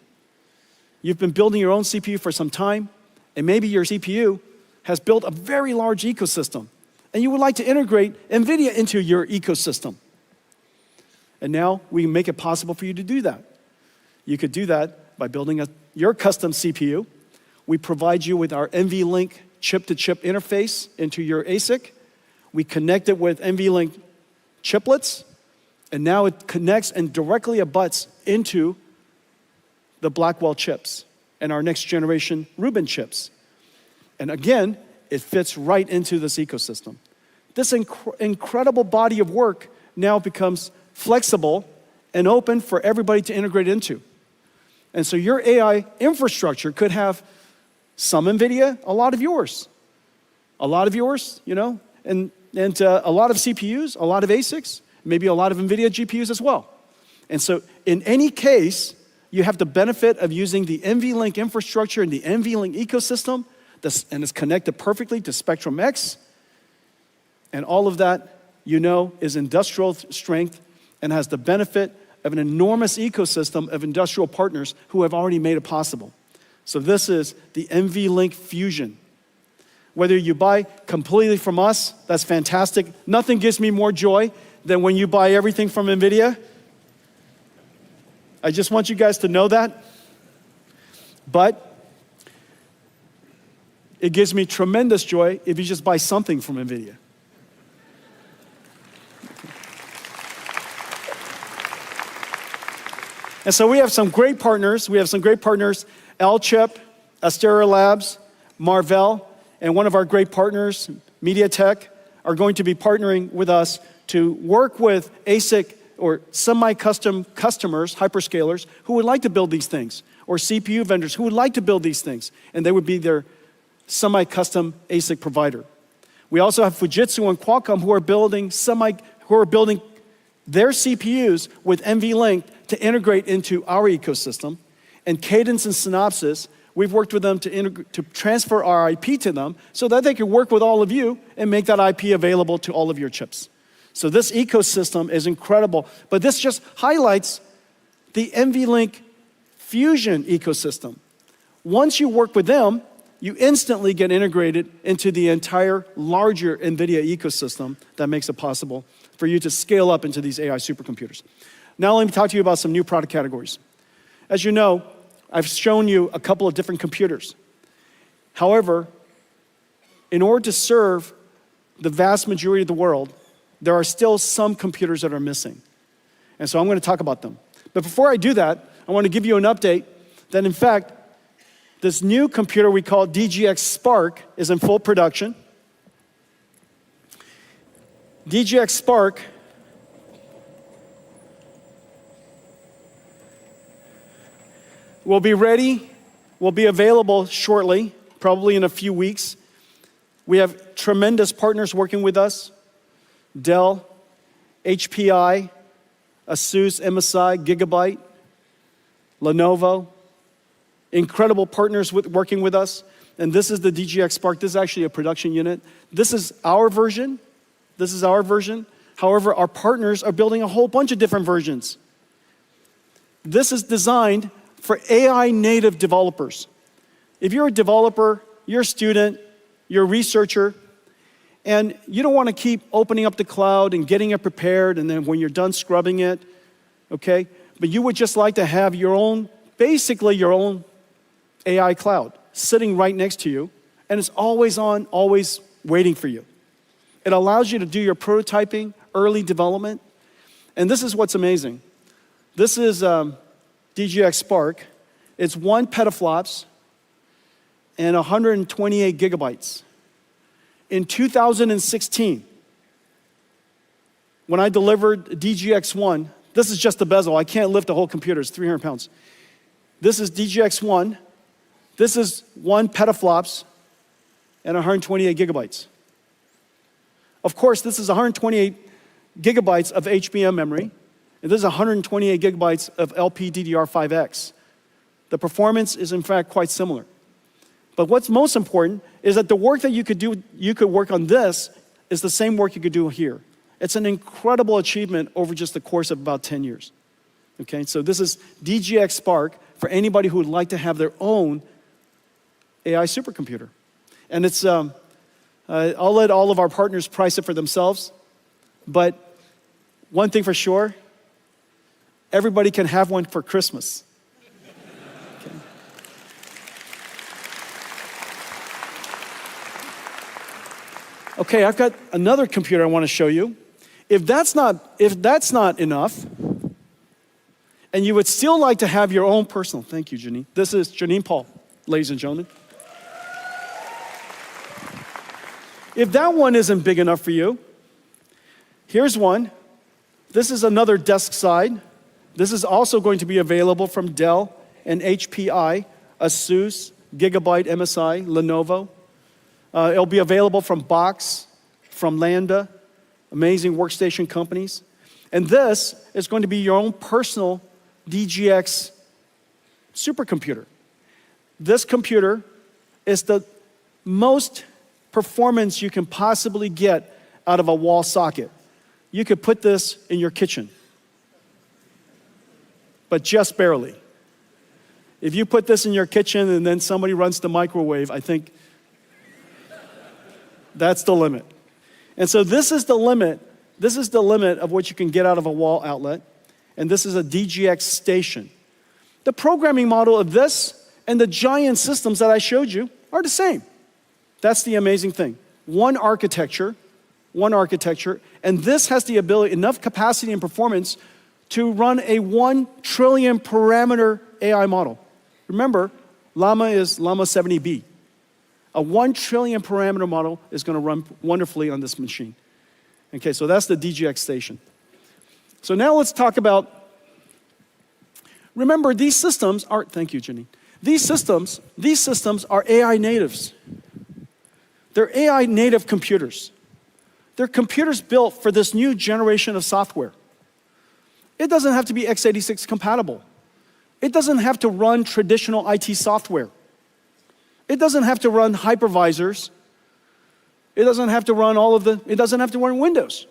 You've been building your own CPU for some time, and maybe your CPU has built a very large ecosystem, and you would like to integrate NVIDIA into your ecosystem. And now we make it possible for you to do that. You could do that by building your custom CPU. We provide you with our NVLink chip-to-chip interface into your ASIC. We connect it with NVLink chiplets, and now it connects and directly abuts into the Blackwell chips and our next generation Rubin chips. And again, it fits right into this ecosystem. This incredible body of work now becomes flexible and open for everybody to integrate into. And so your AI infrastructure could have some NVIDIA, a lot of yours. A lot of yours, you know, and a lot of CPUs, a lot of ASICs, maybe a lot of NVIDIA GPUs as well. And so in any case, you have the benefit of using the NVLink infrastructure and the NVLink ecosystem, and it's connected perfectly to Spectrum-X. And all of that, you know, is industrial strength and has the benefit of an enormous ecosystem of industrial partners who have already made it possible. So this is the NVLink Fusion. Whether you buy completely from us, that's fantastic. Nothing gives me more joy than when you buy everything from NVIDIA. I just want you guys to know that. But it gives me tremendous joy if you just buy something from NVIDIA. And so we have some great partners. L-Chip, Astera Labs, Marvell, and one of our great partners, MediaTek, are going to be partnering with us to work with ASIC or semi-custom customers, hyperscalers, who would like to build these things, or CPU vendors who would like to build these things, and they would be their semi-custom ASIC provider. We also have Fujitsu and Qualcomm who are building their CPUs with NVLink to integrate into our ecosystem. And Cadence and Synopsys, we've worked with them to transfer our IP to them so that they can work with all of you and make that IP available to all of your chips. So this ecosystem is incredible, but this just highlights the NVLink Fusion ecosystem. Once you work with them, you instantly get integrated into the entire larger NVIDIA ecosystem that makes it possible for you to scale up into these AI supercomputers. Now let me talk to you about some new product categories. As you know, I've shown you a couple of different computers. However, in order to serve the vast majority of the world, there are still some computers that are missing. And so I'm going to talk about them. But before I do that, I want to give you an update that, in fact, this new computer we call DGX Spark is in full production. DGX Spark will be ready, will be available shortly, probably in a few weeks. We have tremendous partners working with us: Dell, HPI, ASUS, MSI, Gigabyte, Lenovo. Incredible partners working with us. And this is the DGX Spark. This is actually a production unit. This is our version. This is our version. However, our partners are building a whole bunch of different versions. This is designed for AI native developers. If you're a developer, you're a student, you're a researcher, and you don't want to keep opening up the cloud and getting it prepared, and then when you're done scrubbing it, okay? But you would just like to have your own, basically your own AI cloud sitting right next to you, and it's always on, always waiting for you. It allows you to do your prototyping, early development, and this is what's amazing. This is DGX Spark. It's 1 petaflops and 128 gigabytes. In 2016, when I delivered DGX1, this is just the bezel. I can't lift the whole computer. It's 300 pounds. This is DGX1. This is 1 petaflops and 128 gigabytes. Of course, this is 128 gigabytes of HBM memory, and this is 128 gigabytes of LPDDR5X. The performance is, in fact, quite similar. But what's most important is that the work that you could work on this is the same work you could do here. It's an incredible achievement over just the course of about 10 years. Okay, so this is DGX Spark for anybody who would like to have their own AI supercomputer. And it's, I'll let all of our partners price it for themselves, but one thing for sure, everybody can have one for Christmas. Okay, I've got another computer I want to show you. If that's not enough, and you would still like to have your own personal, thank you, Janine. This is Janine Paul, ladies and gentlemen. If that one isn't big enough for you, here's one. This is another desk side. This is also going to be available from Dell and HPI, ASUS, Gigabyte, MSI, Lenovo. It'll be available from Box, from Lambda, amazing workstation companies. And this is going to be your own personal DGX supercomputer. This computer is the most performance you can possibly get out of a wall socket. You could put this in your kitchen, but just barely. If you put this in your kitchen and then somebody runs the microwave, I think that's the limit. And so this is the limit. This is the limit of what you can get out of a wall outlet. And this is a DGX station. The programming model of this and the giant systems that I showed you are the same. That's the amazing thing. One architecture, and this has the ability, enough capacity and performance to run a 1 trillion parameter AI model. Remember, Llama is Llama 70B. A 1 trillion parameter model is going to run wonderfully on this machine. Okay, so that's the DGX station. So now let's talk about, remember these systems are, thank you, Jenny. These systems are AI natives. They're AI native computers. They're computers built for this new generation of software. It doesn't have to be x86 compatible. It doesn't have to run traditional IT software. It doesn't have to run hypervisors. It doesn't have to run it doesn't have to run Windows.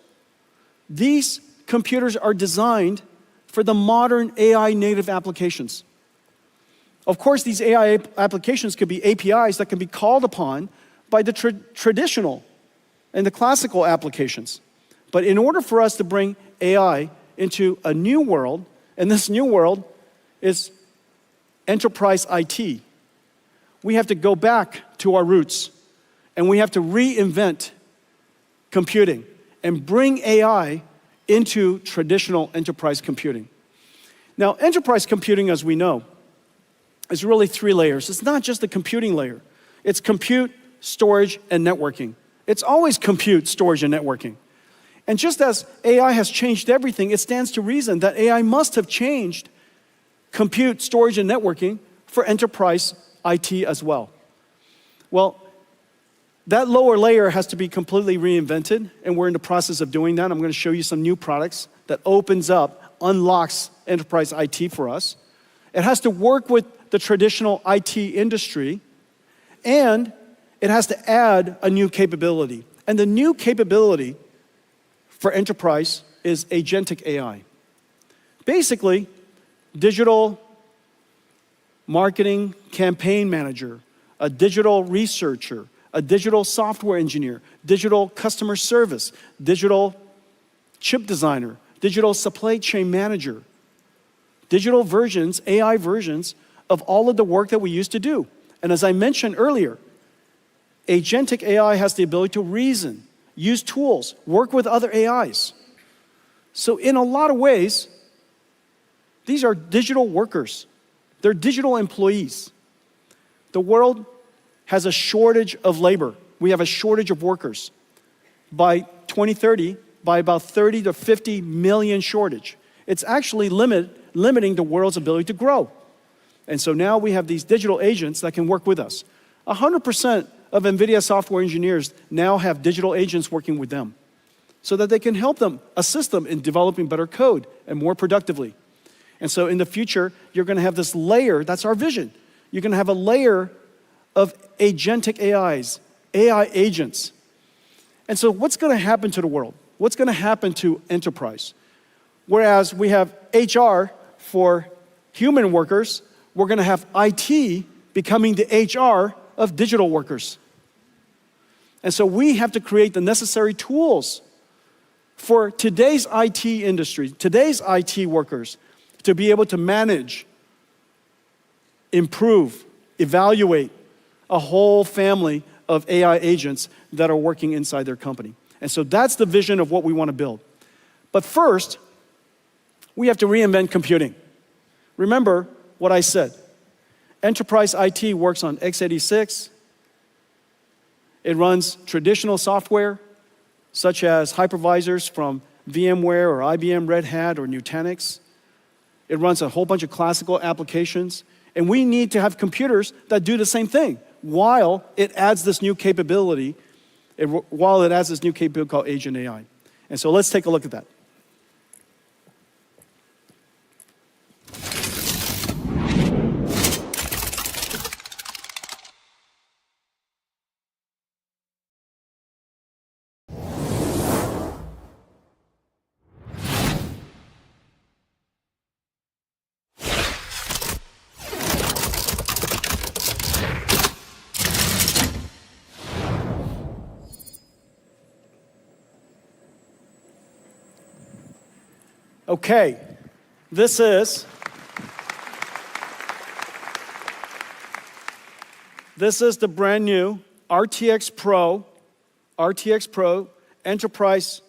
These computers are designed for the modern AI native applications. Of course, these AI applications could be APIs that can be called upon by the traditional and the classical applications. But in order for us to bring AI into a new world, and this new world is enterprise IT, we have to go back to our roots, and we have to reinvent computing and bring AI into traditional enterprise computing. Now, enterprise computing, as we know, is really 3 layers. It's not just the computing layer. It's compute, storage, and networking. It's always compute, storage, and networking. And just as AI has changed everything, it stands to reason that AI must have changed compute, storage, and networking for enterprise IT as well. Well, that lower layer has to be completely reinvented, and we're in the process of doing that. I'm going to show you some new products that unlocks enterprise IT for us. It has to work with the traditional IT industry, and it has to add a new capability. And the new capability for enterprise is agentic AI. Basically, digital marketing campaign manager, a digital researcher, a digital software engineer, digital customer service, digital chip designer, digital supply chain manager, digital versions, AI versions of all of the work that we used to do. And as I mentioned earlier, agentic AI has the ability to reason, use tools, work with other AIs. So in a lot of ways, these are digital workers. They're digital employees. The world has a shortage of labor. We have a shortage of workers. By 2030, by about 30 to 50 million shortage. It's actually limiting the world's ability to grow. And so now we have these digital agents that can work with us. 100% of NVIDIA software engineers now have digital agents working with them so that they can help them, assist them in developing better code and more productively. And so in the future, you're going to have this layer, that's our vision. You're going to have a layer of agentic AIs, AI agents. And so what's going to happen to the world? What's going to happen to enterprise? Whereas we have HR for human workers, we're going to have IT becoming the HR of digital workers. And so we have to create the necessary tools for today's IT industry, today's IT workers, to be able to manage, improve, evaluate a whole family of AI agents that are working inside their company. And so that's the vision of what we want to build. But first, we have to reinvent computing. Remember what I said. Enterprise IT works on x86. It runs traditional software, such as hypervisors from VMware or IBM Red Hat or Nutanix. It runs a whole bunch of classical applications. And we need to have computers that do the same thing while it adds this new capability, called Agent AI. And so let's take a look at that. Okay, this is the brand new RTX Pro Enterprise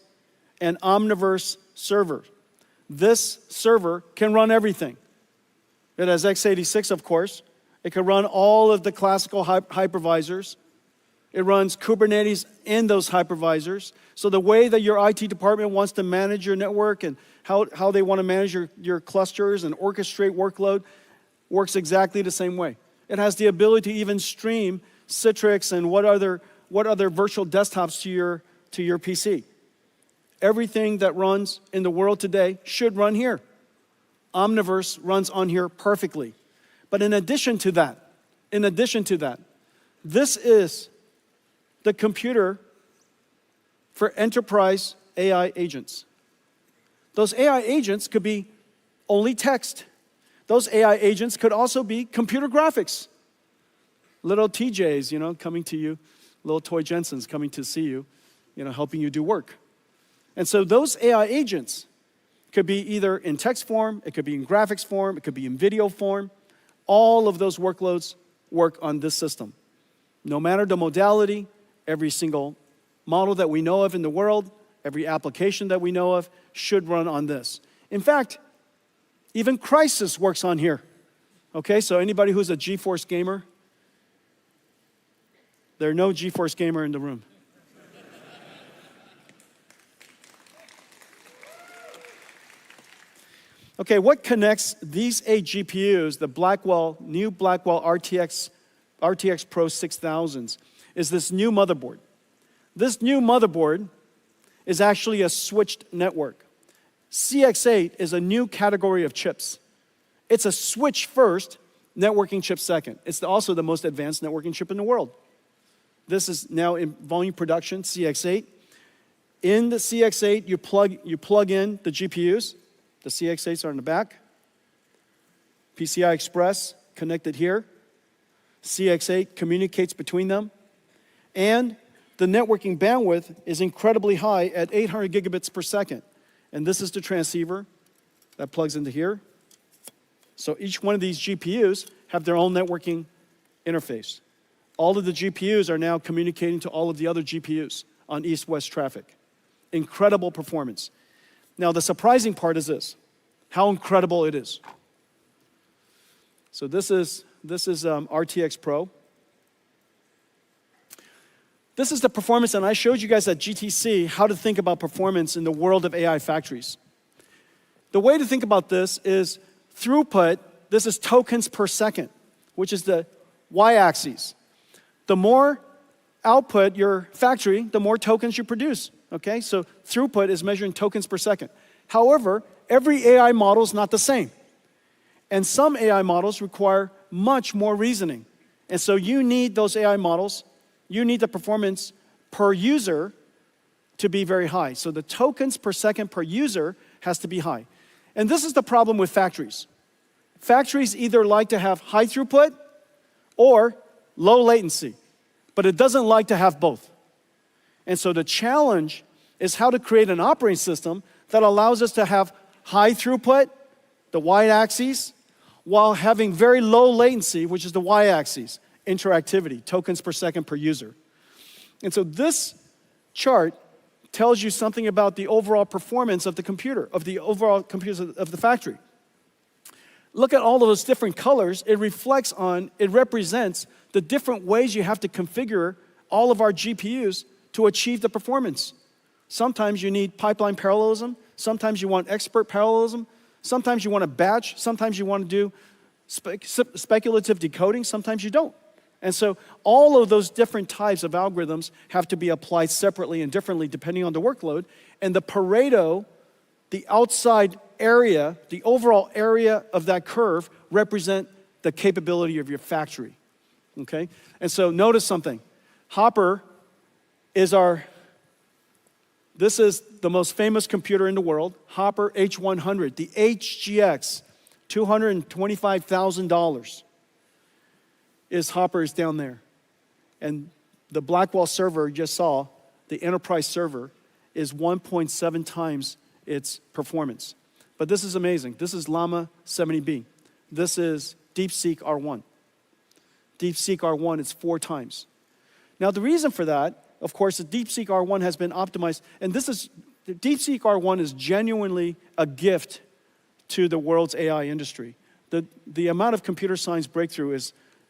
and Omniverse server. This server can run everything. It has x86, of course. It can run all of the classical hypervisors. It runs Kubernetes in those hypervisors. So the way that your IT department wants to manage your network and how they want to manage your clusters and orchestrate workload works exactly the same way. It has the ability to even stream Citrix and what other virtual desktops to your PC. Everything that runs in the world today should run here. Omniverse runs on here perfectly. But in addition to that, this is the computer for enterprise AI agents. Those AI agents could be only text. Those AI agents could also be computer graphics. Little TJs, coming to you, little toy Jensens coming to see you, helping you do work. And so those AI agents could be either in text form, it could be in graphics form, it could be in video form. All of those workloads work on this system. No matter the modality, every single model that we know of in the world, every application that we know of should run on this. In fact, even Crysis works on here. Okay, so anybody who's a GeForce gamer? There are no GeForce gamer in the room. Okay, what connects these 8 GPUs, the new Blackwell RTX Pro 6000s, is this new motherboard. This new motherboard is actually a switched network. CX8 is a new category of chips. It's a switch first, networking chip second. It's also the most advanced networking chip in the world. This is now in volume production, CX8. In the CX8, you plug in the GPUs. The CX8s are in the back. PCI Express connected here. CX8 communicates between them. And the networking bandwidth is incredibly high at 800 gigabits per second. And this is the transceiver that plugs into here. So each one of these GPUs have their own networking interface. All of the GPUs are now communicating to all of the other GPUs on east-west traffic. Incredible performance. Now, the surprising part is this, how incredible it is. So this is RTX Pro. This is the performance, and I showed you guys at GTC how to think about performance in the world of AI factories. The way to think about this is throughput. This is tokens per second, which is the y-axis. The more output your factory, the more tokens you produce. Okay, so throughput is measured in tokens per second. However, every AI model is not the same. And some AI models require much more reasoning. And so you need those AI models, you need the performance per user to be very high. So the tokens per second per user has to be high. And this is the problem with factories. Factories either like to have high throughput or low latency, but it doesn't like to have both. And so the challenge is how to create an operating system that allows us to have high throughput, the y-axis, while having very low latency, which is the y-axis, interactivity, tokens per second per user. And so this chart tells you something about the overall performance of the computer, of the overall computers of the factory. Look at all of those different colors. It represents the different ways you have to configure all of our GPUs to achieve the performance. Sometimes you need pipeline parallelism. Sometimes you want expert parallelism. Sometimes you want a batch. Sometimes you want to do speculative decoding. Sometimes you don't. And so all of those different types of algorithms have to be applied separately and differently depending on the workload. And the Pareto, the outside area, the overall area of that curve represent the capability of your factory. Okay? And so notice something. Hopper this is the most famous computer in the world, Hopper H100, the HGX, $225,000 Hopper is down there. And the Blackwell server you just saw, the enterprise server, is 1.7 times its performance. But this is amazing. This is Llama 70B. This is DeepSeek R1. DeepSeek R1 is 4 times. Now the reason for that, of course, the DeepSeek R1 has been optimized, and the DeepSeek R1 is genuinely a gift to the world's AI industry. The amount of computer science breakthrough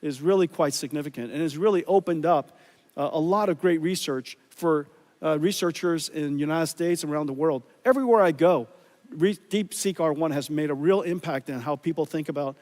is really quite significant and has really opened up a lot of great research for researchers in the United States and around the world. Everywhere I go, DeepSeek R1 has made a real impact in how people think about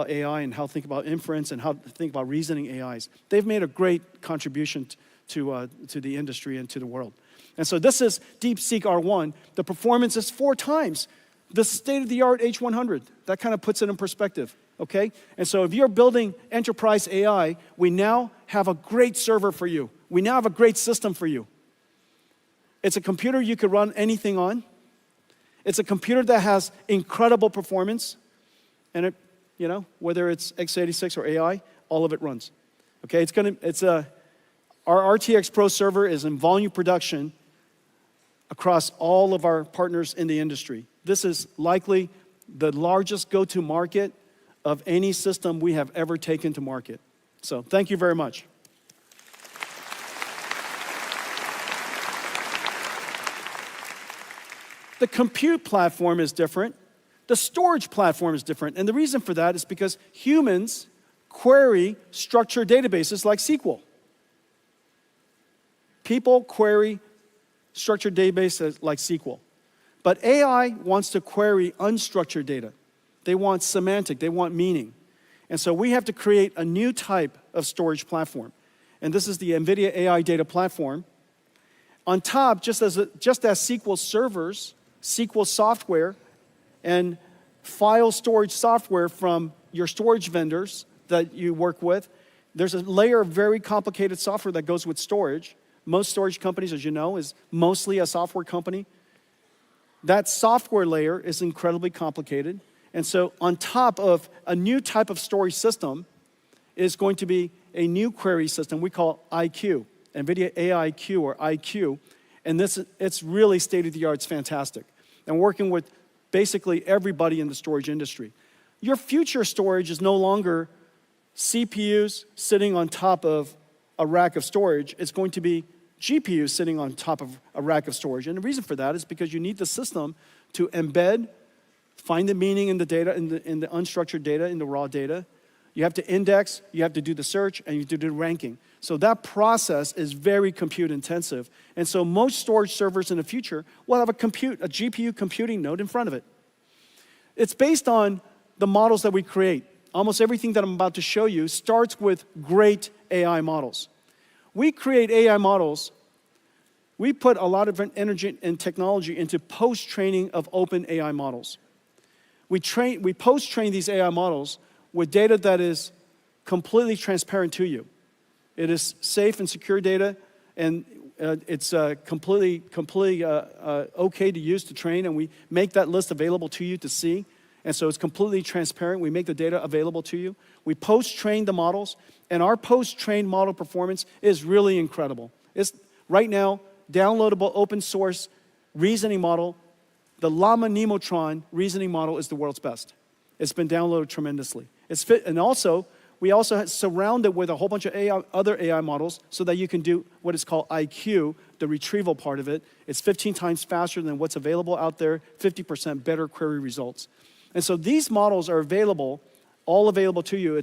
AI and how think about inference and how to think about reasoning AIs. They've made a great contribution to the industry and to the world. And so this is DeepSeek R1. The performance is 4 times the state-of-the-art H100. That kind of puts it in perspective, okay? And so if you're building enterprise AI, we now have a great server for you. We now have a great system for you. It's a computer you could run anything on. It's a computer that has incredible performance. And it, you know, whether it's x86 or AI, all of it runs. Okay, our RTX Pro server is in volume production across all of our partners in the industry. This is likely the largest go-to market of any system we have ever taken to market. So thank you very much. The compute platform is different. The storage platform is different. And the reason for that is because humans query structured databases like SQL. People query structured databases like SQL. But AI wants to query unstructured data. They want semantic, they want meaning. And so we have to create a new type of storage platform. And this is the NVIDIA AI Data Platform. On top, just as SQL servers, SQL software, and file storage software from your storage vendors that you work with, there's a layer of very complicated software that goes with storage. Most storage companies, as you know, is mostly a software company. That software layer is incredibly complicated. And so on top of a new type of storage system is going to be a new query system we call IQ, NVIDIA AIQ or IQ. And it's really state-of-the-art, it's fantastic. And working with basically everybody in the storage industry. Your future storage is no longer CPUs sitting on top of a rack of storage. It's going to be GPUs sitting on top of a rack of storage. And the reason for that is because you need the system to embed, find the meaning in the data, in the unstructured data, in the raw data. You have to index, you have to do the search, and you have to do the ranking. So that process is very compute intensive. And so most storage servers in the future will have a GPU computing node in front of it. It's based on the models that we create. Almost everything that I'm about to show you starts with great AI models. We create AI models. We put a lot of energy and technology into post-training of open AI models. We post-train these AI models with data that is completely transparent to you. It is safe and secure data, and it's completely okay to use to train, and we make that list available to you to see. And so it's completely transparent. We make the data available to you. We post-train the models, and our post-trained model performance is really incredible. It's right now, downloadable open source reasoning model. The Llama Nemotron reasoning model is the world's best. It's been downloaded tremendously. And also, we also surround it with a whole bunch of other AI models so that you can do what is called IQ, the retrieval part of it. It's 15 times faster than what's available out there, 50% better query results. And so these models are available, all available to you.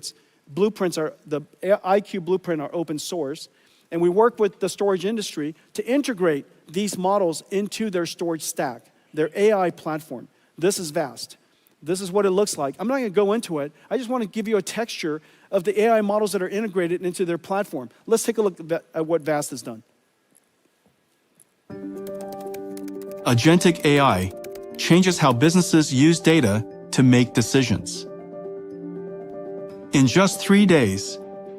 The IQ blueprint are open source. And we work with the storage industry to integrate these models into their storage stack, their AI platform. This is vast. This is what it looks like. I'm not going to go into it. I just want to give you a texture of the AI models that are integrated into their platform. Let's take a look at what VAST has done. Agentic AI changes how businesses use data to make decisions. In just 3 days,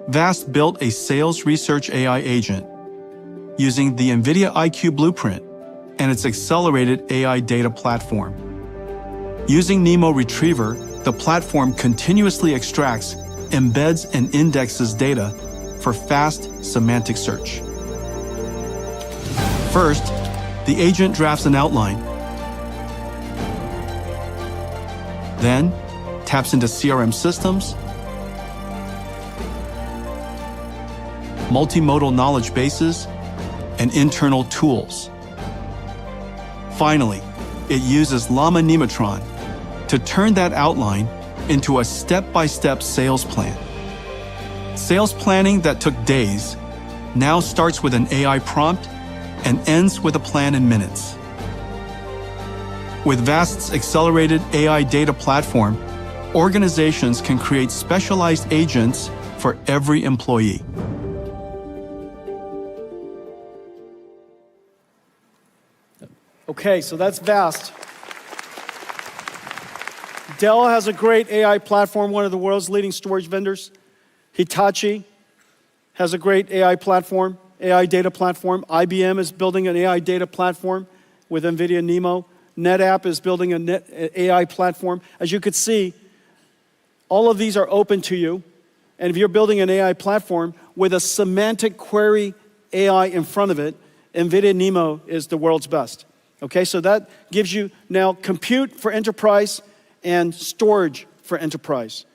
VAST built a sales research AI agent using the NVIDIA IQ blueprint and its accelerated AI data platform. Using Nemo Retriever, the platform continuously extracts, embeds, and indexes data for fast semantic search. First, the agent drafts an outline, then taps into CRM systems, multimodal knowledge bases, and internal tools. Finally, it uses Llama Nemotron to turn that outline into a step-by-step sales plan. Sales planning that took days now starts with an AI prompt and ends with a plan in minutes. With Vast's accelerated AI data platform, organizations can create specialized agents for every employee. Okay, so that's Vast. Dell has a great AI platform, one of the world's leading storage vendors. Hitachi has a great AI platform, AI data platform. IBM is building an AI data platform with NVIDIA NeMo. NetApp is building an AI platform. As you could see, all of these are open to you. And if you're building an AI platform with a semantic query AI in front of it, NVIDIA NeMo is the world's best. Okay, so that gives you now compute for enterprise and storage for enterprise.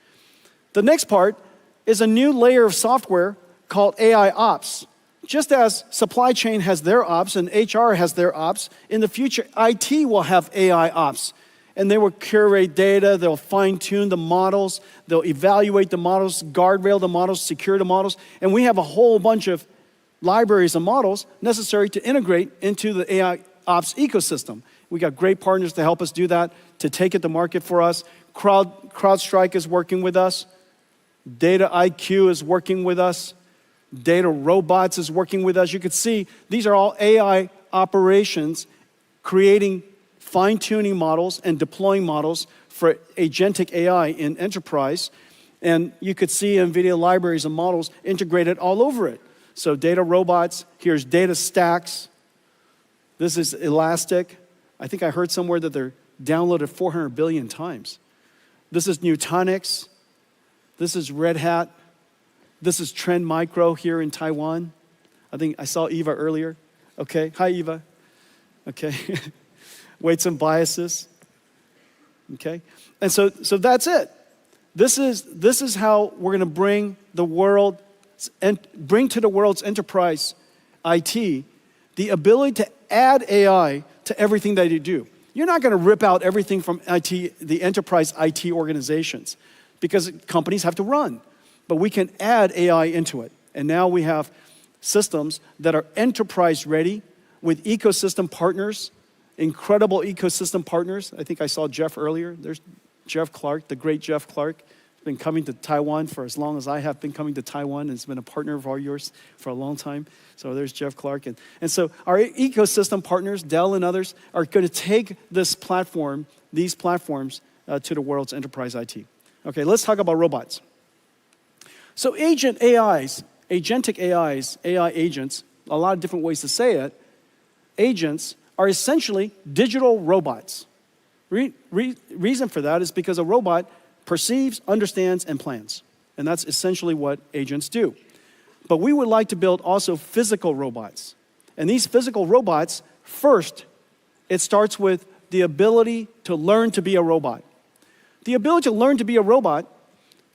The next part is a new layer of software called AI Ops. Just as supply chain has their ops and HR has their ops, in the future, IT will have AI ops. And they will curate data, they'll fine-tune the models, they'll evaluate the models, guardrail the models, secure the models, and we have a whole bunch of libraries and models necessary to integrate into the AI ops ecosystem. We got great partners to help us do that, to take it to market for us. CrowdStrike is working with us. Data IQ is working with us. Data Robots is working with us. You can see these are all AI operations creating fine-tuning models and deploying models for agentic AI in enterprise. And you could see NVIDIA libraries and models integrated all over it. So Data Robots, here's Data Stacks. This is Elastic. I think I heard somewhere that they're downloaded 400 billion times. This is Nutanix. This is Red Hat. This is Trend Micro here in Taiwan. I think I saw Eva earlier. Okay, hi Eva. Okay, weights and biases. Okay, and so that's it. This is how we're going to bring to the world's enterprise IT the ability to add AI to everything that you do. You're not going to rip out everything from IT, the enterprise IT organizations, because companies have to run. But we can add AI into it. And now we have systems that are enterprise ready with ecosystem partners, incredible ecosystem partners. I think I saw Jeff earlier. There's Jeff Clark, the great Jeff Clark. He's been coming to Taiwan for as long as I have been coming to Taiwan, and has been a partner of yours for a long time. So there's Jeff Clark. And so our ecosystem partners, Dell and others, are going to take this platform, these platforms, to the world's enterprise IT. Okay, let's talk about robots. So agentic AIs, AI agents, a lot of different ways to say it, agents are essentially digital robots. Reason for that is because a robot perceives, understands, and plans. And that's essentially what agents do. But we would like to build also physical robots. And these physical robots, first, it starts with the ability to learn to be a robot. The ability to learn to be a robot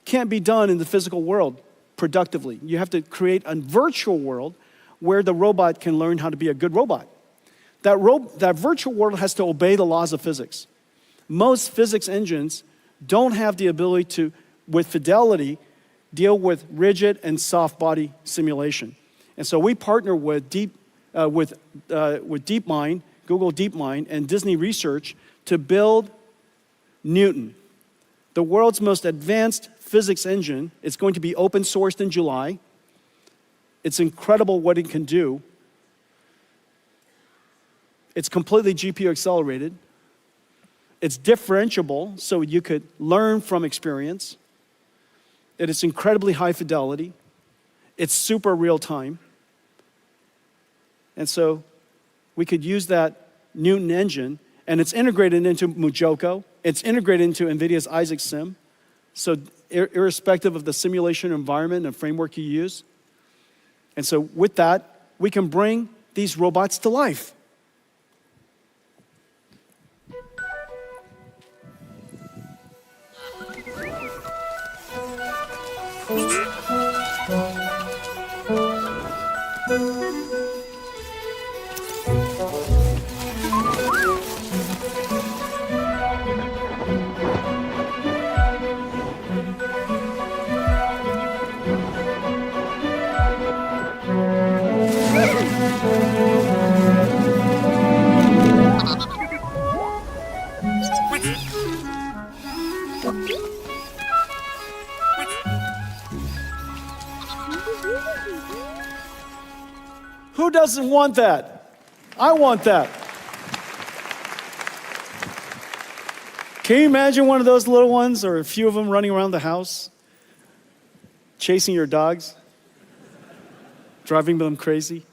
can't be done in the physical world productively. You have to create a virtual world where the robot can learn how to be a good robot. That virtual world has to obey the laws of physics. Most physics engines don't have the ability to, with fidelity, deal with rigid and soft body simulation. And so we partner with DeepMind, Google DeepMind, and Disney Research to build Newton, the world's most advanced physics engine. It's going to be open sourced in July. It's incredible what it can do. It's completely GPU accelerated. It's differentiable, so you could learn from experience. It is incredibly high fidelity. It's super real time. And so we could use that Newton engine, and it's integrated into Mujoko. It's integrated into NVIDIA's Isaac Sim. So irrespective of the simulation environment and framework you use. And so with that, we can bring these robots to life. Who doesn't want that? I want that. Can you imagine one of those little ones or a few of them running around the house, chasing your dogs, driving them crazy?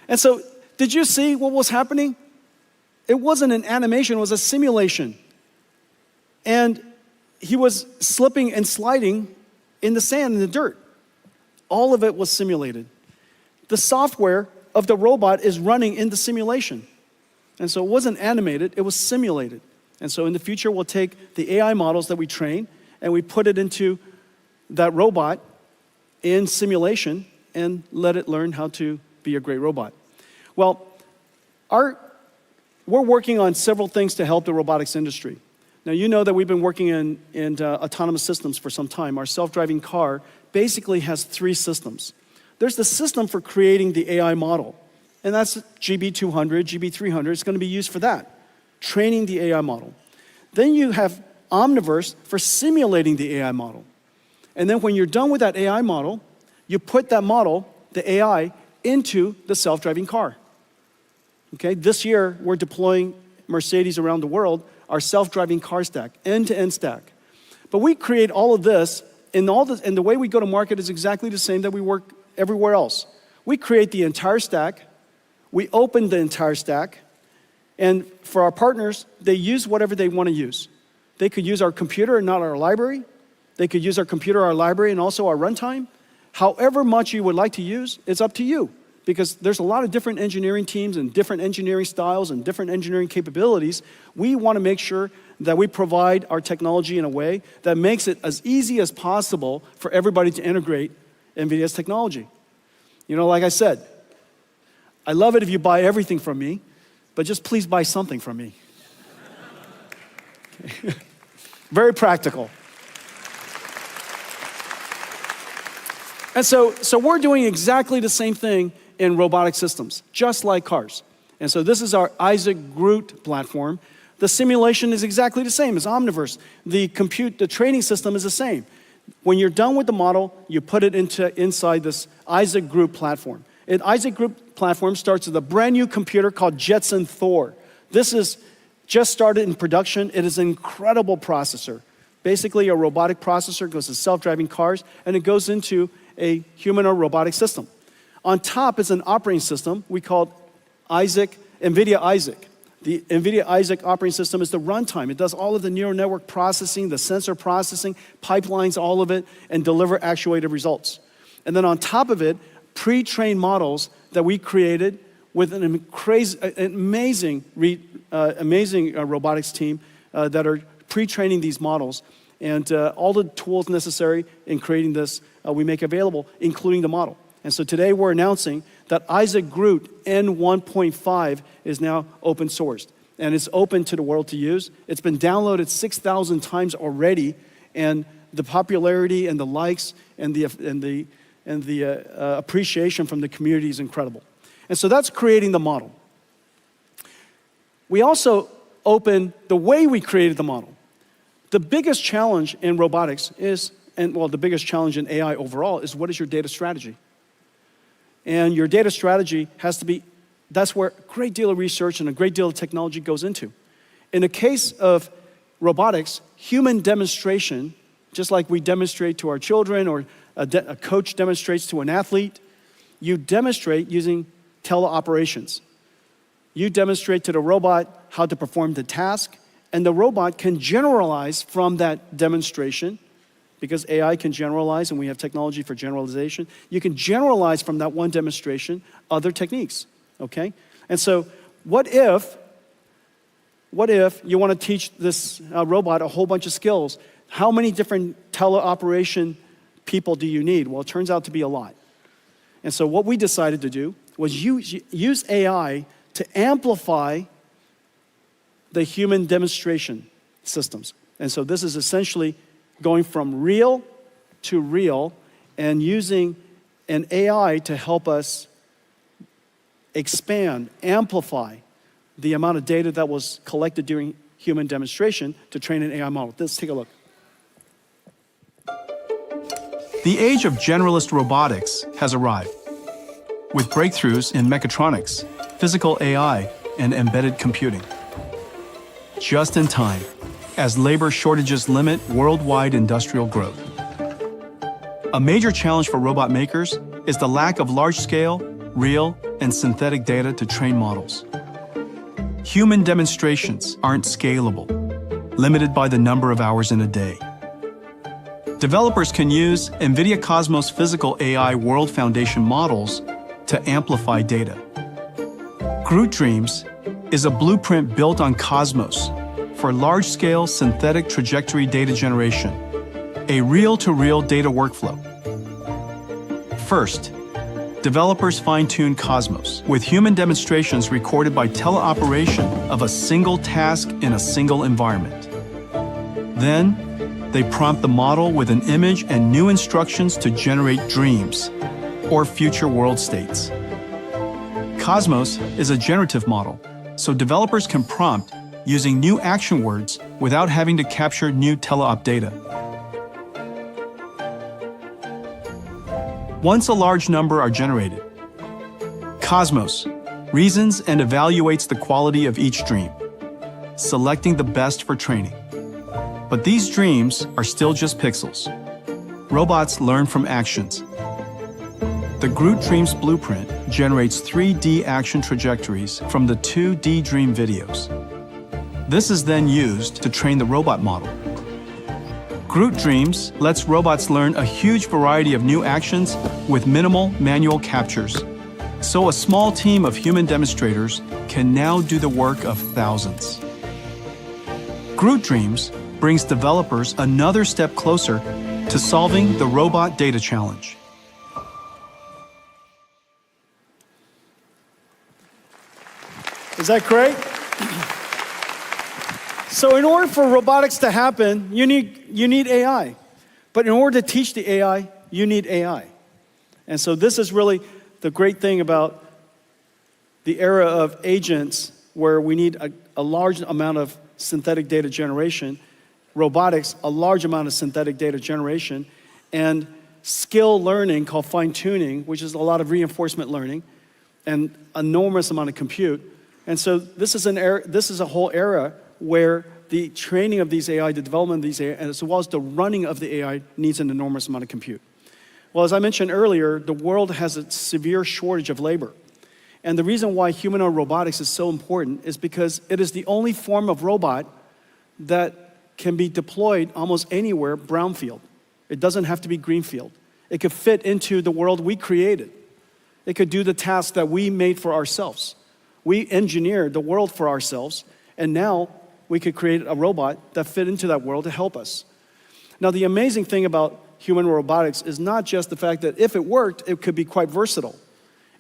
And so, did you see what was happening? It wasn't an animation, it was a simulation. And he was slipping and sliding in the sand, in the dirt. All of it was simulated. The software of the robot is running in the simulation. And so it wasn't animated, it was simulated. And so in the future, we'll take the AI models that we train and we put it into that robot in simulation and let it learn how to be a great robot. Well, we're working on several things to help the robotics industry. Now, you know that we've been working in autonomous systems for some time. Our self-driving car basically has 3 systems. There's the system for creating the AI model, and that's GB200, GB300. It's going to be used for that, training the AI model. Then you have Omniverse for simulating the AI model. And then when you're done with that AI model, you put that model, the AI, into the self-driving car. Okay, this year we're deploying Mercedes around the world, our self-driving car stack, end-to-end stack. But we create all of this, and the way we go to market is exactly the same that we work everywhere else. We create the entire stack, we open the entire stack, and for our partners, they use whatever they want to use. They could use our computer and not our library. They could use our computer, our library, and also our runtime. However much you would like to use, it's up to you. Because there's a lot of different engineering teams and different engineering styles and different engineering capabilities. We want to make sure that we provide our technology in a way that makes it as easy as possible for everybody to integrate NVIDIA's technology. You know, like I said, I love it if you buy everything from me, but just please buy something from me. Very practical. And so we're doing exactly the same thing in robotic systems, just like cars. And so this is our Isaac GR00T platform. The simulation is exactly the same as Omniverse. The training system is the same. When you're done with the model, you put it inside this Isaac GR00T platform. And Isaac GR00T platform starts with a brand new computer called Jetson Thor. This is just started in production. It is an incredible processor. Basically, a robotic processor goes to self-driving cars, and it goes into a human or robotic system. On top is an operating system we call NVIDIA Isaac. The NVIDIA Isaac operating system is the runtime. It does all of the neural network processing, the sensor processing, pipelines all of it, and deliver actuated results. And then on top of it, pre-trained models that we created with an amazing robotics team that are pre-training these models. And all the tools necessary in creating this, we make available, including the model. And so today we're announcing that Isaac GR00T N1.5 is now open sourced. And it's open to the world to use. It's been downloaded 6,000 times already. And the popularity and the likes and the appreciation from the community is incredible. And so that's creating the model. We also open the way we created the model. The biggest challenge in robotics is, the biggest challenge in AI overall is, what is your data strategy? And your data strategy has to be, that's where a great deal of research and a great deal of technology goes into. In the case of robotics, human demonstration, just like we demonstrate to our children or a coach demonstrates to an athlete, you demonstrate using teleoperations. You demonstrate to the robot how to perform the task, and the robot can generalize from that demonstration, because AI can generalize and we have technology for generalization. You can generalize from that one demonstration other techniques, okay? And so what if you want to teach this robot a whole bunch of skills? How many different teleoperation people do you need? Well, it turns out to be a lot. And so what we decided to do was use AI to amplify the human demonstration systems. And so this is essentially going from real to real and using an AI to help us expand, amplify the amount of data that was collected during human demonstration to train an AI model. Let's take a look. The age of generalist robotics has arrived, with breakthroughs in mechatronics, physical AI, and embedded computing. Just in time, as labor shortages limit worldwide industrial growth. A major challenge for robot makers is the lack of large-scale, real, and synthetic data to train models. Human demonstrations aren't scalable, limited by the number of hours in a day. Developers can use NVIDIA Cosmos Physical AI World Foundation models to amplify data. Groot Dreams is a blueprint built on Cosmos for large-scale synthetic trajectory data generation, a reel-to-reel data workflow. First, developers fine-tune Cosmos with human demonstrations recorded by teleoperation of a single task in a single environment. Then, they prompt the model with an image and new instructions to generate dreams, or future world states. Cosmos is a generative model, so developers can prompt using new action words without having to capture new teleop data. Once a large number are generated, Cosmos reasons and evaluates the quality of each dream, selecting the best for training. But these dreams are still just pixels. Robots learn from actions. The Groot Dreams blueprint generates 3D action trajectories from the 2D dream videos. This is then used to train the robot model. Groot Dreams lets robots learn a huge variety of new actions with minimal manual captures. So a small team of human demonstrators can now do the work of thousands. Groot Dreams brings developers another step closer to solving the robot data challenge. Is that great? So in order for robotics to happen, you need AI. But in order to teach the AI, you need AI. And so this is really the great thing about the era of agents, where we need a large amount of synthetic data generation, robotics, a large amount of synthetic data generation, and skill learning called fine-tuning, which is a lot of reinforcement learning, and enormous amount of compute. And so this is a whole era where the training of these AI, the development of these AI, as well as the running of the AI needs an enormous amount of compute. Well, as I mentioned earlier, the world has a severe shortage of labor. And the reason why humanoid robotics is so important is because it is the only form of robot that can be deployed almost anywhere brownfield. It doesn't have to be greenfield. It could fit into the world we created. It could do the tasks that we made for ourselves. We engineered the world for ourselves, and now we could create a robot that fit into that world to help us. Now, the amazing thing about human robotics is not just the fact that if it worked, it could be quite versatile.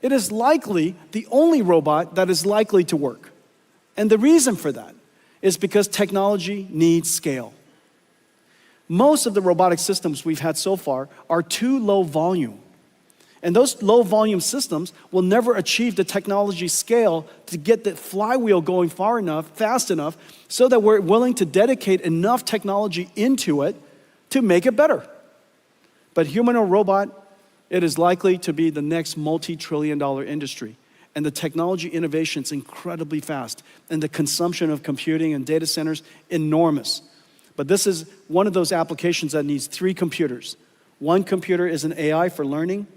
It is likely the only robot that is likely to work. And the reason for that is because technology needs scale. Most of the robotic systems we've had so far are too low volume. And those low volume systems will never achieve the technology scale to get the flywheel going far enough, fast enough, so that we're willing to dedicate enough technology into it to make it better. But humanoid robot, it is likely to be the next multi-trillion-dollar industry. And the technology innovation is incredibly fast. And the consumption of computing and data centers, enormous. But this is one of those applications that needs 3 computers. One computer is an AI for learning.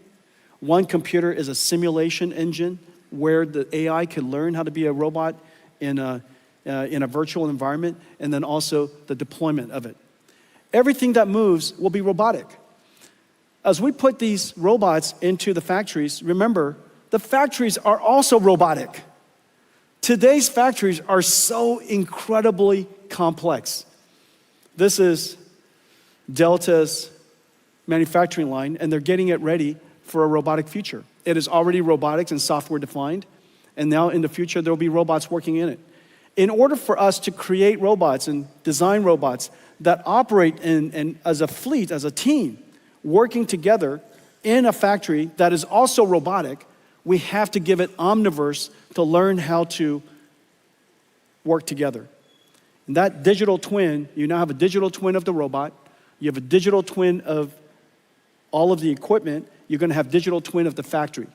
One computer is a simulation engine where the AI can learn how to be a robot in a virtual environment, and then also the deployment of it. Everything that moves will be robotic. As we put these robots into the factories, remember, the factories are also robotic. Today's factories are so incredibly complex. This is Delta's manufacturing line, and they're getting it ready for a robotic future. It is already robotics and software defined, and now in the future there will be robots working in it. In order for us to create robots and design robots that operate as a fleet, as a team, working together in a factory that is also robotic, we have to give it omniverse to learn how to work together. And that digital twin, you now have a digital twin of the robot, you have a digital twin of all of the equipment, you're going to have digital twin of the factory.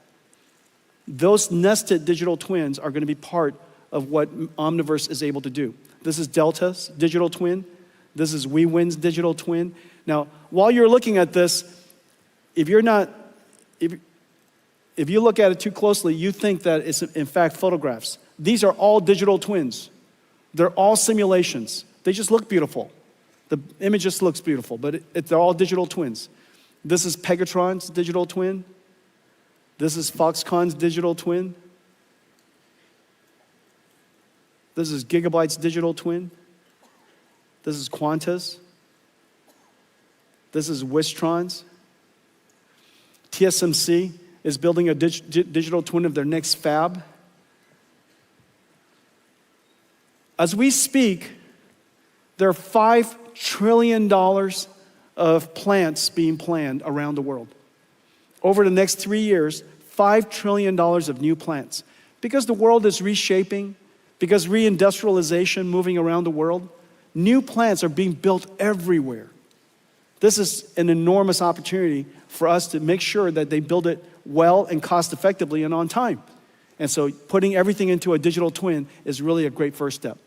Those nested digital twins are going to be part of what Omniverse is able to do. This is Delta's digital twin. This is WeWin's digital twin. Now, while you're looking at this, if you look at it too closely, you think that it's in fact photographs. These are all digital twins. They're all simulations. They just look beautiful. The image just looks beautiful, but they're all digital twins. This is Pegatron's digital twin. This is Foxconn's digital twin. This is Gigabyte's digital twin. This is Quanta's. This is Wistron's. TSMC is building a digital twin of their next fab. As we speak, there are $5 trillion of plants being planned around the world. Over the next 3 years, $5 trillion of new plants. Because the world is reshaping, because reindustrialization moving around the world, new plants are being built everywhere. This is an enormous opportunity for us to make sure that they build it well and cost effectively and on time. And so putting everything into a digital twin is really a great first step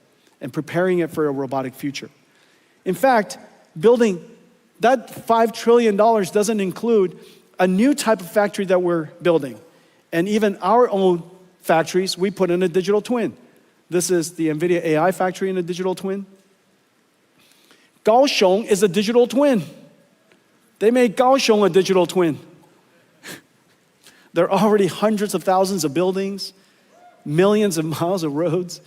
and preparing it for a robotic future. In fact, building that $5 trillion doesn't include a new type of factory that we're building. And even our own factories, we put in a digital twin. This is the NVIDIA AI factory in a digital twin. Kaohsiung is a digital twin. They made Kaohsiung a digital twin. There are already hundreds of thousands of buildings, millions of miles of roads.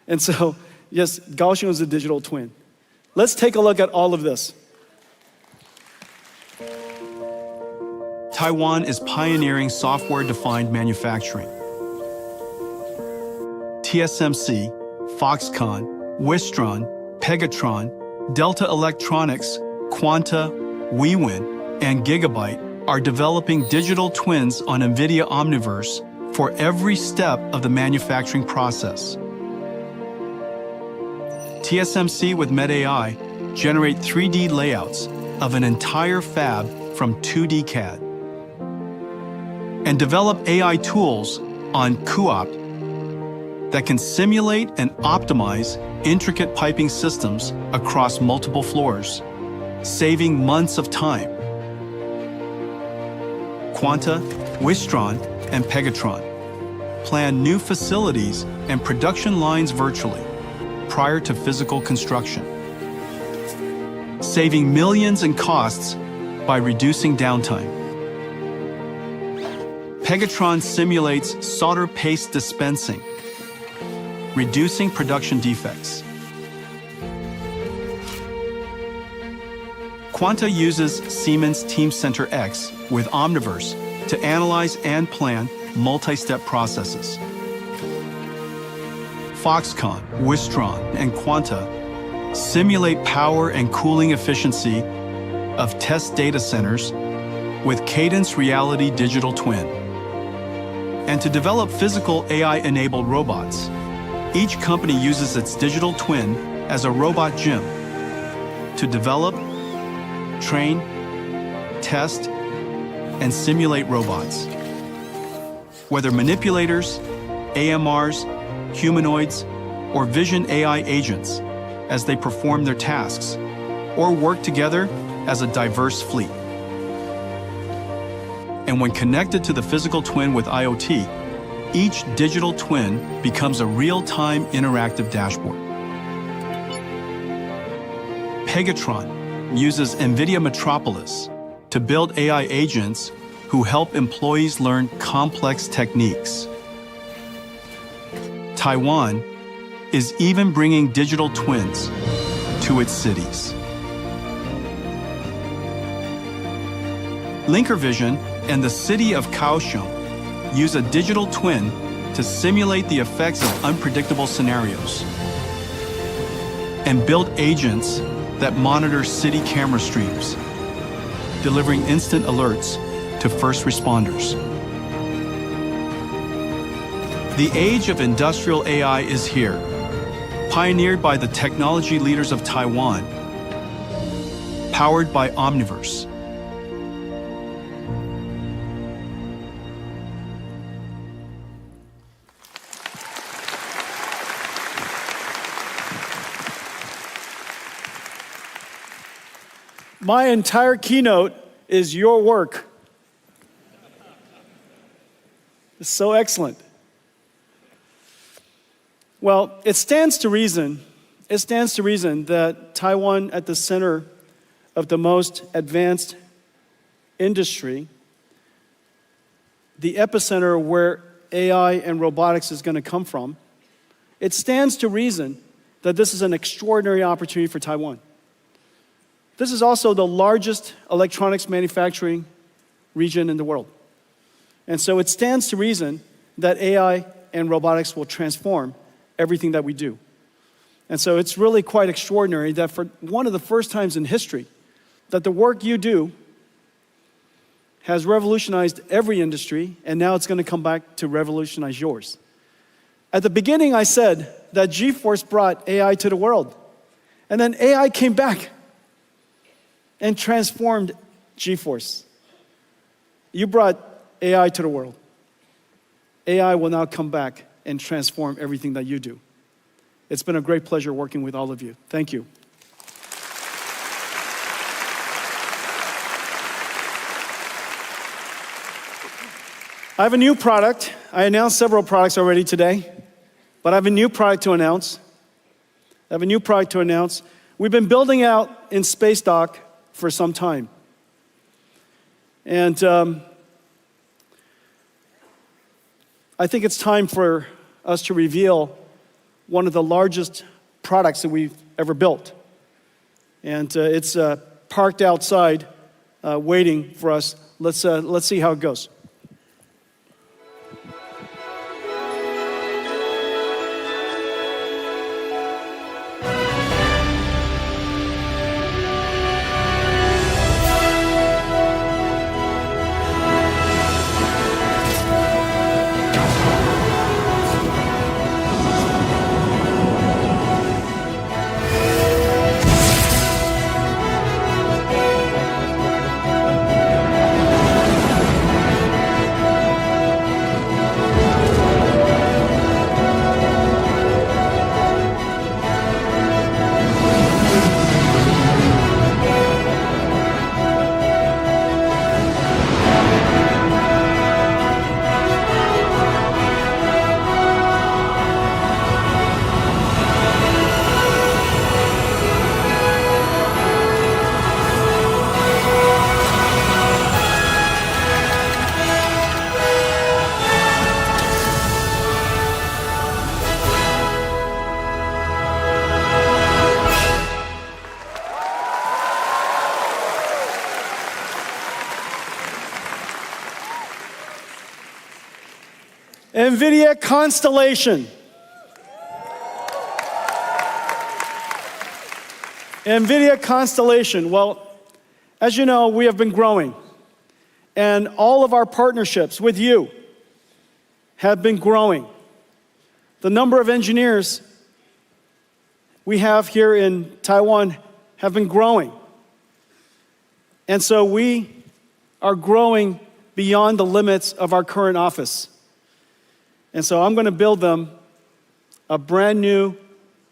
And so, yes, Kaohsiung is a digital twin. Let's take a look at all of this. Taiwan is pioneering software-defined manufacturing. TSMC, Foxconn, Wistron, Pegatron, Delta Electronics, Quanta, WeWin, and Gigabyte are developing digital twins on NVIDIA Omniverse for every step of the manufacturing process. TSMC with MedAI generate 3D layouts of an entire fab from 2D CAD and develop AI tools on CUOPT that can simulate and optimize intricate piping systems across multiple floors, saving months of time. Quanta, Wistron, and Pegatron plan new facilities and production lines virtually prior to physical construction, saving millions in costs by reducing downtime. Pegatron simulates solder paste dispensing, reducing production defects. Quanta uses Siemens Teamcenter X with Omniverse to analyze and plan multi-step processes. Foxconn, Wistron, and Quanta simulate power and cooling efficiency of test data centers with Cadence Reality Digital Twin. And to develop physical AI-enabled robots, each company uses its digital twin as a robot gym to develop, train, test, and simulate robots. Whether manipulators, AMRs, humanoids, or vision AI agents as they perform their tasks, or work together as a diverse fleet. And when connected to the physical twin with IoT, each digital twin becomes a real-time interactive dashboard. Pegatron uses NVIDIA Metropolis to build AI agents who help employees learn complex techniques. Taiwan is even bringing digital twins to its cities. LinkerVision and the city of Kaohsiung use a digital twin to simulate the effects of unpredictable scenarios and build agents that monitor city camera streams, delivering instant alerts to first responders. The age of industrial AI is here, pioneered by the technology leaders of Taiwan, powered by Omniverse. My entire keynote is your work. It's so excellent. Well, it stands to reason that Taiwan, at the center of the most advanced industry, the epicenter where AI and robotics is going to come from, it stands to reason that this is an extraordinary opportunity for Taiwan. This is also the largest electronics manufacturing region in the world. And so it stands to reason that AI and robotics will transform everything that we do. And so it's really quite extraordinary that for one of the first times in history, that the work you do has revolutionized every industry, and now it's going to come back to revolutionize yours. At the beginning, I said that GeForce brought AI to the world, and then AI came back and transformed GeForce. You brought AI to the world. AI will now come back and transform everything that you do. It's been a great pleasure working with all of you. Thank you. I have a new product. I announced several products already today, but I have a new product to announce. We've been building out in Space Dock for some time. And I think it's time for us to reveal one of the largest products that we've ever built. And it's parked outside waiting for us. Let's see how it goes. NVIDIA Constellation. NVIDIA Constellation. Well, as you know, we have been growing. And all of our partnerships with you have been growing. The number of engineers we have here in Taiwan have been growing. And so we are growing beyond the limits of our current office. And so I'm going to build them a brand new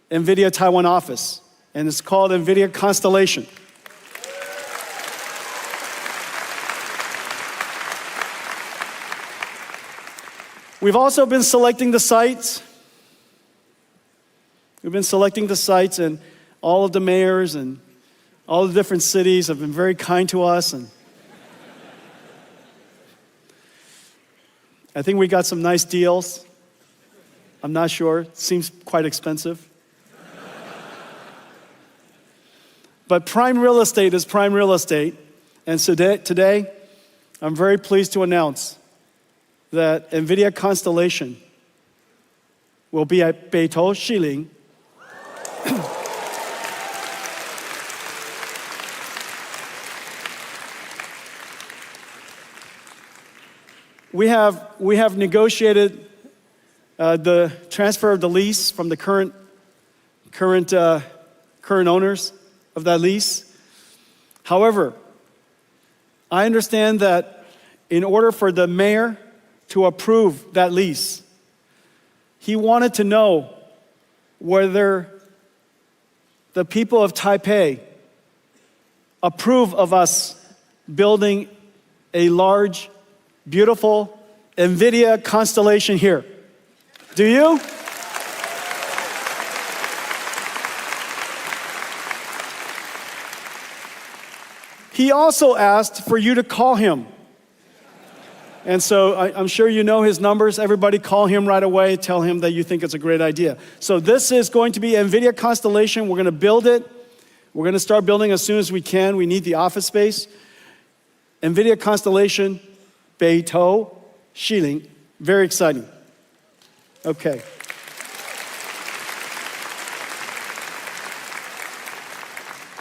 NVIDIA Taiwan office, and it's called NVIDIA Constellation. We've also been selecting the sites. And all of the mayors and all the different cities have been very kind to us. And I think we got some nice deals. I'm not sure. It seems quite expensive. But prime real estate is prime real estate. And so today, I'm very pleased to announce that NVIDIA Constellation will be at Beitou Shiling. We have negotiated the transfer of the lease from the current current owners of that lease. However, I understand that in order for the mayor to approve that lease, he wanted to know whether the people of Taipei approve of us building a large, beautiful NVIDIA constellation here. Do you? He also asked for you to call him. And so I'm sure you know his numbers. Everybody call him right away. Tell him that you think it's a great idea. So this is going to be NVIDIA Constellation. We're going to build it. We're going to start building as soon as we can. We need the office space. NVIDIA Constellation, Beidou, Xiling. Very exciting. Okay.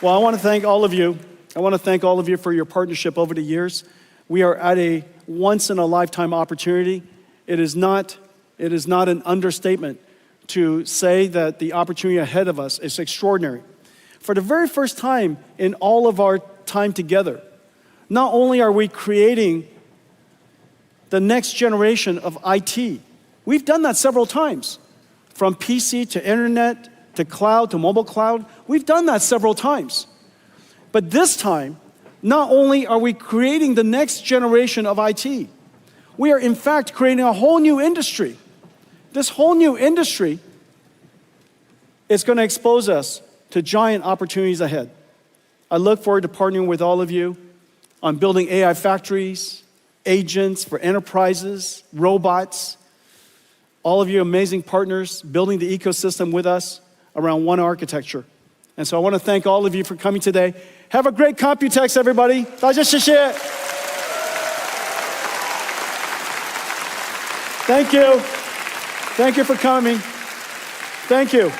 Well, I want to thank all of you. I want to thank all of you for your partnership over the years. We are at a once-in-a-lifetime opportunity. It is not an understatement to say that the opportunity ahead of us is extraordinary. For the very first time in all of our time together, not only are we creating the next generation of IT, we've done that several times. From PC to internet to cloud to mobile cloud, we've done that several times. But this time, not only are we creating the next generation of IT, we are in fact creating a whole new industry. This whole new industry is going to expose us to giant opportunities ahead. I look forward to partnering with all of you on building AI factories, agents for enterprises, robots, all of you amazing partners building the ecosystem with us around one architecture. And so I want to thank all of you for coming today. Have a great Computex, everybody. 大家谢谢. Thank you. Thank you for coming. Thank you.